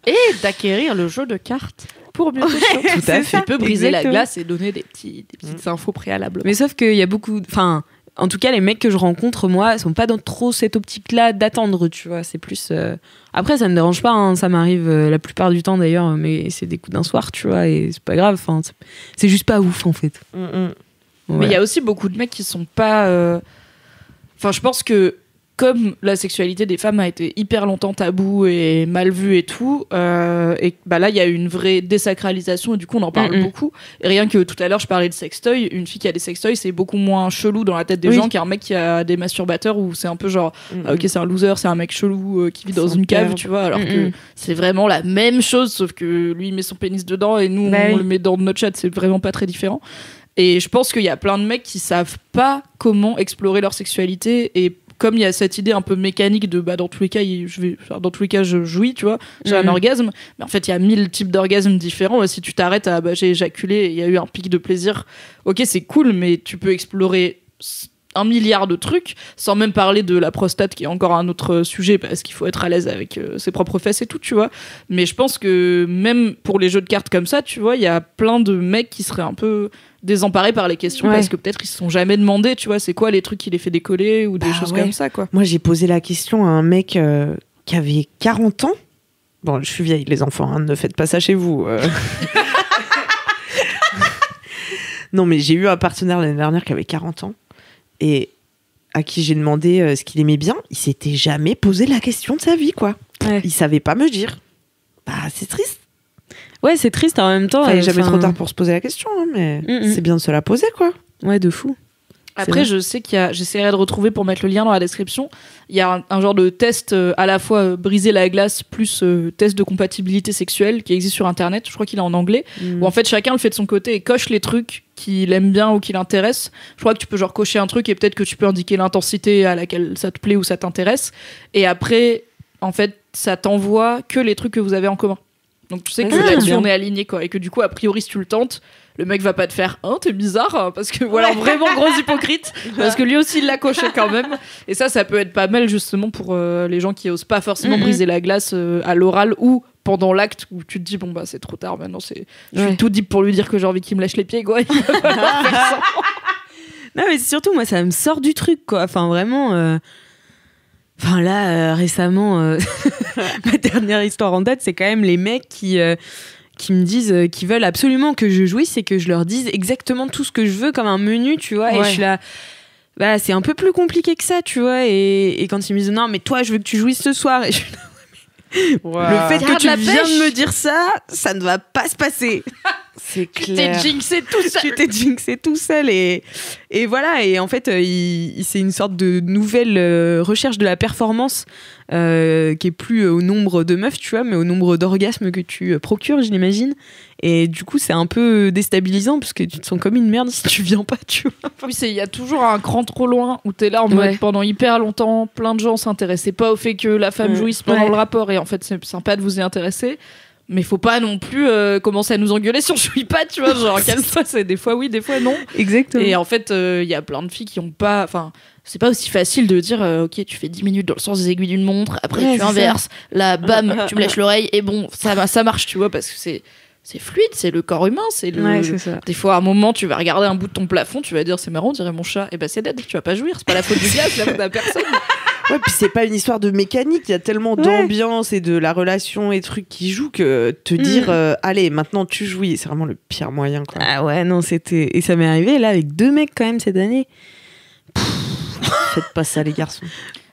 Speaker 1: Et d'acquérir le jeu de cartes pour mieux te
Speaker 5: tout à fait.
Speaker 1: Tu peux briser
Speaker 5: Exactement.
Speaker 1: la glace et donner des petites infos préalables.
Speaker 5: Mais sauf qu'il y a beaucoup... Enfin, en tout cas, les mecs que je rencontre, moi, sont pas dans trop cette optique-là d'attendre, tu vois. C'est plus... Après, ça me dérange pas, hein, ça m'arrive la plupart du temps, d'ailleurs, mais c'est des coups d'un soir, tu vois, et c'est pas grave. Enfin, c'est juste pas ouf, en fait.
Speaker 1: Mais il y a aussi beaucoup de mecs qui sont pas... Enfin, je pense que comme la sexualité des femmes a été hyper longtemps tabou et mal vue et tout, et bah là il y a eu une vraie désacralisation et du coup on en parle beaucoup. Et rien que tout à l'heure je parlais de sextoy, une fille qui a des sextoys c'est beaucoup moins chelou dans la tête des gens qu'un mec qui a des masturbateurs où c'est un peu genre ok c'est un loser, c'est un mec chelou qui vit dans une cave, tu vois, alors que c'est vraiment la même chose sauf que lui il met son pénis dedans et nous on le met dans notre chatte, c'est vraiment pas très différent. Et je pense qu'il y a plein de mecs qui savent pas comment explorer leur sexualité et comme il y a cette idée un peu mécanique de dans tous les cas je jouis, tu vois, j'ai un orgasme, mais en fait il y a 1000 types d'orgasmes différents et si tu t'arrêtes à j'ai éjaculé et il y a eu un pic de plaisir, ok c'est cool mais tu peux explorer 1 milliard de trucs sans même parler de la prostate qui est encore un autre sujet parce qu'il faut être à l'aise avec ses propres fesses et tout, tu vois. Mais je pense que même pour les jeux de cartes comme ça, tu vois, il y a plein de mecs qui seraient un peu désemparés par les questions parce que peut-être ils se sont jamais demandé, tu vois, c'est quoi les trucs qui les fait décoller ou des choses comme ça, quoi.
Speaker 3: Moi j'ai posé la question à un mec qui avait 40 ans. Bon, je suis vieille les enfants, hein, ne faites pas ça chez vous. Non mais j'ai eu un partenaire l'année dernière qui avait 40 ans et à qui j'ai demandé ce qu'il aimait bien, il s'était jamais posé la question de sa vie, quoi. Il savait pas me dire. Bah c'est triste.
Speaker 5: Ouais, c'est triste en même temps.
Speaker 3: Il n'est jamais trop tard pour se poser la question, hein, mais c'est bien de se la poser, quoi.
Speaker 5: Ouais, de fou.
Speaker 1: Après, je sais j'essaierai de retrouver pour mettre le lien dans la description. Il y a un genre de test à la fois briser la glace plus test de compatibilité sexuelle qui existe sur Internet. Je crois qu'il est en anglais. Où en fait, chacun le fait de son côté et coche les trucs qu'il aime bien ou qui l'intéressent. Je crois que tu peux genre cocher un truc et peut-être que tu peux indiquer l'intensité à laquelle ça te plaît ou ça t'intéresse. Et après, en fait, ça t'envoie que les trucs que vous avez en commun. Donc tu sais que là-dessus on est aligné, quoi, et que du coup a priori si tu le tentes, le mec va pas te faire t'es bizarre hein, parce que voilà vraiment gros hypocrite parce que lui aussi il l'a coché quand même et ça peut être pas mal justement pour les gens qui osent pas forcément briser la glace à l'oral ou pendant l'acte où tu te dis bon bah c'est trop tard maintenant je suis tout deep pour lui dire que j'ai envie qu'il me lèche les pieds, quoi. Il va falloir faire ça.
Speaker 5: Non mais surtout moi ça me sort du truc, quoi, enfin vraiment Enfin là, récemment, ma dernière histoire en date, c'est quand même les mecs qui me disent qu'ils veulent absolument que je jouisse et que je leur dise exactement tout ce que je veux comme un menu, tu vois. Et je suis là, bah c'est un peu plus compliqué que ça, tu vois. Et quand ils me disent non, mais toi, je veux que tu jouisses ce soir, et je suis là, le fait que tu viens de me dire ça, ça ne va pas se passer.
Speaker 3: C'est clair.
Speaker 1: Tu t'es jinxé tout seul.
Speaker 5: Tu t'es jinxé tout seul et voilà. Et en fait, c'est une sorte de nouvelle recherche de la performance qui est plus au nombre de meufs, tu vois, mais au nombre d'orgasmes que tu procures, j'imagine. Et du coup, c'est un peu déstabilisant parce que tu te sens comme une merde si tu viens pas, tu vois.
Speaker 1: Oui, il y a toujours un cran trop loin où t'es là en mode pendant hyper longtemps, plein de gens s'intéressaient pas au fait que la femme jouisse pendant le rapport et en fait, c'est sympa de vous y intéresser. Mais faut pas non plus commencer à nous engueuler si on jouit pas, tu vois, genre calme-toi, c'est des fois oui, des fois non.
Speaker 5: Exactement.
Speaker 1: Et en fait, il y a plein de filles qui ont pas, enfin, c'est pas aussi facile de dire ok, tu fais 10 minutes dans le sens des aiguilles d'une montre, après tu inverses, là bam, tu me lèches l'oreille et bon, ça marche, tu vois, parce que c'est fluide, c'est le corps humain, c'est ça. Des fois à un moment tu vas regarder un bout de ton plafond, tu vas dire c'est marrant, on dirait mon chat, et bah c'est dead, tu vas pas jouir, c'est pas la faute du gars, c'est la faute de la personne.
Speaker 3: Ouais, puis c'est pas une histoire de mécanique, il y a tellement d'ambiance et de la relation et trucs qui jouent que te dire allez, maintenant tu jouis, c'est vraiment le pire moyen, quoi.
Speaker 5: Ah ouais, non, c'était. Et ça m'est arrivé là avec 2 mecs quand même cette année.
Speaker 3: Faites pas ça, les garçons.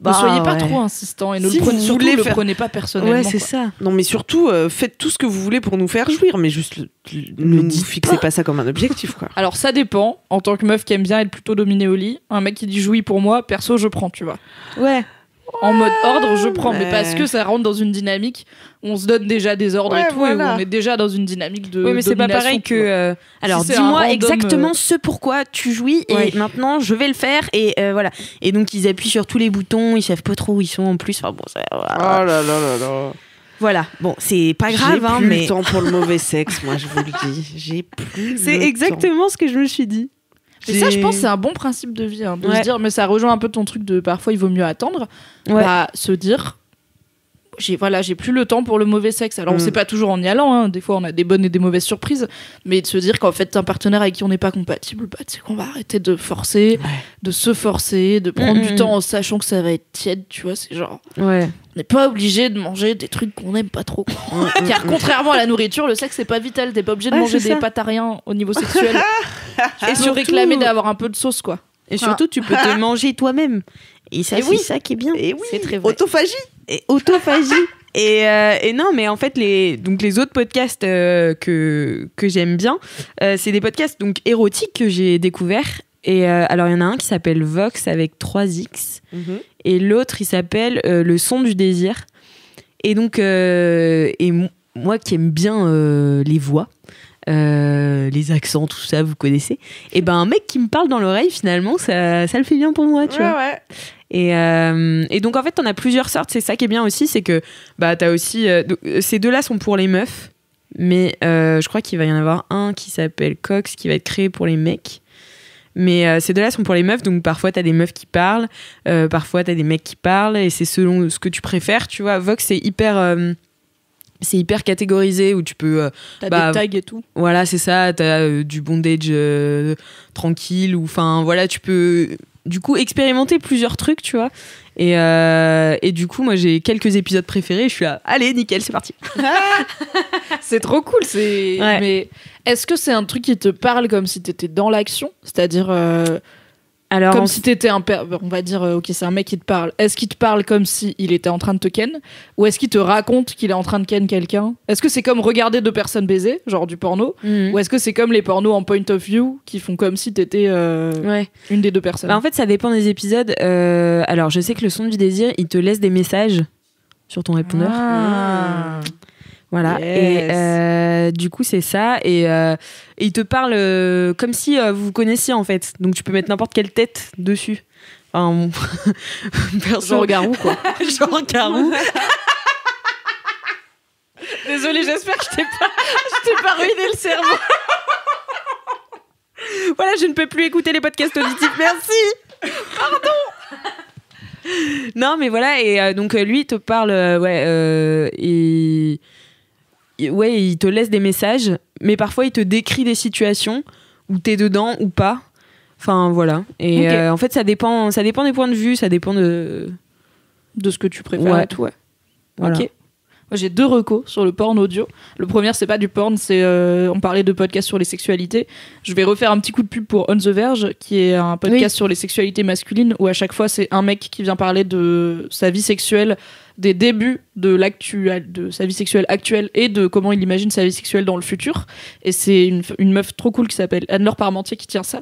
Speaker 1: Ne soyez pas trop insistants et
Speaker 3: si
Speaker 1: le prenez pas personnellement.
Speaker 5: Ouais, c'est ça.
Speaker 3: Non, mais surtout, faites tout ce que vous voulez pour nous faire jouir, mais juste ne nous fixez pas ça comme un objectif, quoi.
Speaker 1: Alors ça dépend. En tant que meuf qui aime bien être plutôt dominée au lit, un mec qui dit jouis pour moi, perso je prends, tu vois.
Speaker 5: Ouais.
Speaker 1: En mode ordre, je prends, mais parce que ça rentre dans une dynamique où on se donne déjà des ordres et tout, et où on est déjà dans une dynamique de.
Speaker 5: Oui, mais c'est pas pareil que. Alors, si dis-moi exactement ce pourquoi tu jouis, et maintenant je vais le faire, et voilà. Et donc, ils appuient sur tous les boutons, ils savent pas trop où ils sont en plus. Enfin bon, ça. Voilà.
Speaker 3: Oh là là là là.
Speaker 5: Voilà, bon, c'est pas grave,
Speaker 3: j'ai plus
Speaker 5: mais.
Speaker 3: le temps pour le mauvais sexe, moi, je vous le dis. J'ai plus.
Speaker 5: C'est exactement ce que je me suis dit.
Speaker 1: Et ça, je pense, c'est un bon principe de vie, hein, de se dire, mais ça rejoint un peu ton truc de parfois il vaut mieux attendre, bah, se dire, j'ai plus le temps pour le mauvais sexe. Alors on sait pas toujours en y allant, hein, des fois on a des bonnes et des mauvaises surprises, mais de se dire qu'en fait un partenaire avec qui on n'est pas compatible, bah, tu sais qu'on va arrêter de forcer, de se forcer, de prendre du temps en sachant que ça va être tiède, tu vois, c'est genre.
Speaker 5: Ouais.
Speaker 1: On n'est pas obligé de manger des trucs qu'on n'aime pas trop. Car contrairement à la nourriture, le sexe c'est pas vital. T'es pas obligé de manger des pâtes à rien au niveau sexuel. Et surtout réclamer d'avoir un peu de sauce, quoi.
Speaker 5: Et surtout, tu peux te manger toi-même. Et ça, c'est ça qui est bien.
Speaker 3: Et oui,
Speaker 5: c'est très vrai.
Speaker 3: autophagie.
Speaker 5: Et autophagie. Et non, mais en fait, les autres podcasts que j'aime bien, c'est des podcasts donc érotiques que j'ai découverts. Et alors, il y en a un qui s'appelle Vox avec 3X. Et l'autre, il s'appelle Le son du désir. Et donc, moi qui aime bien les voix, les accents, tout ça, vous connaissez. Et ben, un mec qui me parle dans l'oreille, finalement, ça le fait bien pour moi, tu vois.
Speaker 3: Ouais.
Speaker 5: Et donc en fait t'en as plusieurs sortes, c'est ça qui est bien aussi, c'est que bah t'as aussi ces deux là sont pour les meufs, mais je crois qu'il va y en avoir un qui s'appelle Cox qui va être créé pour les mecs, mais ces deux là sont pour les meufs, donc parfois t'as des meufs qui parlent, parfois t'as des mecs qui parlent, et c'est selon ce que tu préfères, tu vois. Vox c'est hyper catégorisé, où tu peux
Speaker 1: t'as des tags et tout,
Speaker 5: voilà, c'est ça, t'as du bondage tranquille, ou enfin voilà, tu peux du coup expérimenter plusieurs trucs, tu vois. Et du coup, moi j'ai quelques épisodes préférés, je suis là, allez, nickel, c'est parti.
Speaker 1: C'est trop cool.
Speaker 5: Ouais.
Speaker 1: Mais est-ce que c'est un truc qui te parle comme si t'étais dans l'action, c'est-à-dire
Speaker 5: alors,
Speaker 1: comme si t'étais on va dire ok, c'est un mec qui te parle, est-ce qu'il te parle comme si il était en train de te ken, ou est-ce qu'il te raconte qu'il est en train de ken quelqu'un? Est-ce que c'est comme regarder deux personnes baiser, genre du porno, ou est-ce que c'est comme les pornos en point of view qui font comme si t'étais une des deux personnes?
Speaker 5: Bah, en fait ça dépend des épisodes. Alors je sais que Le son du désir, il te laisse des messages sur ton répondeur. Voilà.
Speaker 1: Yes.
Speaker 5: Et du coup c'est ça, et il te parle comme si vous vous connaissiez en fait, donc tu peux mettre n'importe quelle tête dessus, enfin,
Speaker 1: genre Garou quoi.
Speaker 5: Genre Garou.
Speaker 1: Désolée, j'espère que je t'ai pas ruiné le cerveau.
Speaker 5: Voilà, je ne peux plus écouter les podcasts auditifs, merci. Pardon. Non mais voilà, et donc lui il te parle il te laisse des messages, mais parfois il te décrit des situations où t'es dedans ou pas. Enfin voilà. Et en fait ça dépend des points de vue, ça dépend de
Speaker 1: ce que tu préfères et tout. Ouais.
Speaker 5: Voilà.
Speaker 1: Ok. Moi, j'ai 2 recos sur le porn audio. Le premier, c'est pas du porn, c'est on parlait de podcast sur les sexualités. Je vais refaire un petit coup de pub pour On the Verge, qui est un podcast sur les sexualités masculines, où à chaque fois c'est un mec qui vient parler de sa vie sexuelle, des débuts de sa vie sexuelle actuelle, et de comment il imagine sa vie sexuelle dans le futur. Et c'est une meuf trop cool qui s'appelle Anne-Laure Parmentier qui tient ça.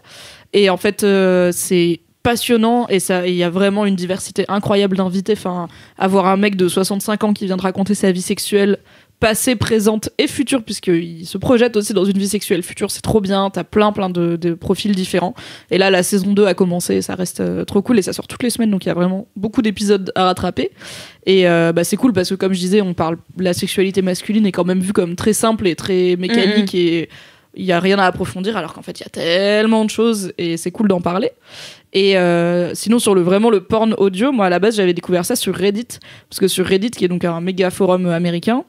Speaker 1: Et en fait, c'est passionnant, et il y a vraiment une diversité incroyable d'invités. Enfin, avoir un mec de 65 ans qui vient de raconter sa vie sexuelle passée, présente et future, puisqu'il se projette aussi dans une vie sexuelle future, c'est trop bien. T'as plein de profils différents, et là la saison 2 a commencé, ça reste trop cool, et ça sort toutes les semaines, donc il y a vraiment beaucoup d'épisodes à rattraper. Et c'est cool parce que, comme je disais, la sexualité masculine est quand même vue comme très simple et très mécanique, et il y a rien à approfondir, alors qu'en fait il y a tellement de choses, et c'est cool d'en parler. Et sinon, sur le porn audio, moi à la base j'avais découvert ça sur Reddit, parce que sur Reddit, qui est donc un méga forum américain,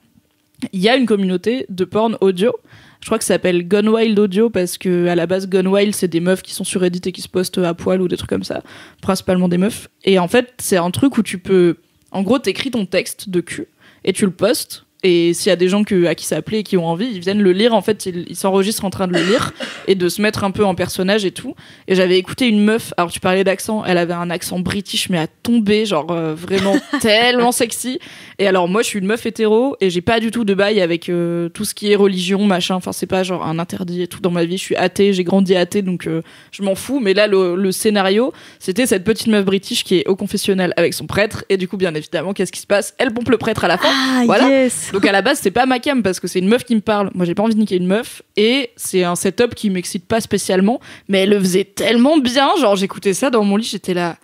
Speaker 1: il y a une communauté de porn audio. Je crois que ça s'appelle Gone Wild Audio, parce que à la base Gone Wild, c'est des meufs qui sont sur Reddit et qui se postent à poil ou des trucs comme ça, principalement des meufs. Et en fait c'est un truc où tu peux, en gros t'écris ton texte de cul et tu le postes. Et s'il y a des gens à qui ça plaît et qui ont envie, ils viennent le lire. En fait, ils s'enregistrent en train de le lire et de se mettre un peu en personnage et tout. Et j'avais écouté une meuf, alors tu parlais d'accent, elle avait un accent british, mais à tomber, genre vraiment tellement sexy. Et alors moi, je suis une meuf hétéro et j'ai pas du tout de bail avec tout ce qui est religion, machin. Enfin, c'est pas genre un interdit et tout dans ma vie. Je suis athée, j'ai grandi athée, donc je m'en fous. Mais là, le scénario, c'était cette petite meuf british qui est au confessionnal avec son prêtre. Et du coup, bien évidemment, qu'est-ce qui se passe? Elle pompe le prêtre à la fin.
Speaker 5: Ah,
Speaker 1: voilà.
Speaker 5: Yes.
Speaker 1: Donc à la base c'est pas ma cam, parce que c'est une meuf qui me parle, moi j'ai pas envie de niquer une meuf, et c'est un setup qui m'excite pas spécialement, mais elle le faisait tellement bien, genre j'écoutais ça dans mon lit, j'étais là,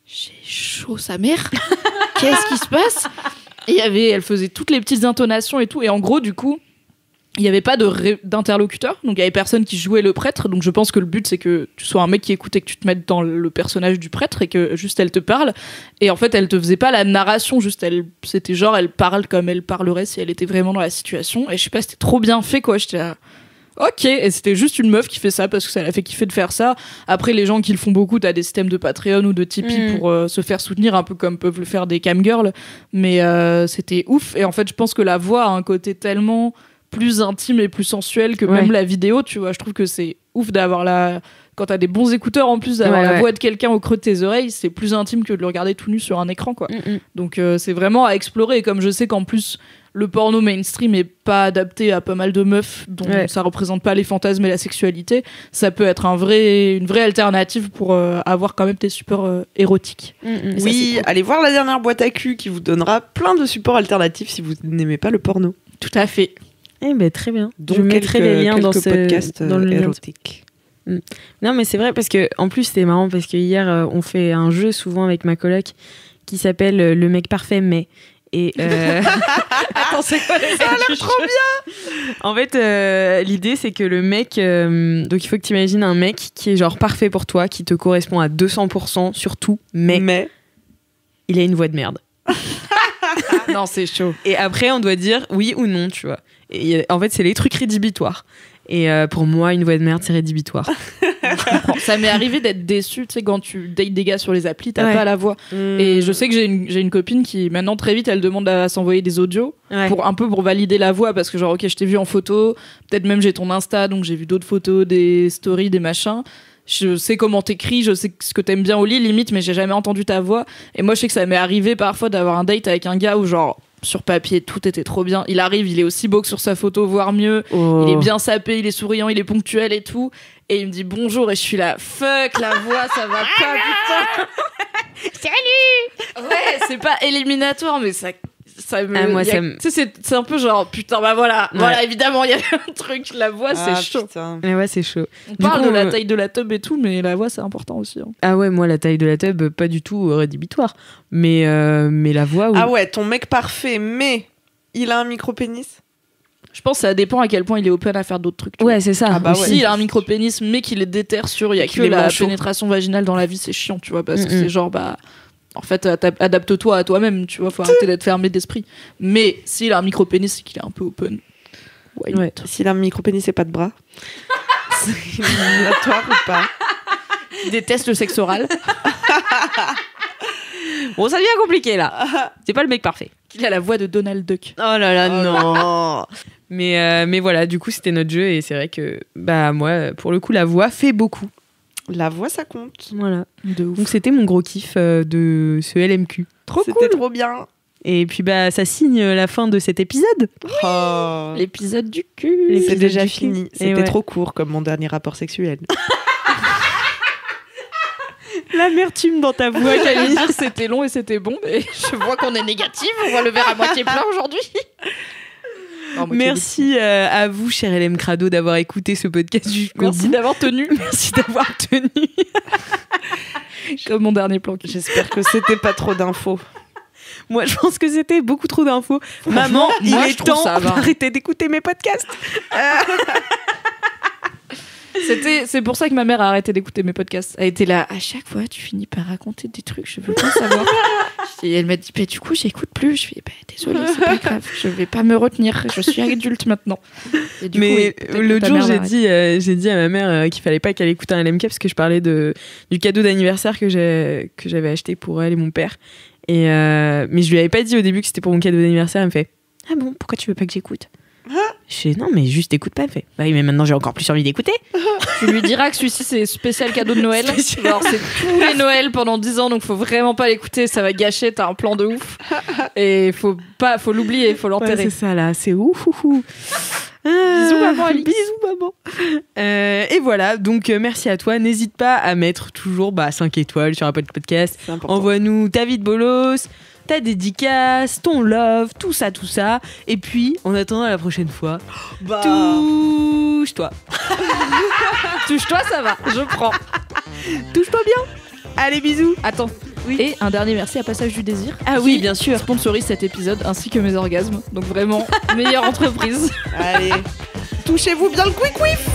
Speaker 1: j'ai chaud sa mère. Qu'est-ce qui se passe? Et elle faisait toutes les petites intonations et tout, et en gros du coup il n'y avait pas d'interlocuteur, donc il y avait personne qui jouait le prêtre, donc je pense que le but c'est que tu sois un mec qui écoute et que tu te mettes dans le personnage du prêtre, et que juste elle te parle, et en fait elle te faisait pas la narration, juste c'était genre elle parle comme elle parlerait si elle était vraiment dans la situation, et je sais pas, c'était trop bien fait quoi, j'étais là, ok, et c'était juste une meuf qui fait ça parce que ça l'a fait kiffer de faire ça. Après les gens qui le font beaucoup, t'as des systèmes de Patreon ou de Tipeee pour se faire soutenir, un peu comme peuvent le faire des camgirls, mais c'était ouf, et en fait je pense que la voix a un côté tellement plus intime et plus sensuel que même la vidéo, tu vois. Je trouve que c'est ouf d'avoir quand t'as des bons écouteurs en plus d'avoir la voix de quelqu'un au creux de tes oreilles, c'est plus intime que de le regarder tout nu sur un écran, quoi. Donc c'est vraiment à explorer. Et comme je sais qu'en plus le porno mainstream est pas adapté à pas mal de meufs dont ça représente pas les fantasmes et la sexualité, ça peut être une vraie alternative pour avoir quand même des supports érotiques.
Speaker 3: Oui, allez voir la dernière boîte à cul qui vous donnera plein de supports alternatifs si vous n'aimez pas le porno.
Speaker 1: Tout à fait.
Speaker 5: Eh ben très bien.
Speaker 3: Donc
Speaker 5: je mettrai les liens dans ce
Speaker 3: podcast
Speaker 5: dans le
Speaker 3: érotique.
Speaker 5: Non mais c'est vrai parce que en plus c'est marrant parce que hier on fait un jeu souvent avec ma coloc qui s'appelle le mec parfait mais et
Speaker 1: attends, c'est quoi ça a l'air trop bien.
Speaker 5: En fait l'idée c'est que le mec donc il faut que tu imagines un mec qui est genre parfait pour toi, qui te correspond à 200% sur tout, mais il a une voix de merde.
Speaker 1: Non, c'est chaud.
Speaker 5: Et après on doit dire oui ou non, tu vois. Et en fait c'est les trucs rédhibitoires. Et pour moi, une voix de merde, c'est rédhibitoire.
Speaker 1: Ça m'est arrivé d'être déçue, tu sais, quand tu dates des gars sur les applis, t'as pas la voix. Et je sais que j'ai une copine qui, maintenant, très vite, elle demande à s'envoyer des audios pour valider la voix, parce que genre, ok, je t'ai vu en photo, peut-être même j'ai ton Insta, donc j'ai vu d'autres photos, des stories, des machins. Je sais comment t'écris, je sais ce que t'aimes bien au lit, limite, mais j'ai jamais entendu ta voix. Et moi, je sais que ça m'est arrivé parfois d'avoir un date avec un gars où genre, sur papier, tout était trop bien. Il arrive, il est aussi beau que sur sa photo, voire mieux. Il est bien sapé, il est souriant, il est ponctuel et tout. Et il me dit bonjour et je suis là, fuck, la voix, ça va pas, putain.
Speaker 2: Salut.
Speaker 1: Ouais, c'est pas éliminatoire, mais ça me...
Speaker 5: moi,
Speaker 1: tu sais, c'est un peu genre, putain, bah voilà, évidemment, il y avait un truc, la voix, c'est chaud.
Speaker 3: Putain.
Speaker 5: Mais ouais, c'est chaud.
Speaker 1: On parle de la taille de la tub et tout, mais la voix, c'est important aussi. Hein.
Speaker 5: Ah ouais, moi, la taille de la tub, pas du tout rédhibitoire. Mais la voix... Oui.
Speaker 3: Ah ouais, ton mec parfait, mais il a un micro-pénis.
Speaker 1: Je pense que ça dépend à quel point il est open à faire d'autres trucs.
Speaker 5: Ouais, c'est ça.
Speaker 3: Ah bah
Speaker 1: si il a un micro-pénis, mais qu'il est déter sur, il y a que la pénétration vaginale dans la vie, c'est chiant, tu vois, parce que c'est genre, bah... En fait, adapte-toi à toi-même, tu vois, faut arrêter d'être fermé d'esprit. Mais s'il a un micro-pénis, c'est qu'il est un peu open.
Speaker 3: Ouais. S'il a un micro-pénis et pas de bras, c'est éliminatoire ou pas?
Speaker 1: Il déteste le sexe oral.
Speaker 5: Bon, ça devient compliqué, là. C'est pas le mec parfait.
Speaker 1: Il a la voix de Donald Duck.
Speaker 5: Oh là là, non. Mais voilà, du coup, c'était notre jeu. Et c'est vrai que, bah, moi, pour le coup, la voix fait beaucoup.
Speaker 3: La voix, ça compte.
Speaker 5: Voilà.
Speaker 1: De ouf.
Speaker 5: Donc c'était mon gros kiff de ce LMQ.
Speaker 3: C'était trop bien.
Speaker 5: Et puis bah ça signe la fin de cet épisode.
Speaker 3: Oh.
Speaker 1: L'épisode du cul.
Speaker 3: C'est déjà fini. C'était
Speaker 5: ouais.
Speaker 3: trop court comme mon dernier rapport sexuel.
Speaker 5: L'amertume dans ta voix,
Speaker 1: Camille. C'était long et c'était bon, mais je vois qu'on est négative. On voit le verre à moitié plein aujourd'hui.
Speaker 5: Merci à vous, cher LM Crado, d'avoir écouté ce podcast jusqu'au bout.
Speaker 1: Merci d'avoir tenu.
Speaker 5: Merci d'avoir tenu.
Speaker 1: Comme mon dernier plan.
Speaker 3: J'espère que c'était pas trop d'infos.
Speaker 5: Moi, je pense que c'était beaucoup trop d'infos. Maman, il est temps d'arrêter d'écouter mes podcasts.
Speaker 1: C'est pour ça que ma mère a arrêté d'écouter mes podcasts. Elle était là, à chaque fois, tu finis par raconter des trucs, je veux pas savoir. Et elle m'a dit, bah, du coup, j'écoute plus. Je fais, bah, désolée, c'est pas grave, je vais pas me retenir, je suis adulte maintenant. Et du
Speaker 5: mais
Speaker 1: coup,
Speaker 5: l'autre jour, j'ai dit à ma mère qu'il fallait pas qu'elle écoute un LMK parce que je parlais du cadeau d'anniversaire que j'avais acheté pour elle et mon père. Mais je lui avais pas dit au début que c'était pour mon cadeau d'anniversaire. Elle me fait, ah bon, pourquoi tu veux pas que j'écoute? Je fais non mais juste écoute pas. Elle fait bah oui mais maintenant j'ai encore plus envie d'écouter.
Speaker 1: Tu lui diras que celui-ci c'est spécial cadeau de Noël. Alors c'est tous les Noëls pendant 10 ans donc faut vraiment pas l'écouter, ça va gâcher, t'as un plan de ouf. Et faut l'oublier, faut l'enterrer.
Speaker 5: Ouais, c'est ça là, c'est ouf.
Speaker 1: Bisous maman Alix.
Speaker 5: Bisous maman. Et voilà, donc merci à toi. N'hésite pas à mettre toujours 5 étoiles sur Apple Podcast. Envoie-nous ta vie de bolos, ta dédicace, ton love, tout ça. Et puis, en attendant la prochaine fois, touche-toi.
Speaker 1: Touche-toi, ça va, je prends.
Speaker 5: Touche-toi bien. Allez, bisous.
Speaker 1: Attends. Oui. Et un dernier merci à Passage du Désir.
Speaker 5: Ah oui, bien sûr.
Speaker 1: Sponsorise cet épisode ainsi que mes orgasmes. Donc vraiment, meilleure entreprise.
Speaker 3: Allez, touchez-vous bien le quick-whiff.